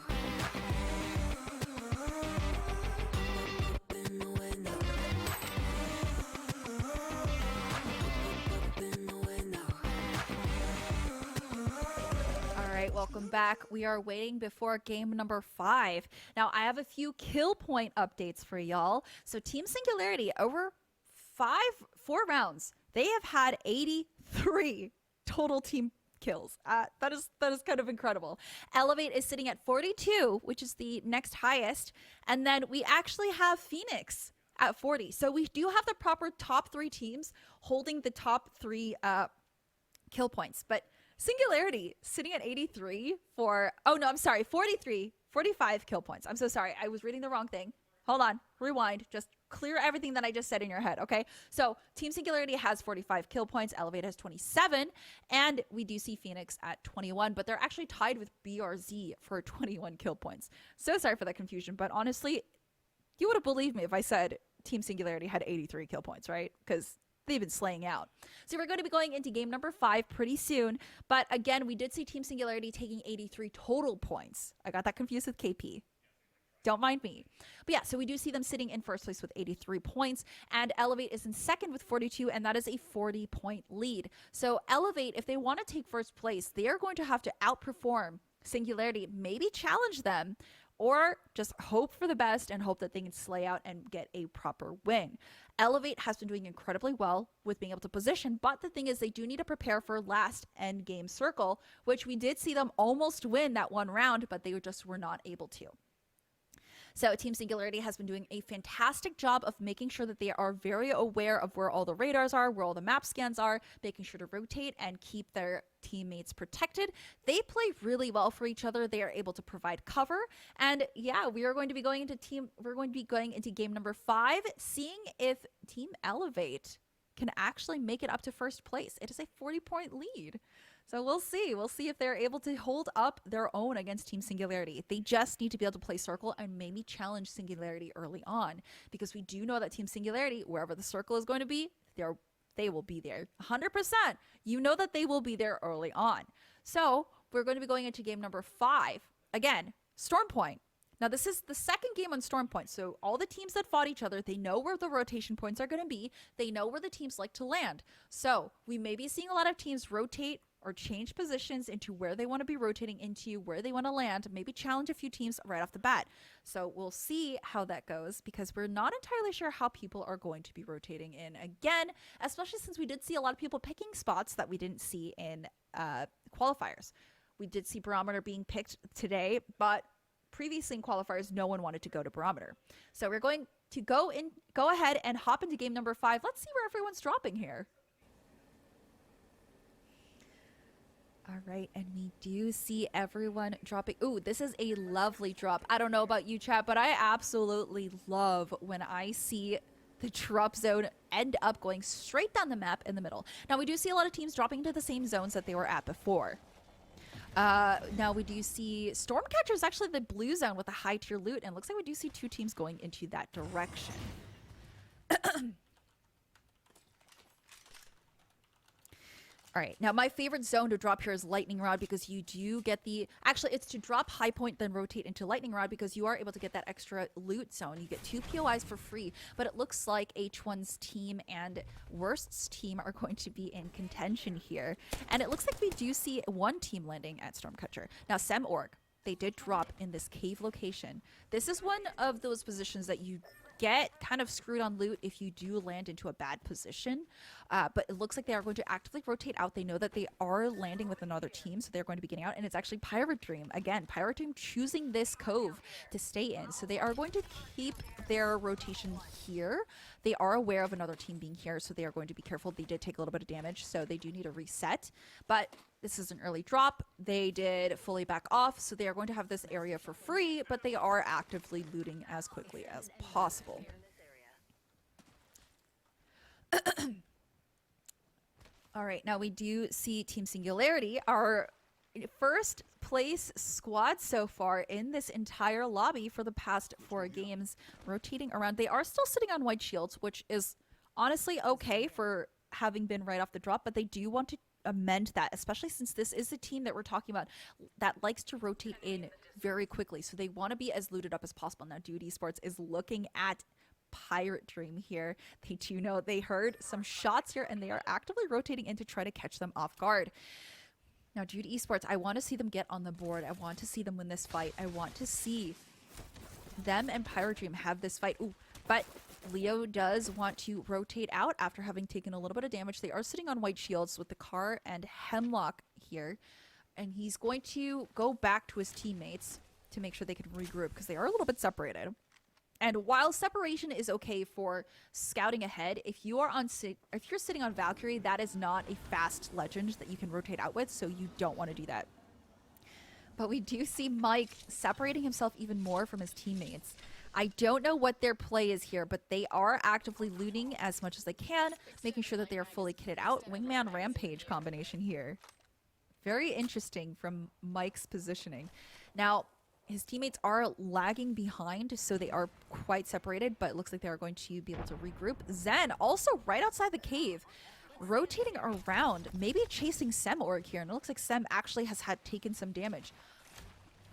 Up in the window. Up in the window. All right, welcome back. We are waiting before game number 5. Now, I have a few kill point updates for y'all. So, Team Singularity, over 4 rounds, they have had 83 total team kills. That is kind of incredible. Elevate is sitting at 42, which is the next highest. And then we actually have Phoenix at 40. So, we do have the proper top 3 teams holding the top 3 kill points. But Singularity sitting at 83 for, 45 kill points. I'm so sorry. I was reading the wrong thing. Hold on. Rewind. Just clear everything that I just said in your head, okay? So Team Singularity has 45 kill points. Elevate has 27. And we do see Phoenix at 21. But they're actually tied with BRZ for 21 kill points. So sorry for that confusion. But honestly, you would have believed me if I said Team Singularity had 83 kill points, right? Because they've been slaying out. So we're going to be going into game number 5 pretty soon. But again, we did see Team Singularity taking 83 total points. I got that confused with KP. Don't mind me. But yeah, so we do see them sitting in first place with 83 points. And Elevate is in second with 42, and that is a 40-point lead. So Elevate, if they want to take first place, they are going to have to outperform Singularity, maybe challenge them, or just hope for the best and hope that they can slay out and get a proper win. Elevate has been doing incredibly well with being able to position, but the thing is they do need to prepare for last end game circle, which we did see them almost win that one round, but they just were not able to. So Team Singularity has been doing a fantastic job of making sure that they are very aware of where all the radars are, where all the map scans are, making sure to rotate and keep their teammates protected. They play really well for each other. They are able to provide cover. And yeah, we're going to be going into game number 5, seeing if Team Elevate can actually make it up to first place. It is a 40-point lead. So we'll see. We'll see if they're able to hold up their own against Team Singularity. They just need to be able to play circle and maybe challenge Singularity early on, because we do know that Team Singularity, wherever the circle is going to be, they will be there 100%. You know that they will be there early on. So we're going to be going into game number 5. Again, Storm Point. Now, this is the second game on Storm Point, so all the teams that fought each other, they know where the rotation points are going to be. They know where the teams like to land. So we may be seeing a lot of teams rotate or change positions into where they want to be rotating into, where they want to land, maybe challenge a few teams right off the bat. So we'll see how that goes because we're not entirely sure how people are going to be rotating in again, especially since we did see a lot of people picking spots that we didn't see in qualifiers. We did see Barometer being picked today, but previously in qualifiers, no one wanted to go to Barometer. So we're going to go ahead and hop into game number 5. Let's see where everyone's dropping here. All right, and we do see everyone dropping. Ooh, this is a lovely drop. I don't know about you, chat, but I absolutely love when I see the drop zone end up going straight down the map in the middle. Now, we do see a lot of teams dropping into the same zones that they were at before. Now, we do see Stormcatcher is actually the blue zone with a high tier loot, and it looks like we do see 2 teams going into that direction. All right, now my favorite zone to drop here is Lightning Rod because you do get the... Actually, it's to drop High Point, then rotate into Lightning Rod because you are able to get that extra loot zone. You get 2 POIs for free, but it looks like H1's team and Worst's team are going to be in contention here. And it looks like we do see 1 team landing at Stormcatcher. Now, Sem.org, they did drop in this cave location. This is one of those positions that you get kind of screwed on loot if you do land into a bad position, but it looks like they are going to actively rotate out. They know that they are landing with another team, so they're going to be getting out, and it's actually Pirate Dream. Again, Pirate Dream choosing this cove to stay in, so they are going to keep their rotation here. They are aware of another team being here, so they are going to be careful. They did take a little bit of damage, so they do need a reset, but this is an early drop. They did fully back off, so they are going to have this area for free, but they are actively looting as quickly as possible. All right, now we do see Team Singularity, our first place squad so far in this entire lobby for the past 4 games, rotating around. They are still sitting on white shields, which is honestly okay for having been right off the drop, but they do want to amend that, especially since this is a team that we're talking about that likes to rotate in very quickly. So they want to be as looted up as possible. Now, Dude Esports is looking at Pirate Dream here. They do know they heard some shots here and they are actively rotating in to try to catch them off guard. Now, Dude Esports, I want to see them get on the board. I want to see them win this fight. I want to see them and Pirate Dream have this fight. Ooh, but Leo does want to rotate out after having taken a little bit of damage. They are sitting on white shields with the Car and Hemlock here. And he's going to go back to his teammates to make sure they can regroup because they are a little bit separated. And while separation is okay for scouting ahead, if you're sitting on Valkyrie, that is not a fast legend that you can rotate out with, so you don't want to do that. But we do see Mike separating himself even more from his teammates. I don't know what their play is here, but they are actively looting as much as they can, making sure that they are fully kitted out. Wingman Rampage combination here. Very interesting from Mike's positioning. Now, his teammates are lagging behind, so they are quite separated, but it looks like they are going to be able to regroup. Zen, also right outside the cave, rotating around, maybe chasing Sem.org here, and it looks like Sem actually has taken some damage.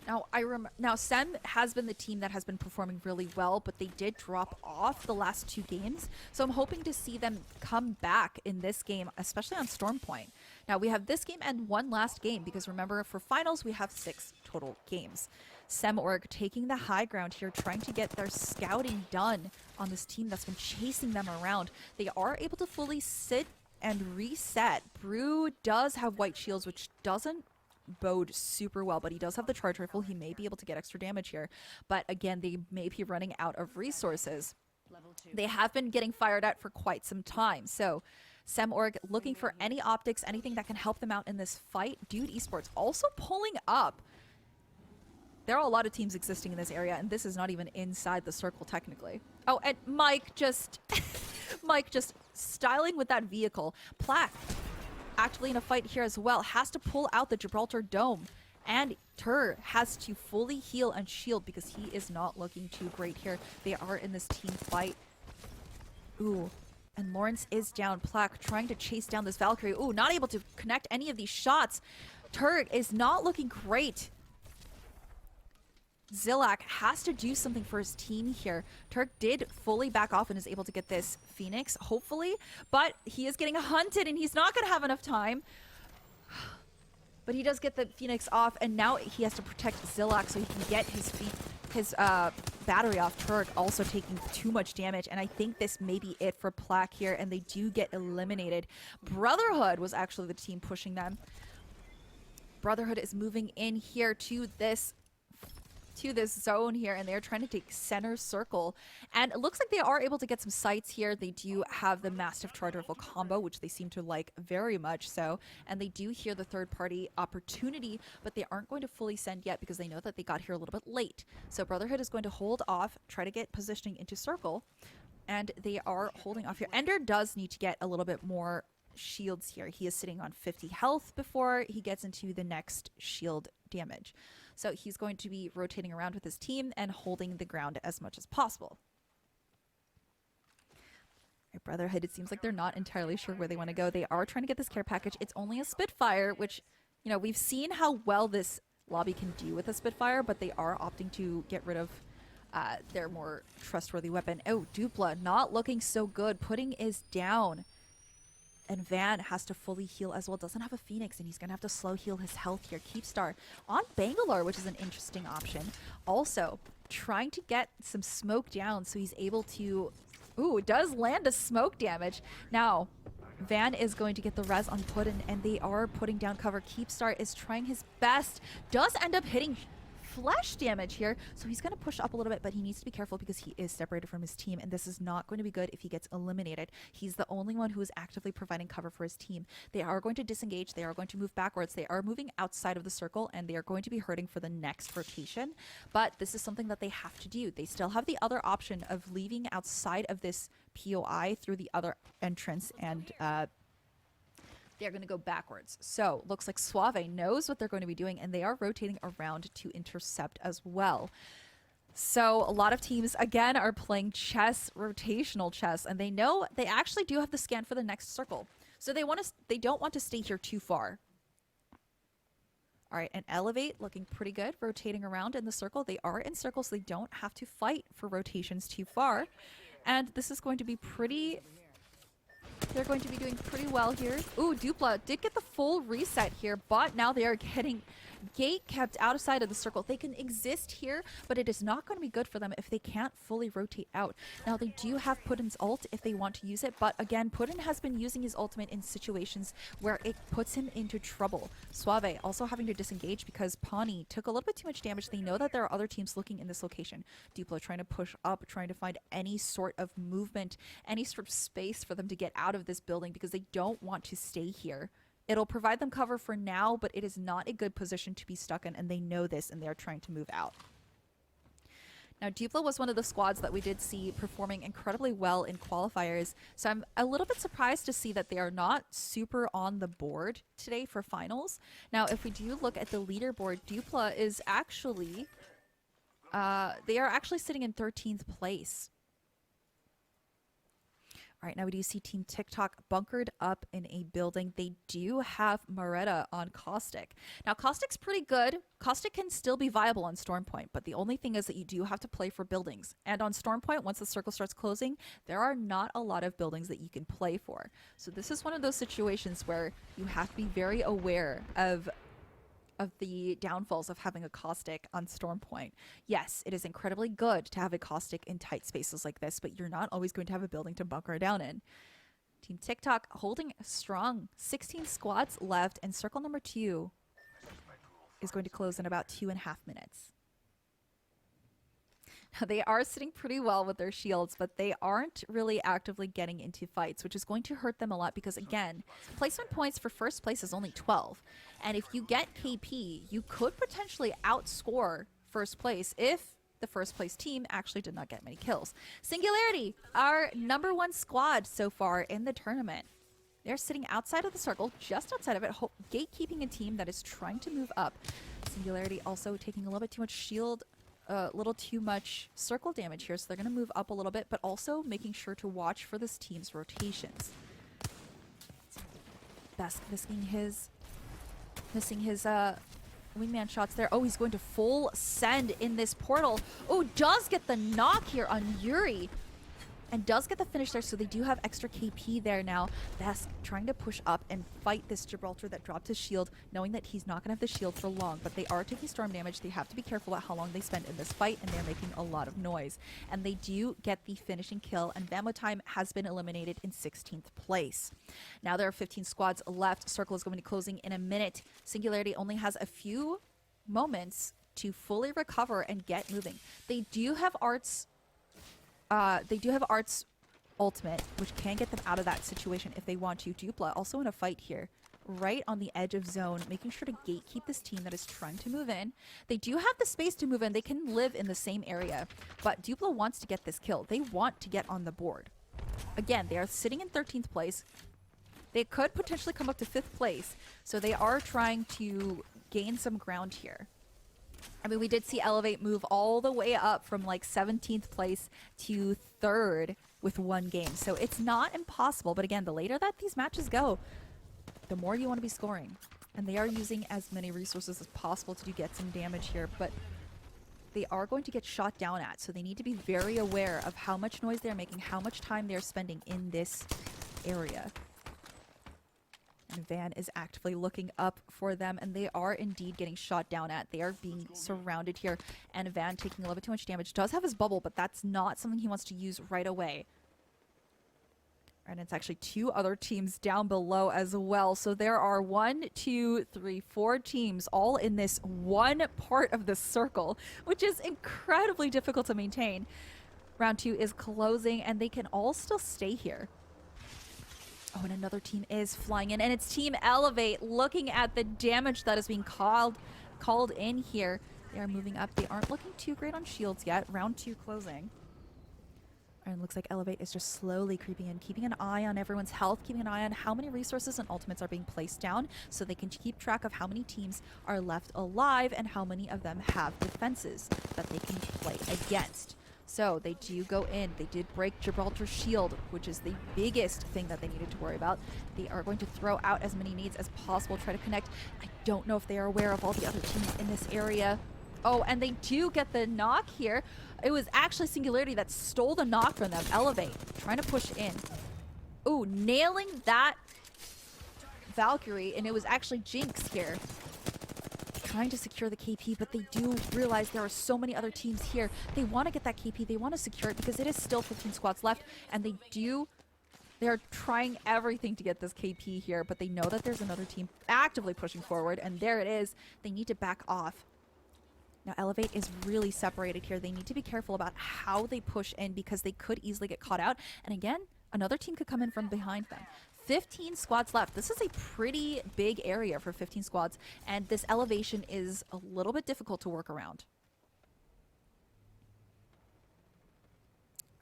Now, Sem has been the team that has been performing really well, but they did drop off the last 2 games. So I'm hoping to see them come back in this game, especially on Stormpoint. Now, we have this game and 1 last game, because remember, for finals, we have 6 total games. Sem.org taking the high ground here, trying to get their scouting done on this team that's been chasing them around. They are able to fully sit and reset. Brew does have white shields, which doesn't bode super well, but he does have the charge rifle. He may be able to get extra damage here, but again, they may be running out of resources. They have been getting fired at for quite some time, so Sem.org looking for any optics, anything that can help them out in this fight. Dude Esports also pulling up. There are a lot of teams existing in this area, and this is not even inside the circle technically. Oh, and Mike just Mike just styling with that vehicle. Plaque actively in a fight here as well, has to pull out the Gibraltar Dome, and Tur has to fully heal and shield because he is not looking too great here. They are in this team fight. Ooh, and Lawrence is down. Plaque trying to chase down this Valkyrie. Ooh, not able to connect any of these shots. Tur is not looking great. Zilak has to do something for his team here. Turk did fully back off and is able to get this Phoenix, hopefully, but he is getting hunted and he's not going to have enough time. But he does get the Phoenix off, and now he has to protect Zilak so he can get his battery off. Turk also taking too much damage, and I think this may be it for Plaque here, and they do get eliminated. Brotherhood was actually the team pushing them. Brotherhood is moving in here to this zone here, and they're trying to take center circle, and it looks like they are able to get some sights here. They do have the Mastiff Charge Rifle combo, which they seem to like very much so, and they do hear the third party opportunity, but they aren't going to fully send yet because they know that they got here a little bit late. So Brotherhood is going to hold off, try to get positioning into circle, and they are holding off here. Ender does need to get a little bit more shields here. He is sitting on 50 health before he gets into the next shield damage. So he's going to be rotating around with his team and holding the ground as much as possible. Right, Brotherhood, it seems like they're not entirely sure where they want to go. They are trying to get this care package. It's only a Spitfire, which, you know, we've seen how well this lobby can do with a Spitfire, but they are opting to get rid of their more trustworthy weapon. Oh, Dupla, not looking so good. Pudding is down. And Van has to fully heal as well. Doesn't have a Phoenix, and he's going to have to slow heal his health here. Keepstar on Bangalore, which is an interesting option. Also, trying to get some smoke down so he's able to... Ooh, it does land a smoke damage. Now, Van is going to get the res on Puddin, and they are putting down cover. Keepstar is trying his best. Does end up hitting flesh damage here, so he's going to push up a little bit, but he needs to be careful because he is separated from his team, and this is not going to be good if he gets eliminated. He's the only one who is actively providing cover for his team. They are going to disengage. They are going to move backwards. They are moving outside of the circle, and they are going to be hurting for the next rotation, but this is something that they have to do. They still have the other option of leaving outside of this POI through the other entrance, and they're going to go backwards. So looks like Suave knows what they're going to be doing, and they are rotating around to intercept as well. So a lot of teams, again, are playing chess, rotational chess, and they know they actually do have the scan for the next circle. So they don't want to stay here too far. All right, and Elevate looking pretty good, rotating around in the circle. They are in circles, so they don't have to fight for rotations too far. And this is going to be pretty... They're going to be doing pretty well here. Ooh, Dupla did get the full reset here, but now they are getting gate kept outside of the circle. They can exist here, but it is not going to be good for them if they can't fully rotate out. Now, they do have Puddin's ult if they want to use it, but again, Puddin has been using his ultimate in situations where it puts him into trouble. Suave also having to disengage because Pawnee took a little bit too much damage. They know that there are other teams looking in this location. Dupla trying to push up, trying to find any sort of movement, any sort of space for them to get out of this building because they don't want to stay here. It'll provide them cover for now, but it is not a good position to be stuck in, and they know this, and they're trying to move out. Now, Dupla was one of the squads that we did see performing incredibly well in qualifiers, so I'm a little bit surprised to see that they are not super on the board today for finals. Now, if we do look at the leaderboard, Dupla is actually... they are actually sitting in 13th place. All right, now we do see Team TikTok bunkered up in a building. They do have Moretta on Caustic. Now, Caustic's pretty good. Caustic can still be viable on Stormpoint, but the only thing is that you do have to play for buildings. And on Stormpoint, once the circle starts closing, there are not a lot of buildings that you can play for. So this is one of those situations where you have to be very aware of the downfalls of having a Caustic on Stormpoint. Yes, it is incredibly good to have a Caustic in tight spaces like this, but you're not always going to have a building to bunker down in. Team TikTok holding strong. 16 squads left, and circle number 2 is going to close in about 2.5 minutes. They are sitting pretty well with their shields, but they aren't really actively getting into fights, which is going to hurt them a lot because, again, placement points for first place is only 12. And if you get KP, you could potentially outscore first place if the first place team actually did not get many kills. Singularity, our #1 squad so far in the tournament. They're sitting outside of the circle, just outside of it, gatekeeping a team that is trying to move up. Singularity also taking a little bit too much shield, a little too much circle damage here, so they're going to move up a little bit, but also making sure to watch for this team's rotations. Best missing his wingman shots there. Oh, he's going to full send in this portal. Oh, does get the knock here on Yuri. and does get the finish there, so they do have extra KP there now. Vesk trying to push up and fight this Gibraltar that dropped his shield, knowing that he's not going to have the shield for long, but they are taking storm damage. They have to be careful about how long they spend in this fight, and they're making a lot of noise. And they do get the finishing kill, and Vamo Time has been eliminated in 16th place. Now there are 15 squads left. Circle is going to be closing in a minute. Singularity only has a few moments to fully recover and get moving. They do have Art's ultimate, which can get them out of that situation if they want to. Dupla also in a fight here, right on the edge of zone, making sure to gatekeep this team that is trying to move in. They do have the space to move in. They can live in the same area, but Dupla wants to get this kill. They want to get on the board. Again, they are sitting in 13th place. They could potentially come up to 5th place, so they are trying to gain some ground here. I mean, we did see Elevate move all the way up from like 17th place to 3rd with one game. So it's not impossible. But again, the later that these matches go, the more you want to be scoring. And they are using as many resources as possible to get some damage here. But they are going to get shot down at. So they need to be very aware of how much noise they're making, how much time they're spending in this area. And Van is actively looking up for them, and they are indeed getting shot down at. They are being surrounded here, and Van taking a little bit too much damage. Does have his bubble, but that's not something he wants to use right away. And it's actually 2 other teams down below as well. So there are 1, 2, 3, 4 teams all in this one part of the circle, which is incredibly difficult to maintain. Round 2 is closing, and they can all still stay here. Oh, and another team is flying in, and it's Team Elevate looking at the damage that is being called in here. They are moving up. They aren't looking too great on shields yet. Round 2 closing. And it looks like Elevate is just slowly creeping in, keeping an eye on everyone's health, keeping an eye on how many resources and ultimates are being placed down so they can keep track of how many teams are left alive and how many of them have defenses that they can play against. So they do go in. They did break Gibraltar's shield, which is the biggest thing that they needed to worry about. They are going to throw out as many nades as possible, try to connect. I don't know if they are aware of all the other teams in this area. Oh, and they do get the knock here. It was actually Singularity that stole the knock from them. Elevate, trying to push in. Ooh, nailing that Valkyrie, and it was actually Jinx here, trying to secure the KP, but they do realize there are so many other teams here. They want to get that KP. They want to secure it because it is still 15 squads left, and they are trying everything to get this KP here, but they know that there's another team actively pushing forward, and there it is. They need to back off. Now, Elevate is really separated here. They need to be careful about how they push in because they could easily get caught out. And again, another team could come in from behind them. 15 squads left. This is a pretty big area for 15 squads, and this elevation is a little bit difficult to work around.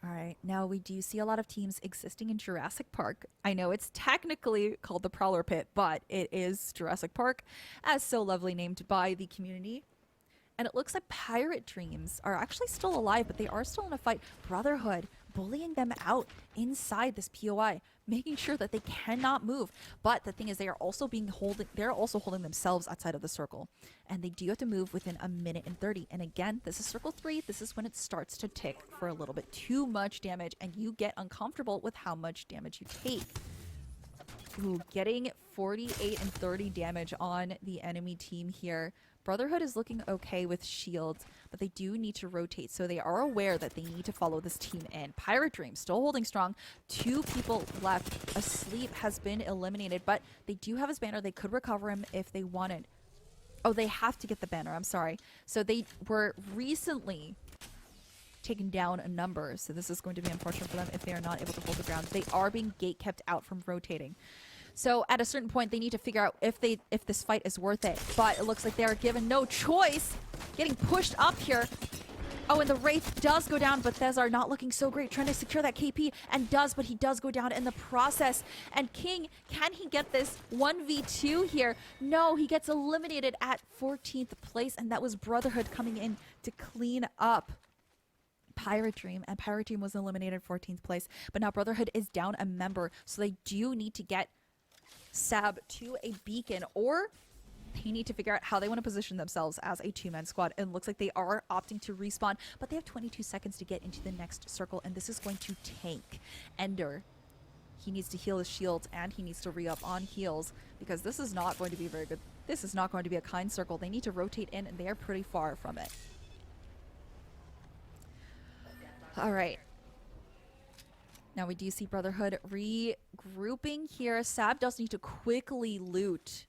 All right, now we do see a lot of teams existing in Jurassic Park. I know it's technically called the Prowler Pit, but it is Jurassic Park, as so lovely named by the community. And it looks like Pirate Dreams are actually still alive, but they are still in a fight. Brotherhood bullying them out inside this POI, making sure that they cannot move. But the thing is, they are also holding themselves outside of the circle, and they do have to move within a minute and 30. And again, this is circle 3. This is when it starts to tick for a little bit too much damage, and you get uncomfortable with how much damage you take. Ooh, getting 48 and 30 damage on the enemy team here. Brotherhood is looking okay with shields, but they do need to rotate, so they are aware that they need to follow this team in. Pirate Dream still holding strong. 2 people left. Asleep has been eliminated, but they do have his banner. They could recover him if they wanted. Oh, they have to get the banner. I'm sorry. So they were recently taken down a number, so this is going to be unfortunate for them if they are not able to hold the ground. They are being gate kept out from rotating. So at a certain point, they need to figure out if this fight is worth it. But it looks like they are given no choice. Getting pushed up here. Oh, and the Wraith does go down, but Thezar not looking so great. Trying to secure that KP, and does, but he does go down in the process. And King, can he get this 1v2 here? No, he gets eliminated at 14th place, and that was Brotherhood coming in to clean up Pirate Dream, and Pirate Dream was eliminated 14th place. But now Brotherhood is down a member, so they do need to get Sab to a beacon, or They need to figure out how they want to position themselves as a two-man squad. And it looks like they are opting to respawn, but they have 22 seconds to get into the next circle, and this is going to tank Ender. He needs to heal his shields, and he needs to re-up on heals, because this is not going to be very good. This is not going to be a kind circle. They need to rotate in, and they are pretty far from it. All right. Now we do see Brotherhood regrouping here. Sab does need to quickly loot.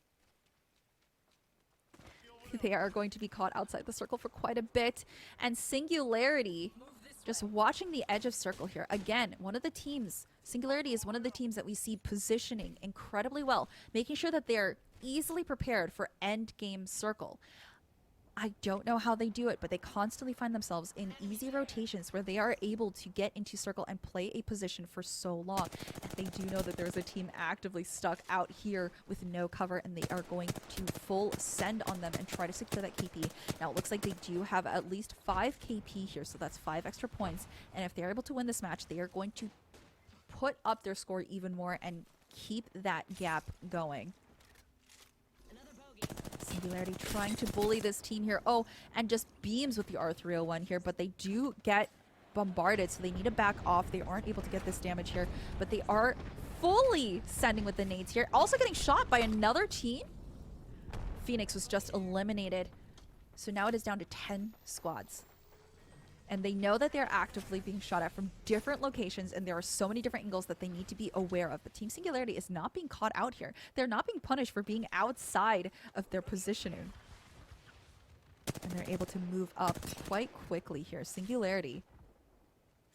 They are going to be caught outside the circle for quite a bit. And Singularity, just watching the edge of circle here. Again, one of the teams, Singularity is one of the teams that we see positioning incredibly well, making sure that they're easily prepared for end game circle. I don't know how they do it, but they constantly find themselves in easy rotations where they are able to get into circle and play a position for so long. And they do know that there's a team actively stuck out here with no cover, and they are going to full send on them and try to secure that KP. Now it looks like they do have at least 5 KP here, so that's 5 extra points. And if they're able to win this match, they are going to put up their score even more and keep that gap going. Singularity trying to bully this team here. Oh, and just beams with the R301 here, but they do get bombarded, so they need to back off. They aren't able to get this damage here, but they are fully sending with the nades here. Also getting shot by another team. Phoenix was just eliminated. So now it is down to 10 squads. And they know that they're actively being shot at from different locations, and there are so many different angles that they need to be aware of. But Team Singularity is not being caught out here. They're not being punished for being outside of their positioning. And they're able to move up quite quickly here. Singularity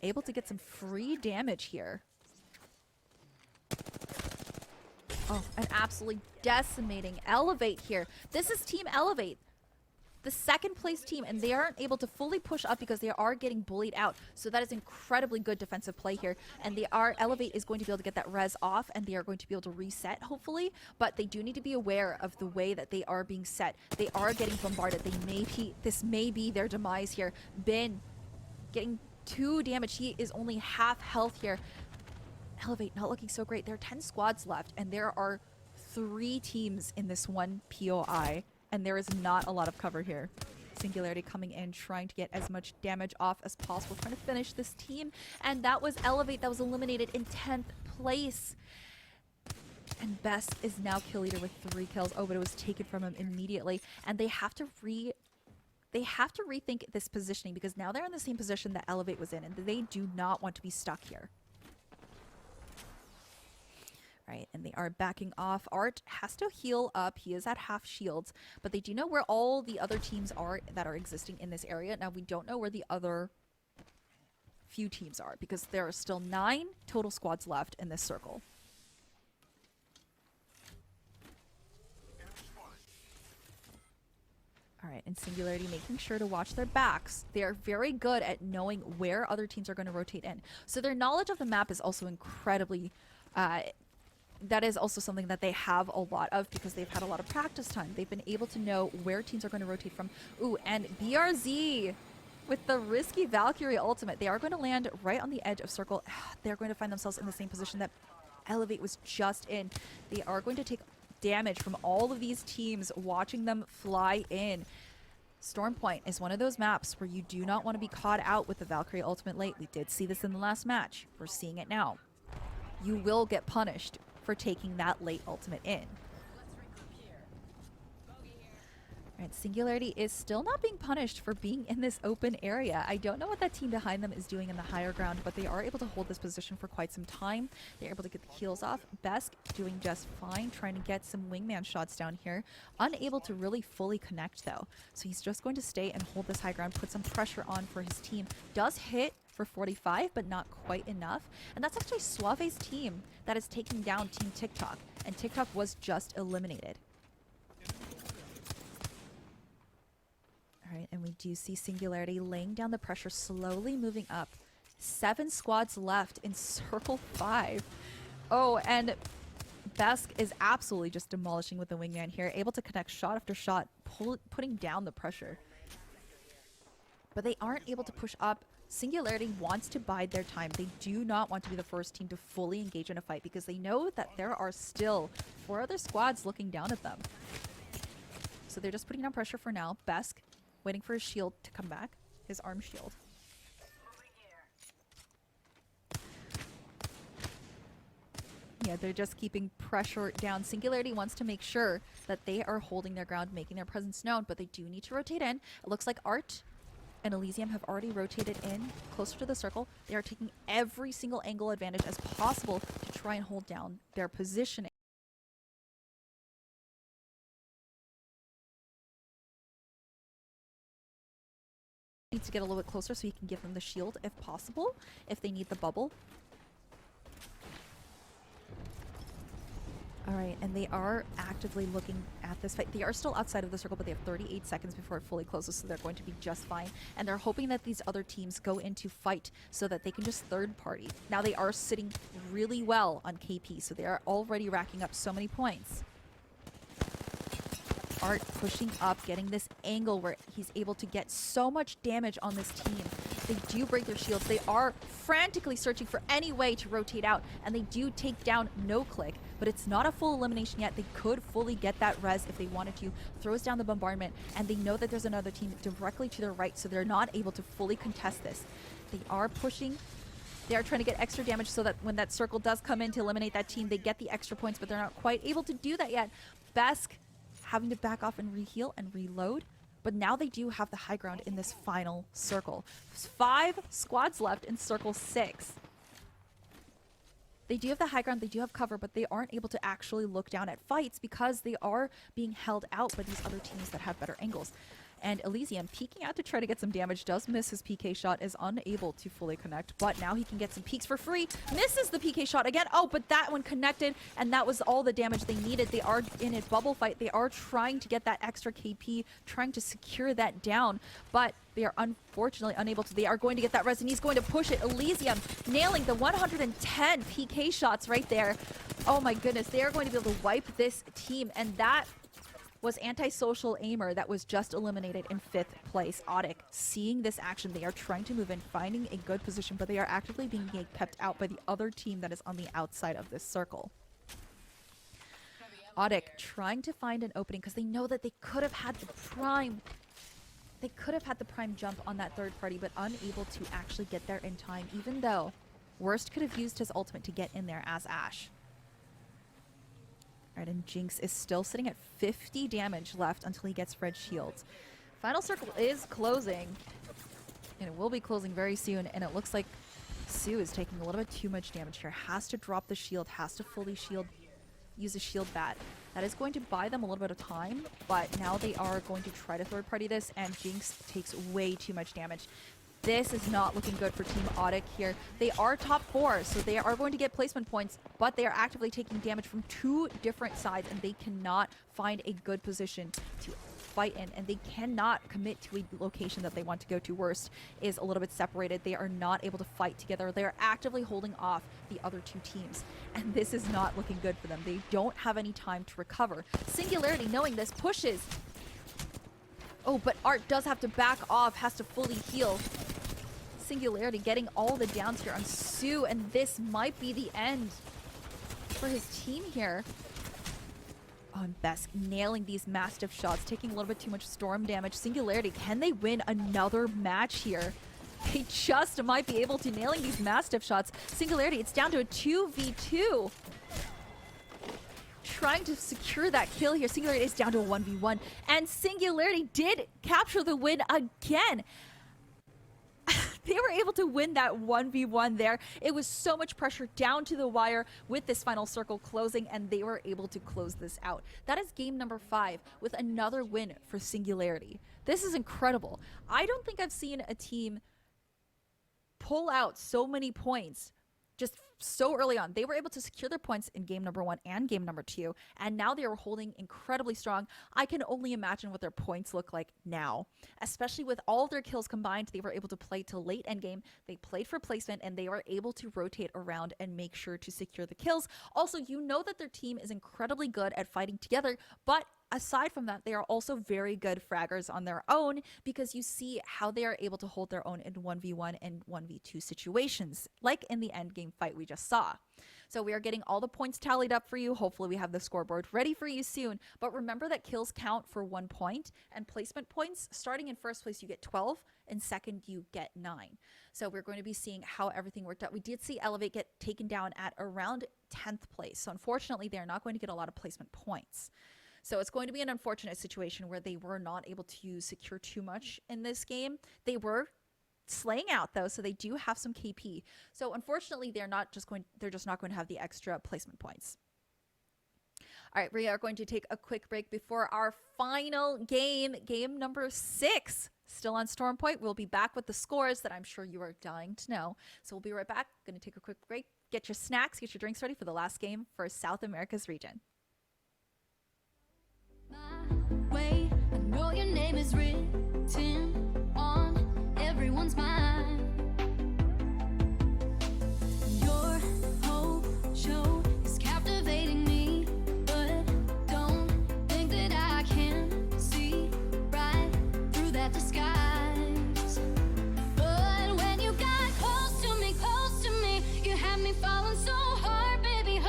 able to get some free damage here. Oh, an absolutely decimating Elevate here. This is Team Elevate, the second place team, and they aren't able to fully push up because they are getting bullied out. So that is incredibly good defensive play here. And Elevate is going to be able to get that res off, and they are going to be able to reset, hopefully. But they do need to be aware of the way that they are being set. They are getting bombarded. This may be their demise here. Bin getting 2 damage. He is only half health here. Elevate not looking so great. There are 10 squads left, and there are 3 teams in this one POI. And there is not a lot of cover here. Singularity coming in, trying to get as much damage off as possible, trying to finish this team. And that was Elevate that was eliminated in 10th place. And Best is now kill leader with 3 kills. Oh, but it was taken from him immediately. And they have to rethink this positioning, because now they're in the same position that Elevate was in, and they do not want to be stuck here. Right, and they are backing off. Art has to heal up. He is at half shields, but they do know where all the other teams are that are existing in this area. Now, we don't know where the other few teams are, because there are still 9 total squads left in this circle. All right, and Singularity making sure to watch their backs. They are very good at knowing where other teams are going to rotate in. So their knowledge of the map is also incredibly... that is also something that they have a lot of, because they've had a lot of practice time. They've been able to know where teams are going to rotate from. Ooh, and BRZ with the risky Valkyrie ultimate. They are going to land right on the edge of circle. They're going to find themselves in the same position that Elevate was just in. They are going to take damage from all of these teams watching them fly in. Stormpoint is one of those maps where you do not want to be caught out with the Valkyrie ultimate late. We did see this in the last match. We're seeing it now. You will get punished for taking that late ultimate in. Alright, Singularity is still not being punished for being in this open area. I don't know what that team behind them is doing in the higher ground, but they are able to hold this position for quite some time. They're able to get the heals off. Besk doing just fine, trying to get some wingman shots down here. Unable to really fully connect though. So he's just going to stay and hold this high ground, put some pressure on for his team. Does hit for 45, but not quite enough. And that's actually Suave's team that is taking down Team TikTok. And TikTok was just eliminated. Alright, and we do see Singularity laying down the pressure, slowly moving up. 7 squads left in Circle 5. Oh, and Besk is absolutely just demolishing with the wingman here, able to connect shot after shot, putting down the pressure. But they aren't able to push up. Singularity wants to bide their time. They do not want to be the first team to fully engage in a fight, because they know that there are still 4 other squads looking down at them. So they're just putting down pressure for now. Besk waiting for his shield to come back, his arm shield. Yeah, they're just keeping pressure down. Singularity wants to make sure that they are holding their ground, making their presence known, but they do need to rotate in. It looks like Art and Elysium have already rotated in closer to the circle. They are taking every single angle advantage as possible to try and hold down their positioning. Needs to get a little bit closer so he can give them the shield if possible, if they need the bubble. All right, and they are actively looking at this fight. They are still outside of the circle, but they have 38 seconds before it fully closes, so they're going to be just fine. And they're hoping that these other teams go into fight so that they can just third party. Now they are sitting really well on KP, so they are already racking up so many points. Art pushing up, getting this angle where he's able to get so much damage on this team. They do break their shields. They are frantically searching for any way to rotate out, and they do take down No Click, but it's not a full elimination yet. They could fully get that res if they wanted to. Throws down the bombardment, and they know that there's another team directly to their right, so they're not able to fully contest this. They are pushing. They are trying to get extra damage so that when that circle does come in to eliminate that team, they get the extra points, but they're not quite able to do that yet. Besk having to back off and reheal and reload. But now they do have the high ground in this final circle. There's 5 squads left in circle 6. They do have the high ground, they do have cover, but they aren't able to actually look down at fights because they are being held out by these other teams that have better angles. And Elysium, peeking out to try to get some damage, does miss his PK shot, is unable to fully connect, but now he can get some peeks for free. Misses the PK shot again. Oh, but that one connected, and that was all the damage they needed. They are in a bubble fight. They are trying to get that extra KP, trying to secure that down, but they are unfortunately unable to. They are going to get that res, and he's going to push it. Elysium nailing the 110 PK shots right there. Oh my goodness, they are going to be able to wipe this team, and that was Antisocial Aimer that was just eliminated in 5th place. Audic, seeing this action, they are trying to move in, finding a good position, but they are actively being kept out by the other team that is on the outside of this circle. Audic trying to find an opening because they know that they could have had the prime. They could have had the prime jump on that third party, but unable to actually get there in time, even though Worst could have used his ultimate to get in there as Ashe. Alright, and Jinx is still sitting at 50 damage left until he gets red shields. Final circle is closing, and it will be closing very soon, and it looks like Sue is taking a little bit too much damage here. Has to drop the shield, has to fully shield, use a shield bat. That is going to buy them a little bit of time, but now they are going to try to third party this, and Jinx takes way too much damage. This is not looking good for Team Audic here. They are top 4, so they are going to get placement points, but they are actively taking damage from 2 different sides, and they cannot find a good position to fight in, and they cannot commit to a location that they want to go to. Worst is a little bit separated. They are not able to fight together. They are actively holding off the other 2 teams, and this is not looking good for them. They don't have any time to recover. Singularity, knowing this, pushes. Oh, but Art does have to back off, has to fully heal. Singularity getting all the downs here on Sue, and this might be the end for his team here. Oh, and Besk nailing these Mastiff shots, taking a little bit too much storm damage. Singularity, can they win another match here? They just might be able to, nailing these Mastiff shots. Singularity, it's down to a 2v2. Trying to secure that kill here. Singularity is down to a 1v1, and Singularity did capture the win again. They were able to win that 1v1 there. It was so much pressure down to the wire with this final circle closing, and they were able to close this out. That is game number 5 with another win for Singularity. This is incredible. I don't think I've seen a team pull out so many points just so early on. They were able to secure their points in game number 1 and game number 2, and now they are holding incredibly strong. I can only imagine what their points look like now, especially with all their kills combined. They were able to play till late endgame. They played for placement, and they were able to rotate around and make sure to secure the kills. Also, you know that their team is incredibly good at fighting together, but aside from that, they are also very good fraggers on their own, because you see how they are able to hold their own in 1v1 and 1v2 situations, like in the endgame fight we just saw. So we are getting all the points tallied up for you. Hopefully we have the scoreboard ready for you soon. But remember that kills count for 1 point, and placement points, starting in first place, you get 12, and second, you get 9. So we're going to be seeing how everything worked out. We did see Elevate get taken down at around 10th place. So unfortunately, they're not going to get a lot of placement points. So it's going to be an unfortunate situation where they were not able to secure too much in this game. They were slaying out though, so they do have some KP. So unfortunately, they're just not going to have the extra placement points. All right, we are going to take a quick break before our final game, game number 6. Still on Storm Point. We'll be back with the scores that I'm sure you are dying to know. So we'll be right back. Going to take a quick break. Get your snacks, get your drinks ready for the last game for South America's region. My way, I know your name is written on everyone's mind. Your whole show is captivating me, but don't think that I can see right through that disguise. But when you got close to me, you had me falling so hard, baby,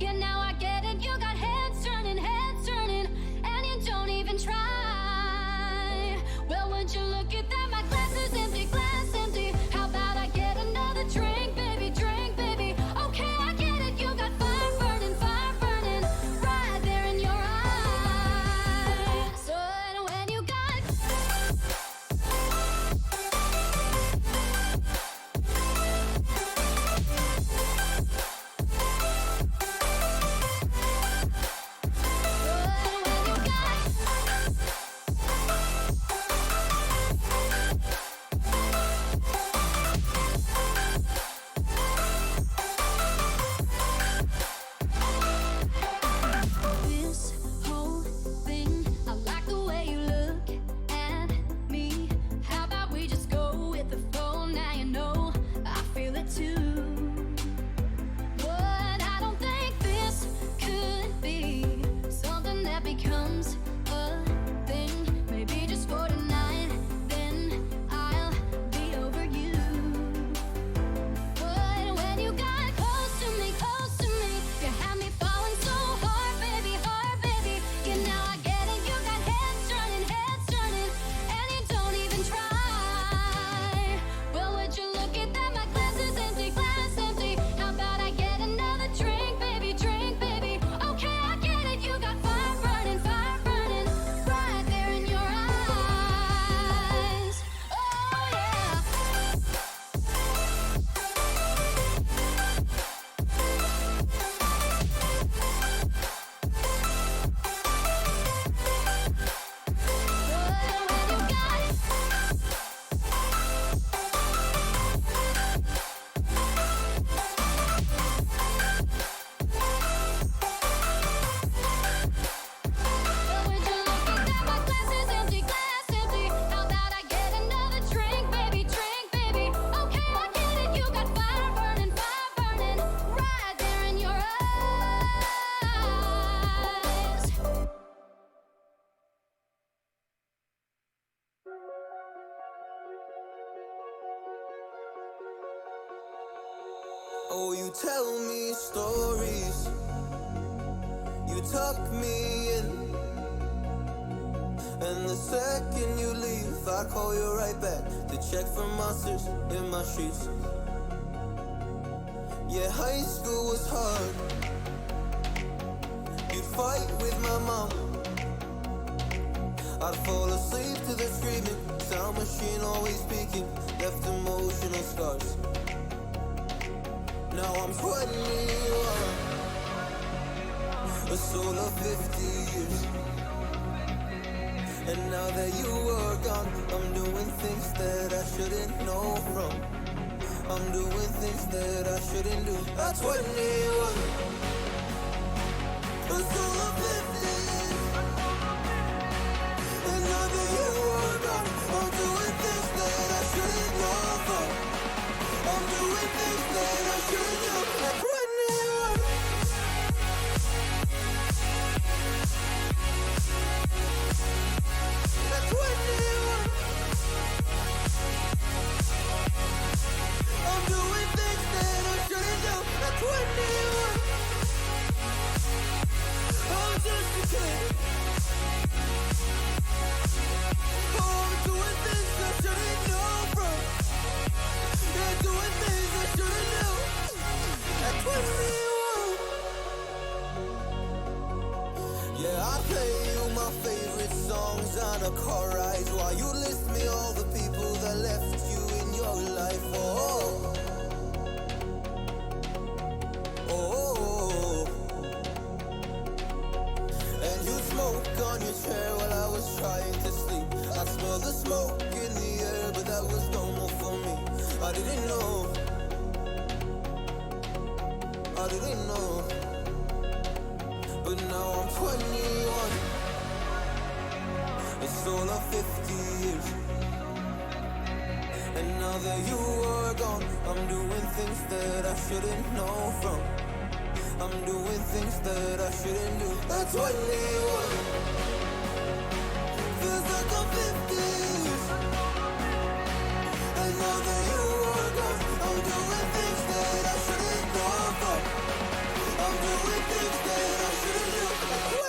yeah, now I get it. You got heads turning, and you don't even try. Well, would you look at that? My glass is empty, glass empty. How about I get another drink, baby, drink, baby? Okay, I get it. You got fire burning, right there in your eyes. So when you got this whole thing, I like the way you look at me. How about we just go with the flow? Now you know I feel it too. But I don't think this could be something that becomes a thing. Maybe just for tonight, then I'll be over you. But when you got close to me, you had me falling so hard, baby, yeah, now I get it. You got heads turning, and you don't even try. Well, would you look at that? My glass is empty, how about I get another drink, baby, drink, baby? Okay, I get it. You got fire burning, right there in your eyes. Oh yeah. Oh, you tell me stories, you tuck me in, and the second you leave, I call you right back to check for monsters in my sheets. Yeah, high school was hard. You'd fight with my mom. I'd fall asleep to the screaming, sound machine always speaking, left emotional scars. Now I'm 21, a soul of 50 years. And now that you are gone, I'm doing things that I shouldn't know from. I'm doing things that I shouldn't do. At 21, a soul of 50 years. And now that you are gone, I'm doing things that I shouldn't know from. I'm doing things that I shouldn't do. At 21. At 21. I'm doing things that I shouldn't I didn't know. I didn't know. But now I'm 21. It's all of 50 years. And now that you are gone, I'm doing things that I shouldn't know from. I'm doing things that I shouldn't do. At 21, feels like I'm 50 years. And now that you are gone, I'm doing things that I shouldn't know from. I'm doing things that I shouldn't do. At 21.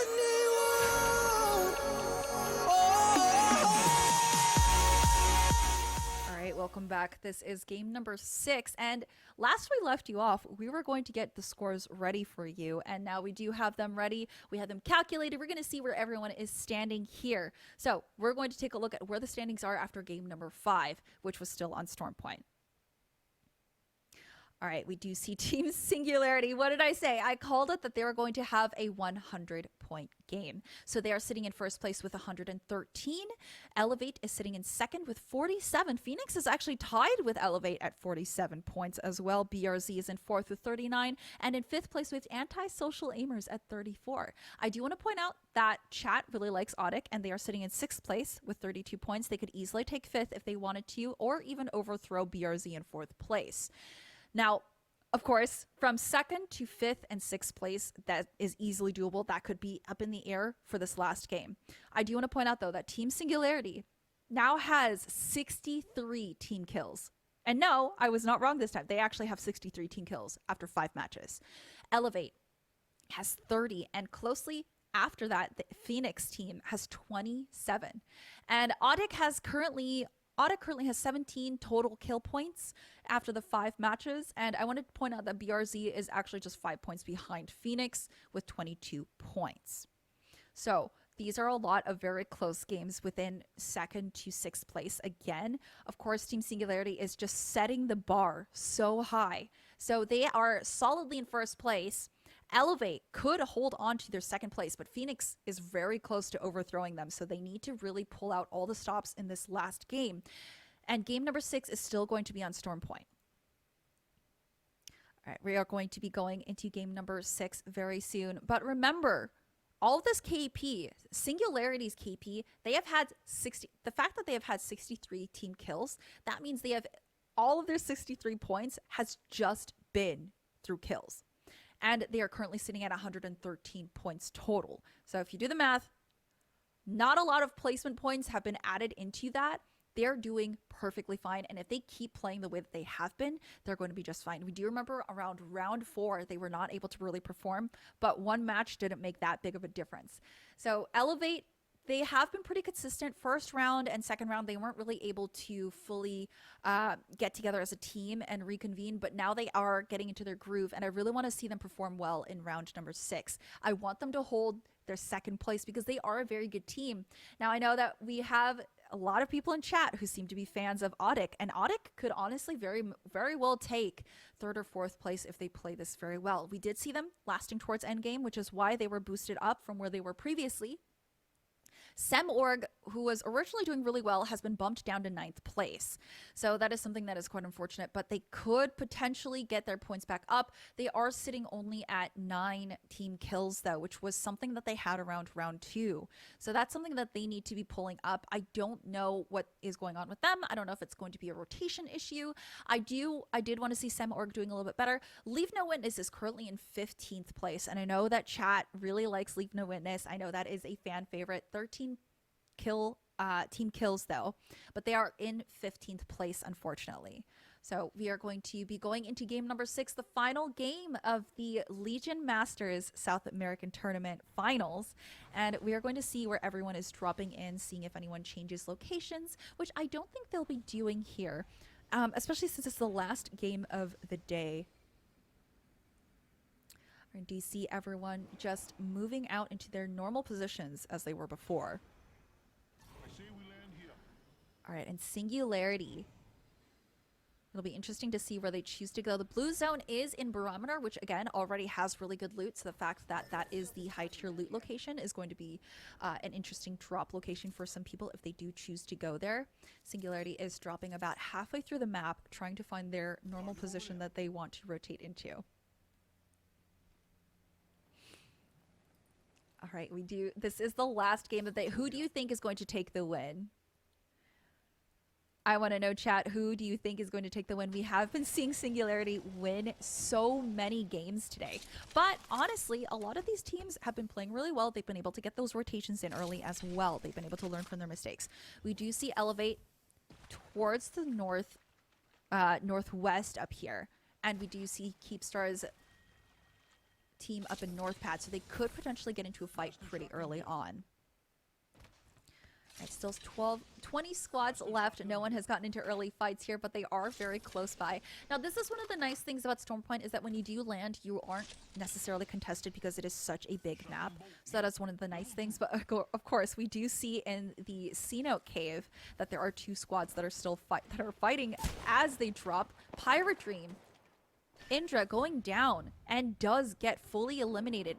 All right, welcome back. This is game number 6. And last we left you off, we were going to get the scores ready for you. And now we do have them ready. We have them calculated. We're going to see where everyone is standing here. So we're going to take a look at where the standings are after game number 5, which was still on Storm Point. All right, we do see Team Singularity. What did I say? I called it that they were going to have a 100-point game. So they are sitting in first place with 113. Elevate is sitting in second with 47. Phoenix is actually tied with Elevate at 47 points as well. BRZ is in fourth with 39. And in fifth place with Antisocial Aimers at 34. I do want to point out that chat really likes Audic, and they are sitting in sixth place with 32 points. They could easily take fifth if they wanted to, or even overthrow BRZ in fourth place. Now, of course, from second to fifth and sixth place, that is easily doable. That could be up in the air for this last game. I do want to point out, though, that Team Singularity now has 63 team kills. And no, I was not wrong this time. They actually have 63 team kills after 5 matches. Elevate has 30, and closely after that, the Phoenix team has 27. And Audic currently has 17 total kill points after the 5 matches. And I wanted to point out that BRZ is actually just 5 points behind Phoenix with 22 points. So these are a lot of very close games within second to sixth place. Again, of course, Team Singularity is just setting the bar so high. So they are solidly in first place. Elevate could hold on to their second place, but Phoenix is very close to overthrowing them. So they need to really pull out all the stops in this last game. And game number 6 is still going to be on Storm Point. All right, we are going to be going into game number 6 very soon. But remember, all of this KP, Singularity's KP, they have had 60. The fact that they have had 63 team kills, that means they have all of their 63 points has just been through kills. And they are currently sitting at 113 points total. So if you do the math, not a lot of placement points have been added into that. They're doing perfectly fine. And if they keep playing the way that they have been, they're going to be just fine. We do remember around round 4, they were not able to really perform, but one match didn't make that big of a difference. So Elevate, they have been pretty consistent. First round and second round, they weren't really able to fully get together as a team and reconvene, but now they are getting into their groove, and I really want to see them perform well in round number 6. I want them to hold their second place because they are a very good team. Now, I know that we have a lot of people in chat who seem to be fans of Audic, and Audic could honestly very well take third or fourth place if they play this very well. We did see them lasting towards endgame, which is why they were boosted up from where they were previously. SemOrg, who was originally doing really well, has been bumped down to 9th place. So that is something that is quite unfortunate, but they could potentially get their points back up. They are sitting only at 9 team kills, though, which was something that they had around round 2. So that's something that they need to be pulling up. I don't know what is going on with them. I don't know if it's going to be a rotation issue. I did want to see SemOrg doing a little bit better. Leave No Witness is currently in 15th place, and I know that chat really likes Leave No Witness. I know that is a fan favorite. 13 team kills, though, but they are in 15th place, unfortunately. So we are going to be going into game number 6, the final game of the Legion Masters South American Tournament Finals. And we are going to see where everyone is dropping in, seeing if anyone changes locations, which I don't think they'll be doing here, especially since it's the last game of the day. And do you see everyone just moving out into their normal positions as they were before? All right, and Singularity It'll be interesting to see where they choose to go. The blue zone is in Barometer, which again already has really good loot. So the fact that that is the high tier loot location is going to be an interesting drop location for some people if they do choose to go there. Singularity is dropping about halfway through the map, trying to find their normal position that they want to rotate into. All right, this is the last game that who do you think is going to take the win? I want to know, chat, who do you think is going to take the win? We have been seeing Singularity win so many games today. But honestly, a lot of these teams have been playing really well. They've been able to get those rotations in early as well. They've been able to learn from their mistakes. We do see Elevate towards the northwest up here. And we do see Keepstar's team up in North Pad. So they could potentially get into a fight pretty early on. Right, still 20 squads left. No one has gotten into early fights here, but they are very close by. Now, this is one of the nice things about Stormpoint is that when you do land, you aren't necessarily contested because it is such a big map. So that is one of the nice things. But of course, we do see in the C-Note Cave that there are 2 squads that are still fighting as they drop. Pirate Dream, Indra going down and does get fully eliminated.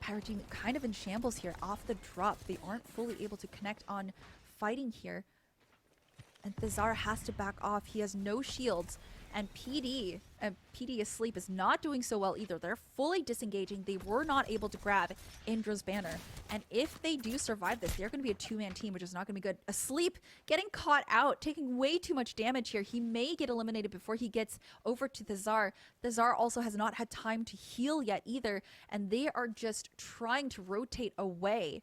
Pirate Team kind of in shambles here off the drop. They aren't fully able to connect on fighting here. And Thizar has to back off. He has no shields. And PD Asleep is not doing so well either. They're fully disengaging. They were not able to grab Indra's banner. And if they do survive this, they're going to be a 2-man team, which is not going to be good. Asleep getting caught out, taking way too much damage here. He may get eliminated before he gets over to Thizar. Thizar also has not had time to heal yet either. And they are just trying to rotate away.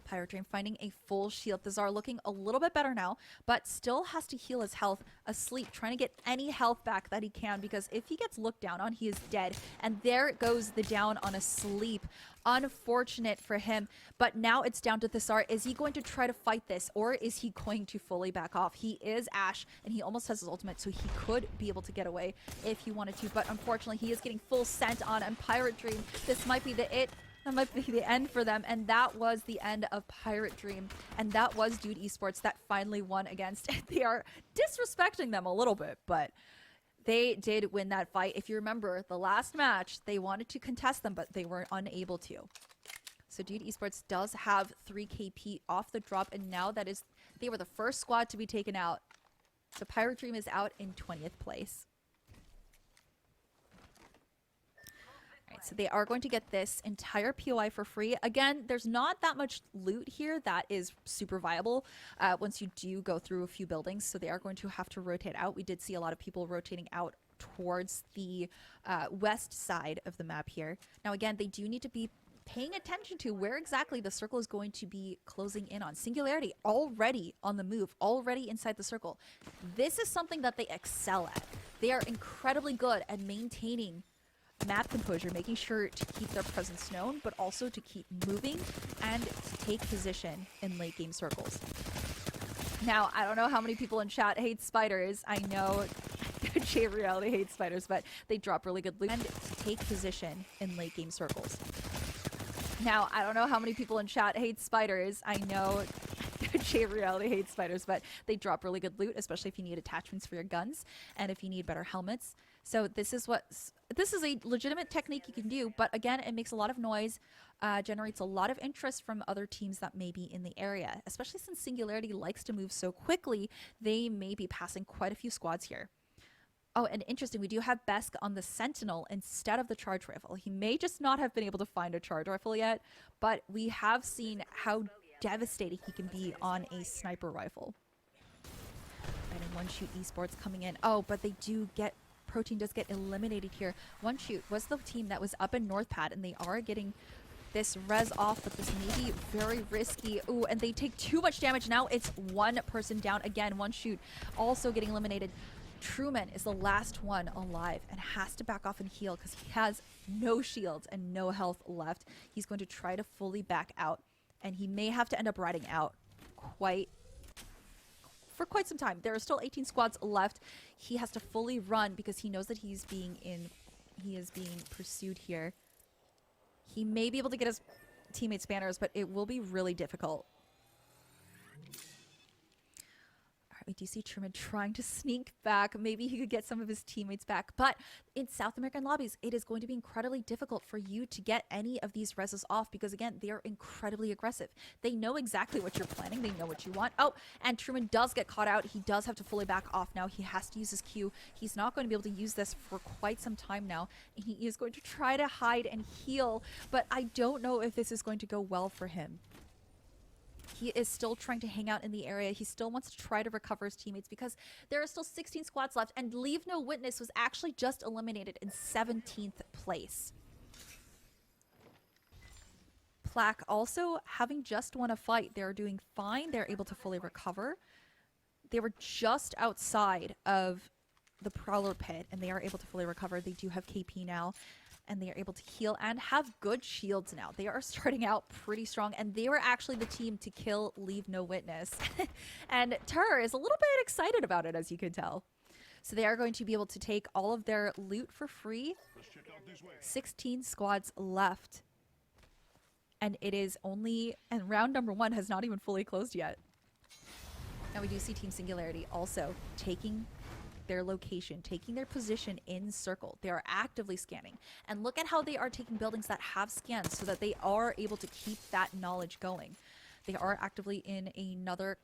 Pirate Dream finding a full shield. Thizar looking a little bit better now, but still has to heal his health. Asleep, trying to get any health back that he can, because if he gets looked down on, he is dead. And there goes the down on Asleep. Unfortunate for him, but now it's down to Thizar. Is he going to try to fight this, or is he going to fully back off? He is Ashe, and he almost has his ultimate, so he could be able to get away if he wanted to, but unfortunately, he is getting full scent on, and Pirate Dream, this might be that might be the end for them, and that was the end of Pirate Dream, and that was Dude Esports that finally won against. They are disrespecting them a little bit, but they did win that fight. If you remember, the last match, they wanted to contest them, but they were unable to. So Dude Esports does have 3 KP off the drop, and now they were the first squad to be taken out. So Pirate Dream is out in 20th place. So they are going to get this entire POI for free. Again, there's not that much loot here that is super viable once you do go through a few buildings. So they are going to have to rotate out. We did see a lot of people rotating out towards the west side of the map here. Now, again, they do need to be paying attention to where exactly the circle is going to be closing in on. Singularity already on the move, already inside the circle. This is something that they excel at. They are incredibly good at maintaining map composure, making sure to keep their presence known, but also to keep moving and to take position in late game circles. Now, I don't know how many people in chat hate spiders. I know J Reality hates spiders, but they drop really good loot and to take position in late game circles. Now, I don't know how many people in chat hate spiders. I know J Reality hates spiders, but they drop really good loot, especially if you need attachments for your guns and if you need better helmets. So this is a legitimate technique you can do, but again, it makes a lot of noise, generates a lot of interest from other teams that may be in the area, especially since Singularity likes to move so quickly. They may be passing quite a few squads here. Oh, and interesting, we do have Besk on the Sentinel instead of the charge rifle. He may just not have been able to find a charge rifle yet, but we have seen how devastating he can be on a sniper rifle. Right, and One Shoot Esports coming in. Oh, but they do get... Protein does get eliminated here. One Shoot was the team that was up in North Pad, and they are getting this res off, but this may be very risky. Ooh, and they take too much damage. Now it's one person down again. One Shoot also getting eliminated. Truman is the last one alive and has to back off and heal because he has no shields and no health left. He's going to try to fully back out, and he may have to end up riding out for quite some time. There are still 18 squads left. He has to fully run because he knows that he is being pursued here. He may be able to get his teammates' banners, but it will be really difficult. All We do see Truman trying to sneak back. Maybe he could get some of his teammates back. But in South American lobbies, it is going to be incredibly difficult for you to get any of these reses off because, again, they are incredibly aggressive. They know exactly what you're planning. They know what you want. Oh, and Truman does get caught out. He does have to fully back off now. He has to use his Q. He's not going to be able to use this for quite some time now. He is going to try to hide and heal, but I don't know if this is going to go well for him. He is still trying to hang out in the area. He still wants to try to recover his teammates because there are still 16 squads left, and Leave No Witness was actually just eliminated in 17th place. Plaque also having just won a fight. They're doing fine. They're able to fully recover. They were just outside of the Prowler pit, and they are able to fully recover. They do have KP now, and they are able to heal and have good shields now. They are starting out pretty strong, and they were actually the team to kill Leave No Witness. And Tur is a little bit excited about it, as you can tell. So they are going to be able to take all of their loot for free. 16 squads left. And it is only, and round number 1 has not even fully closed yet. Now we do see Team Singularity also taking their location, taking their position in circle. They are actively scanning. And look at how they are taking buildings that have scans so that they are able to keep that knowledge going. They are actively in another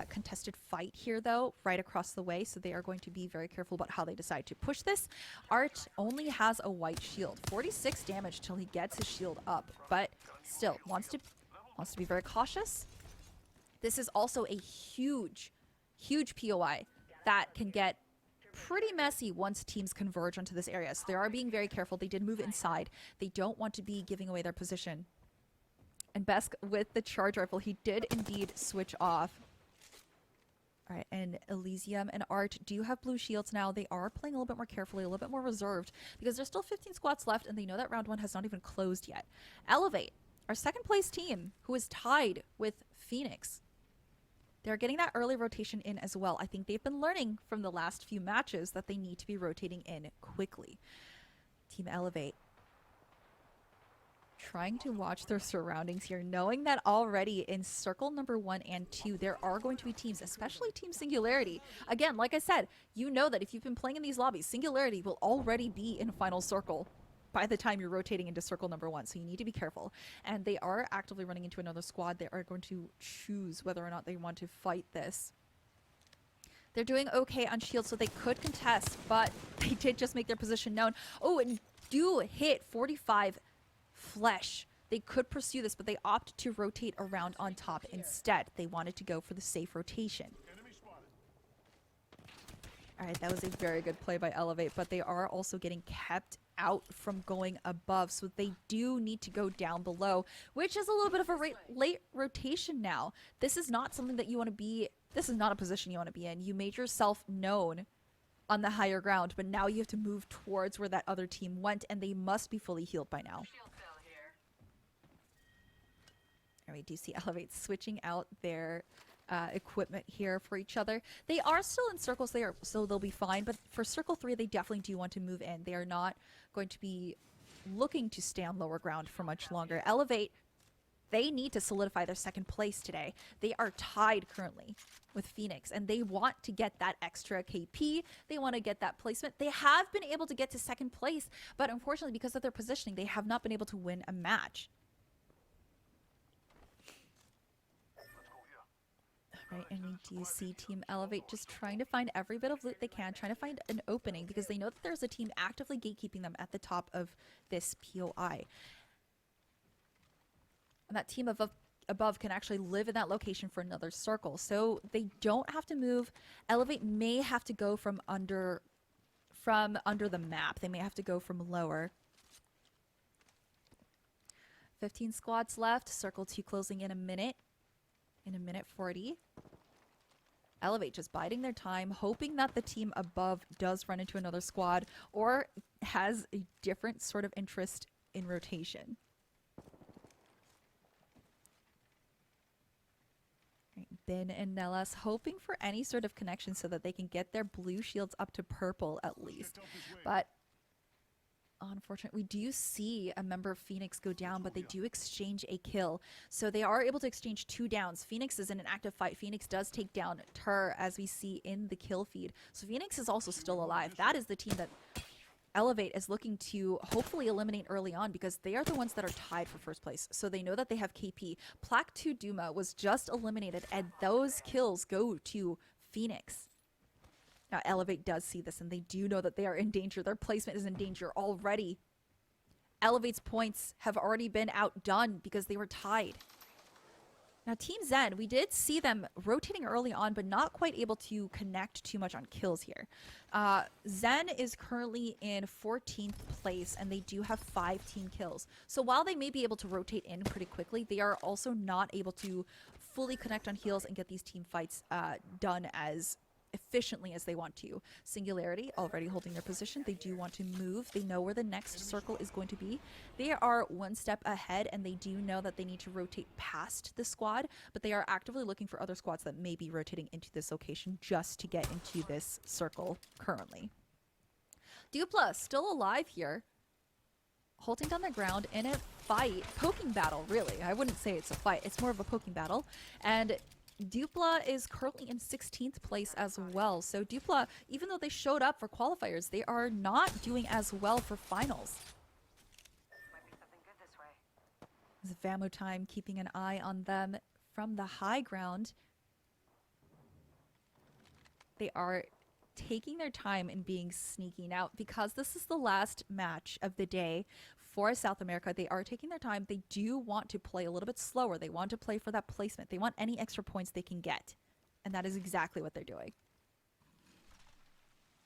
contested fight here, though, right across the way. So they are going to be very careful about how they decide to push this. Art only has a white shield. 46 damage till he gets his shield up, but still wants to be very cautious. This is also a huge POI that can get pretty messy once teams converge onto this area. So they are being very careful. They did move inside. They don't want to be giving away their position. And Besk with the charge rifle, he did indeed switch off. All right, and Elysium and Art do have blue shields now. They are playing a little bit more carefully, a little bit more reserved, because there's still 15 squads left, and they know that round 1 has not even closed yet. Elevate, our second place team, who is tied with Phoenix. They're getting that early rotation in as well. I think they've been learning from the last few matches that they need to be rotating in quickly. Team Elevate trying to watch their surroundings here, knowing that already in circle number 1 and 2, there are going to be teams, especially Team Singularity. Again, like I said, you know that if you've been playing in these lobbies, Singularity will already be in final circle by the time you're rotating into circle number 1, so you need to be careful. And they are actively running into another squad. They are going to choose whether or not they want to fight this. They're doing okay on shield, so they could contest, but they did just make their position known. Oh, and do hit 45 flesh. They could pursue this, but they opt to rotate around on top instead. They wanted to go for the safe rotation. All right, that was a very good play by Elevate, but they are also getting kept out from going above, so they do need to go down below, which is a little bit of a late rotation now. This is not something that you want to be, this is not a position you want to be in. You made yourself known on the higher ground, but now you have to move towards where that other team went, and they must be fully healed by now. All right, we do see Elevate switching out their equipment here for each other. They are still in circles there, so they'll be fine, but for circle 3 they definitely do want to move in. They are not going to be looking to stay on lower ground for much longer. Elevate, they need to solidify their second place today. They are tied currently with Phoenix, and they want to get that extra KP. They want to get that placement. They have been able to get to second place, but unfortunately because of their positioning they have not been able to win a match. Right, and we do see Team Elevate just trying to find every bit of loot they can, trying to find an opening, because they know that there's a team actively gatekeeping them at the top of this POI. And that team above can actually live in that location for another circle, so they don't have to move. Elevate may have to go from under the map. They may have to go from lower. 15 squads left. Circle 2 closing in a minute. In a minute 40. Elevate just biding their time, hoping that the team above does run into another squad or has a different sort of interest in rotation. Right, Ben and Nellas hoping for any sort of connection so that they can get their blue shields up to purple at least. But Unfortunate. We do see a member of Phoenix go down, but they do exchange a kill. So they are able to exchange 2 downs. Phoenix is in an active fight. Phoenix does take down Tur, as we see in the kill feed. So Phoenix is also still alive. That is the team that Elevate is looking to hopefully eliminate early on, because they are the ones that are tied for first place. So they know that they have KP. Plaque 2 Duma was just eliminated, and those kills go to Phoenix. Now, Elevate does see this, and they do know that they are in danger. Their placement is in danger already. Elevate's points have already been outdone because they were tied. Now, Team Zen, we did see them rotating early on, but not quite able to connect too much on kills here. Zen is currently in 14th place, and they do have 5 team kills. So while they may be able to rotate in pretty quickly, they are also not able to fully connect on heals and get these team fights done as efficiently as they want to. Singularity already holding their position. They do want to move. They know where the next circle is going to be. They are 1 step ahead, and they do know that they need to rotate past the squad, but they are actively looking for other squads that may be rotating into this location just to get into this circle currently. Dupla still alive here, holding down their ground in a fight, poking battle, really. I wouldn't say it's a fight. It's more of a poking battle. And Dupla is currently in 16th place as well. So Dupla, even though they showed up for qualifiers, they are not doing as well for finals. It's Vamo time, keeping an eye on them from the high ground. They are taking their time and being sneaky. Now, because this is the last match of the day for South America, they are taking their time. They do want to play a little bit slower. They want to play for that placement. They want any extra points they can get. And that is exactly what they're doing.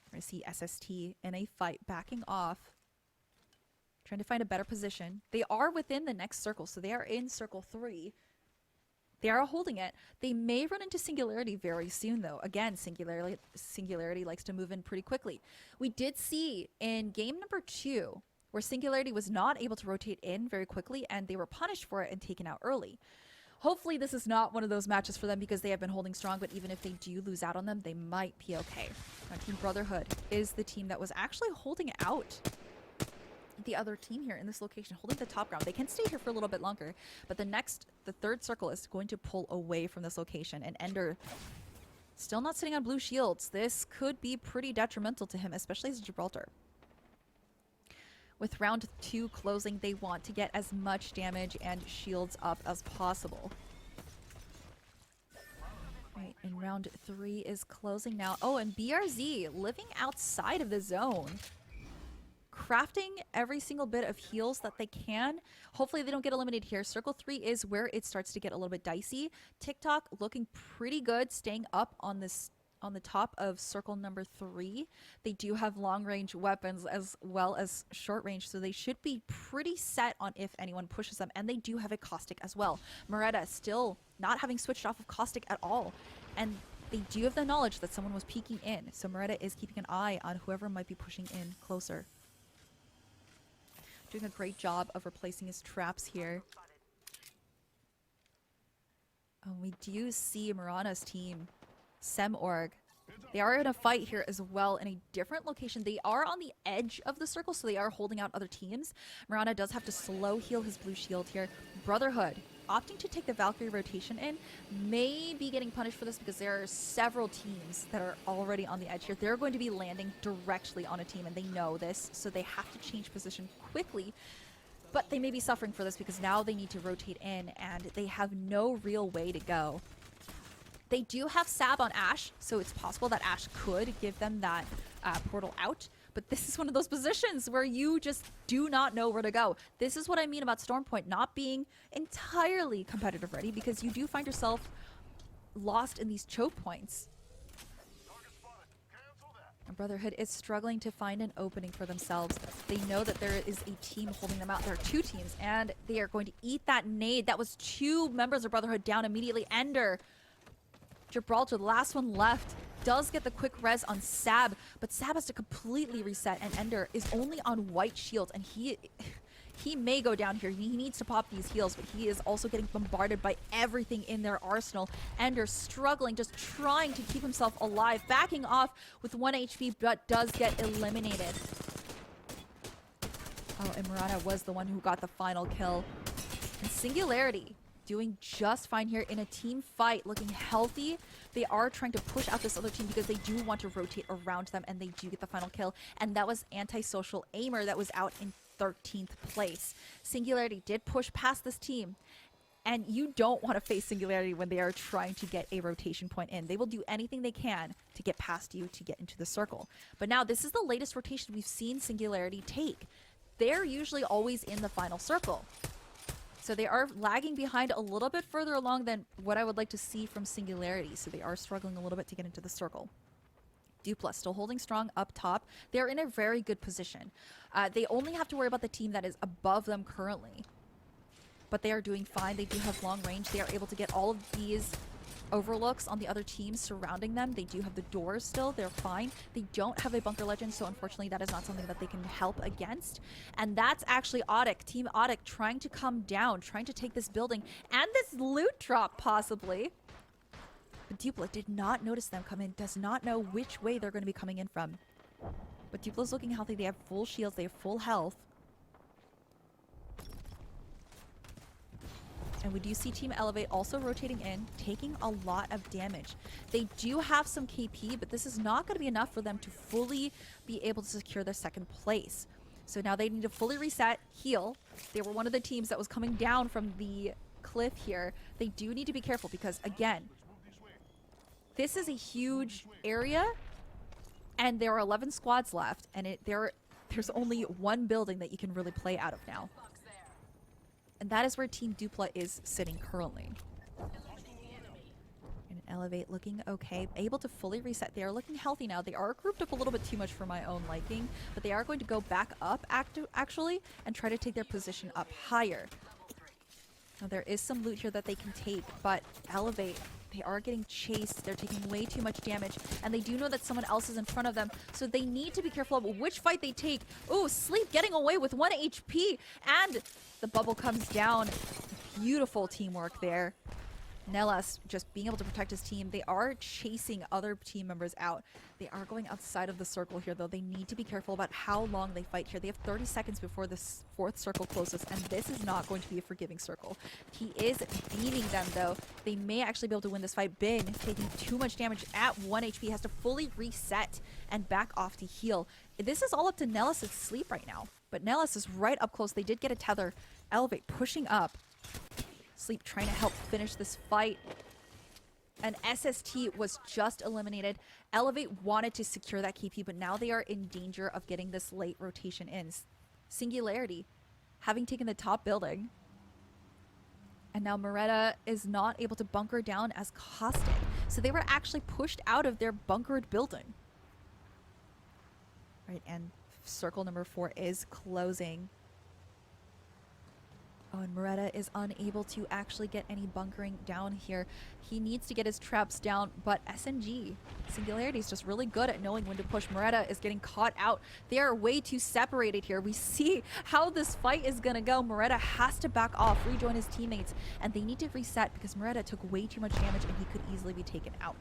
We're going to see SST in a fight, backing off, trying to find a better position. They are within the next circle, so they are in circle 3. They are holding it. They may run into Singularity very soon, though. Again, Singularity likes to move in pretty quickly. We did see in game number 2 where Singularity was not able to rotate in very quickly, and they were punished for it and taken out early. Hopefully this is not one of those matches for them, because they have been holding strong, but even if they do lose out on them, they might be okay. Now, Team Brotherhood is the team that was actually holding out the other team here in this location, holding the top ground. They can stay here for a little bit longer, but the 3rd circle is going to pull away from this location, and Ender still not sitting on blue shields. This could be pretty detrimental to him, especially as Gibraltar. With round 2 closing, they want to get as much damage and shields up as possible. Right, and round 3 is closing now. Oh, and BRZ living outside of the zone, crafting every single bit of heals that they can. Hopefully they don't get eliminated here. Circle 3 is where it starts to get a little bit dicey. TikTok looking pretty good, staying up on this on the top of circle number 3. They do have long range weapons as well as short range, so they should be pretty set on if anyone pushes them. And they do have a caustic as well. Moretta still not having switched off of caustic at all, and they do have the knowledge that someone was peeking in, so Moretta is keeping an eye on whoever might be pushing in closer. Doing a great job of replacing his traps here. We do see Marana's team, Semorg. They are in a fight here as well in a different location. They are on the edge of the circle, so they are holding out other teams. Marana does have to slow heal his blue shield here. Brotherhood opting to take the Valkyrie rotation in, may be getting punished for this because there are several teams that are already on the edge here. They're going to be landing directly on a team, and they know this, so they have to change position quickly. But they may be suffering for this because now they need to rotate in, and they have no real way to go. They do have Sab on Ashe, so it's possible that Ashe could give them that portal out. But this is one of those positions where you just do not know where to go. This is what I mean about Stormpoint not being entirely competitive ready, because you do find yourself lost in these choke points. And Brotherhood is struggling to find an opening for themselves. They know that there is a team holding them out. There are two teams, and they are going to eat that nade. That was two members of Brotherhood down immediately. Ender, Gibraltar, the last one left, does get the quick res on Sab, but Sab has to completely reset, and Ender is only on white shield, and he may go down here. He needs to pop these heals, but he is also getting bombarded by everything in their arsenal. Ender struggling, just trying to keep himself alive, backing off with 1 HP, but does get eliminated. Oh, and Murata was the one who got the final kill. And Singularity doing just fine here in a team fight, looking healthy. They are trying to push out this other team because they do want to rotate around them, and they do get the final kill. And that was Antisocial Aimer that was out in 13th place. Singularity did push past this team. And you don't want to face Singularity when they are trying to get a rotation point in. They will do anything they can to get past you to get into the circle. But now this is the latest rotation we've seen Singularity take. They're usually always in the final circle. So they are lagging behind a little bit further along than what I would like to see from Singularity. So they are struggling a little bit to get into the circle. Dupla still holding strong up top. They're in a very good position. They only have to worry about the team that is above them currently. But they are doing fine. They do have long range. They are able to get all of these overlooks on the other teams surrounding them. They do have the doors still. They're fine. They don't have a bunker legend, so unfortunately that is not something that they can help against. And that's actually Audic, Team Audic, trying to come down, trying to take this building and this loot drop possibly. But Dupla did not notice them come in, does not know which way they're going to be coming in from. But Dupla's looking healthy. They have full shields. They have full health. And we do see Team Elevate also rotating in, taking a lot of damage. They do have some KP, but this is not going to be enough for them to fully be able to secure their second place. So now they need to fully reset, heal. They were one of the teams that was coming down from the cliff here. They do need to be careful because, again, this is a huge area, and there are 11 squads left, and there's only one building that you can really play out of now. And that is where Team Dupla is sitting currently. And Elevate looking okay, able to fully reset. They are looking healthy now. They are grouped up a little bit too much for my own liking, but they are going to go back up actually and try to take their position up higher. Now there is some loot here that they can take, but Elevate, they are getting chased. They're taking way too much damage, and they do know that someone else is in front of them, so they need to be careful of which fight they take. Ooh, Sleep getting away with 1 HP, and the bubble comes down. Beautiful teamwork there. Nellas just being able to protect his team. They are chasing other team members out. They are going outside of the circle here, though. They need to be careful about how long they fight here. They have 30 seconds before this fourth circle closes, and this is not going to be a forgiving circle. He is beaming them, though. They may actually be able to win this fight. Bin taking too much damage at 1 HP, has to fully reset and back off to heal. This is all up to Nellis' Sleep right now, but Nellis is right up close. They did get a tether. Elevate pushing up. Sleep trying to help finish this fight. And SST was just eliminated. Elevate wanted to secure that KP, but now they are in danger of getting this late rotation in. Singularity having taken the top building. And now Moretta is not able to bunker down as Caustic. So they were actually pushed out of their bunkered building. Right, and circle number 4 is closing. Oh, and Moretta is unable to actually get any bunkering down here. He needs to get his traps down, but SNG, Singularity, is just really good at knowing when to push. Moretta is getting caught out. They are way too separated here. We see how this fight is gonna go. Moretta has to back off, rejoin his teammates, and they need to reset because Moretta took way too much damage and he could easily be taken out.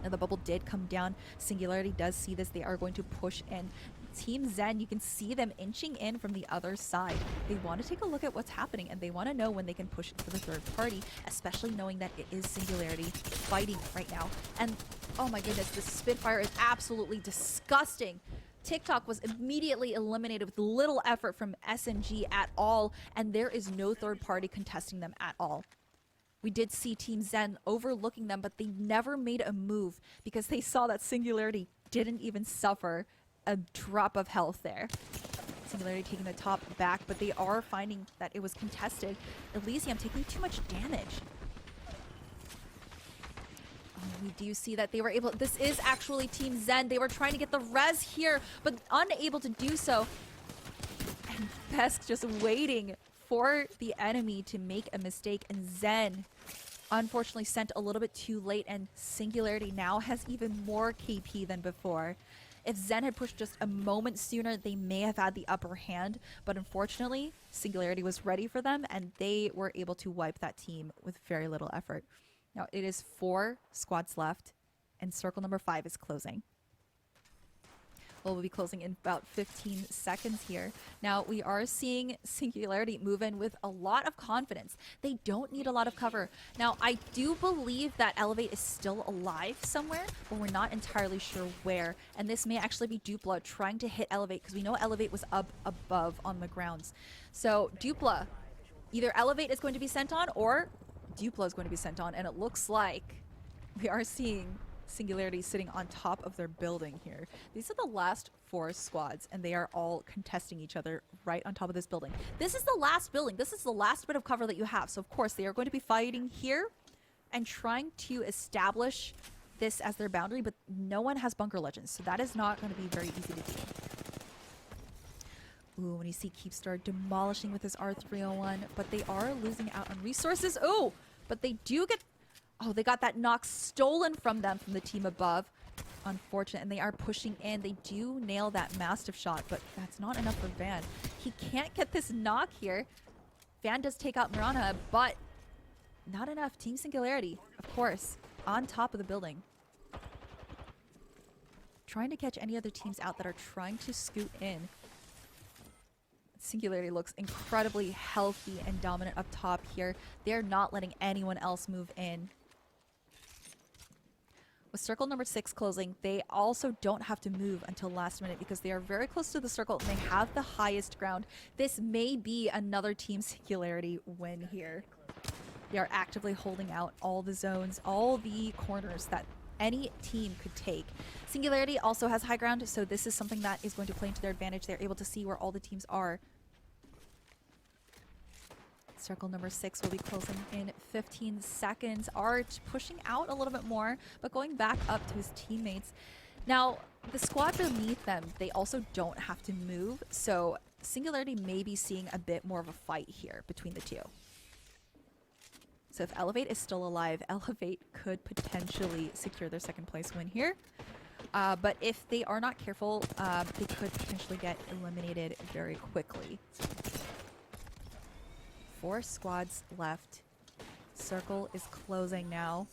Now the bubble did come down. Singularity does see this. They are going to push in. Team Zen, you can see them inching in from the other side. They want to take a look at what's happening, and they want to know when they can push for the third party, especially knowing that it is Singularity fighting right now. And oh my goodness, this Spitfire is absolutely disgusting. TikTok was immediately eliminated with little effort from SNG at all, and there is no third party contesting them at all. We did see Team Zen overlooking them, but they never made a move because they saw that Singularity didn't even suffer a drop of health there. Singularity taking the top back, but they are finding that it was contested. Elysium taking too much damage. Oh, we do see that they were able... This is actually Team Zen. They were trying to get the res here, but unable to do so. And Besk just waiting for the enemy to make a mistake, and Zen unfortunately sent a little bit too late, and Singularity now has even more KP than before. If Zen had pushed just a moment sooner, they may have had the upper hand, but unfortunately, Singularity was ready for them, and they were able to wipe that team with very little effort. Now, it is 4 squads left, and circle number 5 is closing. We'll be closing in about 15 seconds here. Now, we are seeing Singularity move in with a lot of confidence. They don't need a lot of cover. Now, I do believe that Elevate is still alive somewhere, but we're not entirely sure where. And this may actually be Dupla trying to hit Elevate, because we know Elevate was up above on the grounds. So, Dupla, either Elevate is going to be sent on, or Dupla is going to be sent on. And it looks like we are seeing Singularity sitting on top of their building here. These are the last 4 squads, and they are all contesting each other right on top of this building. This is the last building. This is the last bit of cover that you have. So, of course, they are going to be fighting here and trying to establish this as their boundary, but no one has bunker legends, so that is not going to be very easy to do. Ooh, when you see Keepstar demolishing with his R301, but they are losing out on resources. Oh, but they do get... Oh, they got that knock stolen from them from the team above. Unfortunate. And they are pushing in. They do nail that Mastiff shot, but that's not enough for Van. He can't get this knock here. Van does take out Mirana, but not enough. Team Singularity, of course, on top of the building. Trying to catch any other teams out that are trying to scoot in. Singularity looks incredibly healthy and dominant up top here. They're not letting anyone else move in. With circle number 6 closing, they also don't have to move until last minute because they are very close to the circle and they have the highest ground. This may be another Team Singularity win here. They are actively holding out all the zones, all the corners that any team could take. Singularity also has high ground, so this is something that is going to play into their advantage. They're able to see where all the teams are. Circle number 6 will be closing in 15 seconds. Art pushing out a little bit more, but going back up to his teammates. Now, the squad beneath them, they also don't have to move, so Singularity may be seeing a bit more of a fight here between the two. So if Elevate is still alive, Elevate could potentially secure their second place win here. But if they are not careful, they could potentially get eliminated very quickly. 4 squads left. Circle is closing now.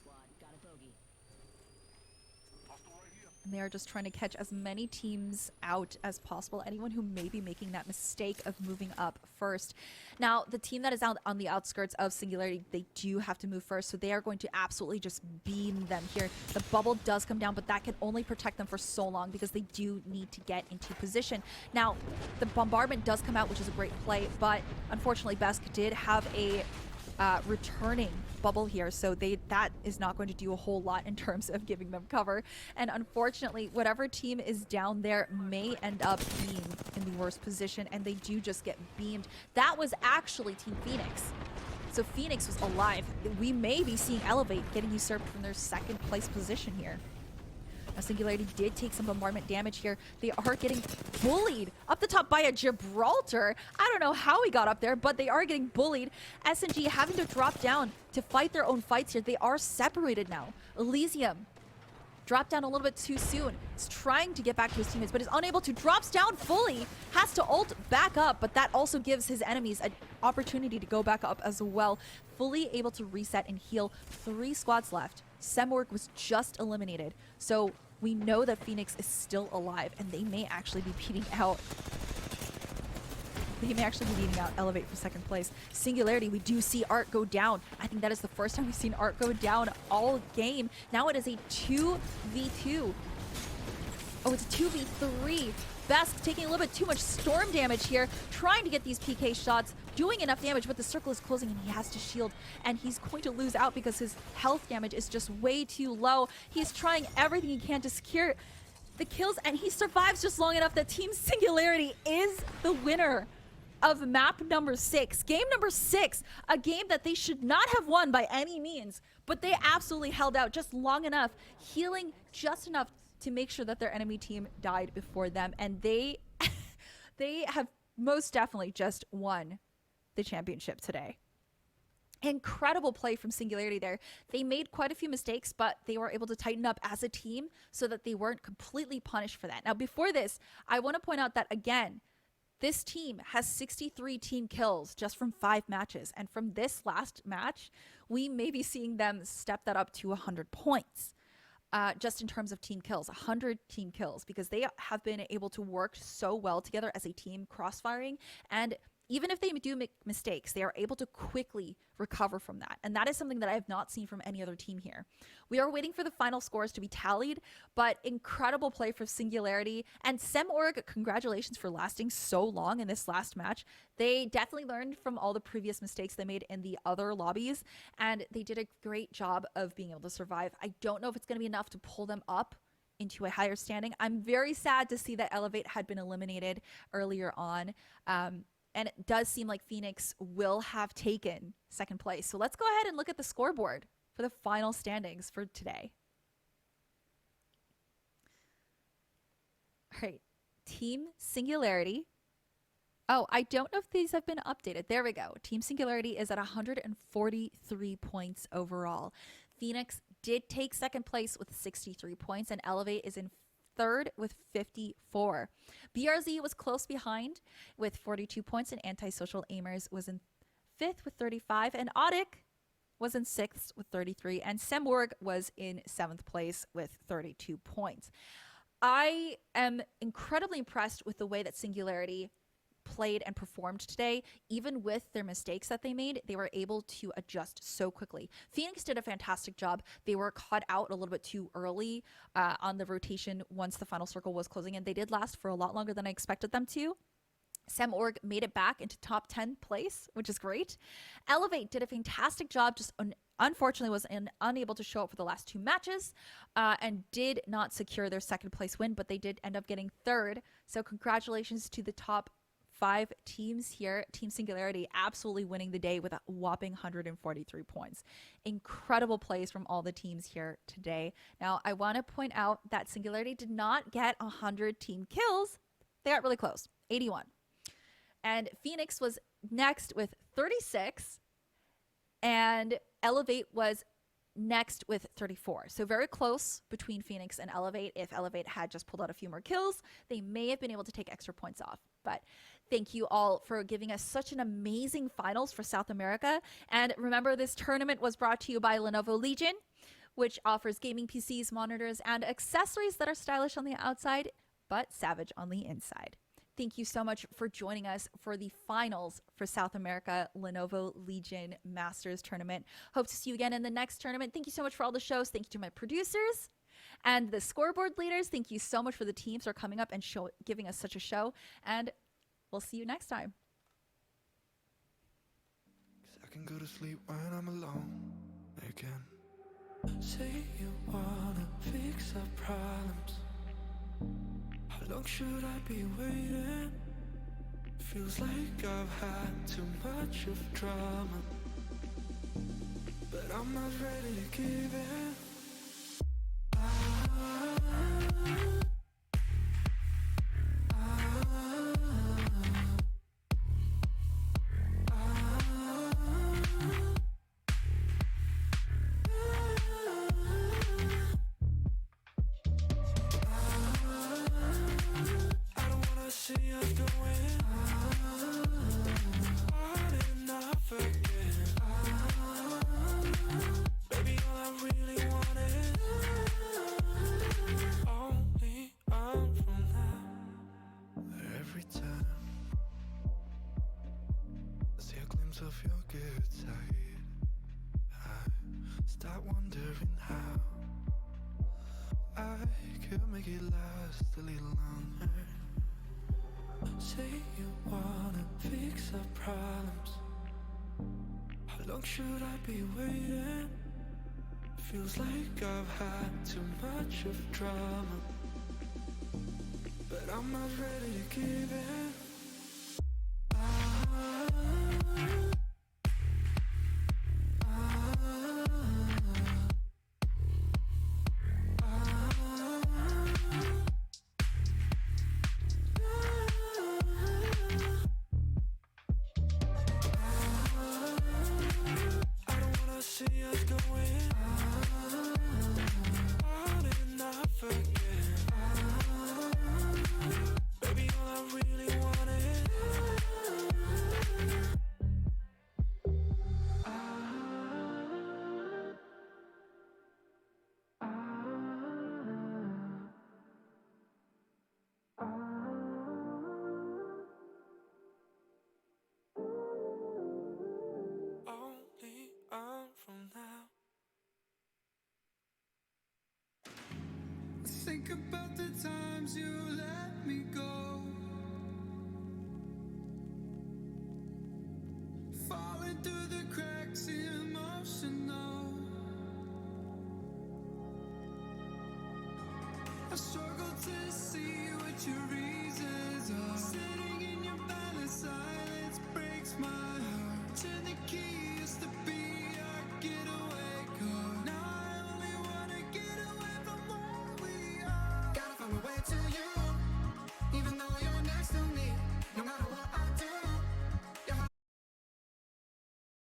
And they are just trying to catch as many teams out as possible. Anyone who may be making that mistake of moving up first. Now, the team that is out on the outskirts of Singularity, they do have to move first. So they are going to absolutely just beam them here. The bubble does come down, but that can only protect them for so long because they do need to get into position. Now, the bombardment does come out, which is a great play, but unfortunately, Besk did have a returning bubble here, so that is not going to do a whole lot in terms of giving them cover. And unfortunately, whatever team is down there may end up being in the worst position, and they do just get beamed. That was actually Team Phoenix. So Phoenix was alive. We may be seeing Elevate getting usurped from their second place position here. Now, Singularity did take some bombardment damage here. They are getting bullied up the top by a Gibraltar. I don't know how he got up there, but they are getting bullied. SNG having to drop down to fight their own fights here. They are separated now. Elysium dropped down a little bit too soon. He's trying to get back to his teammates, but is unable to. Drops down fully. Has to ult back up, but that also gives his enemies an opportunity to go back up as well. Fully able to reset and heal. 3 squads left. Semwork was just eliminated. So we know that Phoenix is still alive, and they may actually be beating out. They may actually be beating out Elevate for second place. Singularity, we do see Art go down. I think that is the first time we've seen Art go down all game. Now it is a 2v2. Oh, it's a 2v3. Besk taking a little bit too much storm damage here, trying to get these PK shots, doing enough damage, but the circle is closing and he has to shield, and he's going to lose out because his health damage is just way too low. He's trying everything he can to secure the kills, and he survives just long enough that Team Singularity is the winner of map number 6. Game number 6, a game that they should not have won by any means, but they absolutely held out just long enough, healing just enough to make sure that their enemy team died before them, and they have most definitely just won the championship today. Incredible play from Singularity there. They made quite a few mistakes, but they were able to tighten up as a team so that they weren't completely punished for that. Now, before this, I want to point out that, again, this team has 63 team kills just from 5 matches, and from this last match, we may be seeing them step that up to 100 points. just in terms of team kills, 100 team kills, because they have been able to work so well together as a team, crossfiring. And even if they do make mistakes, they are able to quickly recover from that. And that is something that I have not seen from any other team here. We are waiting for the final scores to be tallied, but incredible play for Singularity. And Semorg, congratulations for lasting so long in this last match. They definitely learned from all the previous mistakes they made in the other lobbies, and they did a great job of being able to survive. I don't know if it's going to be enough to pull them up into a higher standing. I'm very sad to see that Elevate had been eliminated earlier on. And it does seem like Phoenix will have taken second place. So let's go ahead and look at the scoreboard for the final standings for today. All right, Team Singularity. Oh, I don't know if these have been updated. There we go. Team Singularity is at 143 points overall. Phoenix did take second place with 63 points, and Elevate is in third with 54. BRZ was close behind with 42 points, and Antisocial Aimers was in fifth with 35, and Audic was in sixth with 33, and Semorg was in seventh place with 32 points. I am incredibly impressed with the way that Singularity played and performed today. Even with their mistakes that they made, they were able to adjust so quickly. Phoenix did a fantastic job. They were caught out a little bit too early on the rotation once the final circle was closing, and they did last for a lot longer than I expected them to. Semorg made it back into top 10 place, which is great. Elevate did a fantastic job, just unfortunately was unable to show up for the last two matches and did not secure their second place win, but they did end up getting third. So congratulations to the top 5 teams here. Team Singularity absolutely winning the day with a whopping 143 points. Incredible plays from all the teams here today. Now, I want to point out that Singularity did not get 100 team kills. They got really close, 81. And Phoenix was next with 36, and Elevate was next with 34. So very close between Phoenix and Elevate. If Elevate had just pulled out a few more kills, they may have been able to take extra points off. But thank you all for giving us such an amazing finals for South America. And remember, this tournament was brought to you by Lenovo Legion, which offers gaming PCs, monitors, and accessories that are stylish on the outside, but savage on the inside. Thank you so much for joining us for the finals for South America Lenovo Legion Masters Tournament. Hope to see you again in the next tournament. Thank you so much for all the shows. Thank you to my producers and the scoreboard leaders. Thank you so much for the teams who are coming up and giving us such a show. And we'll see you next time. I can go to sleep when I'm alone again. Say you wanna fix our problems. How long should I be waiting? Feels like I've had too much of drama, but I'm not ready to give in. Of your good side, I start wondering how I could make it last a little longer. Say you wanna fix our problems. How long should I be waiting? Feels like I've had too much of drama, but I'm not ready to give in. Baby, all I really want Think about the times you let me go. Falling through the cracks, emotional. I struggle to see what your reasons are. Sitting in your palace, silence breaks my heart. Turn the key, it's the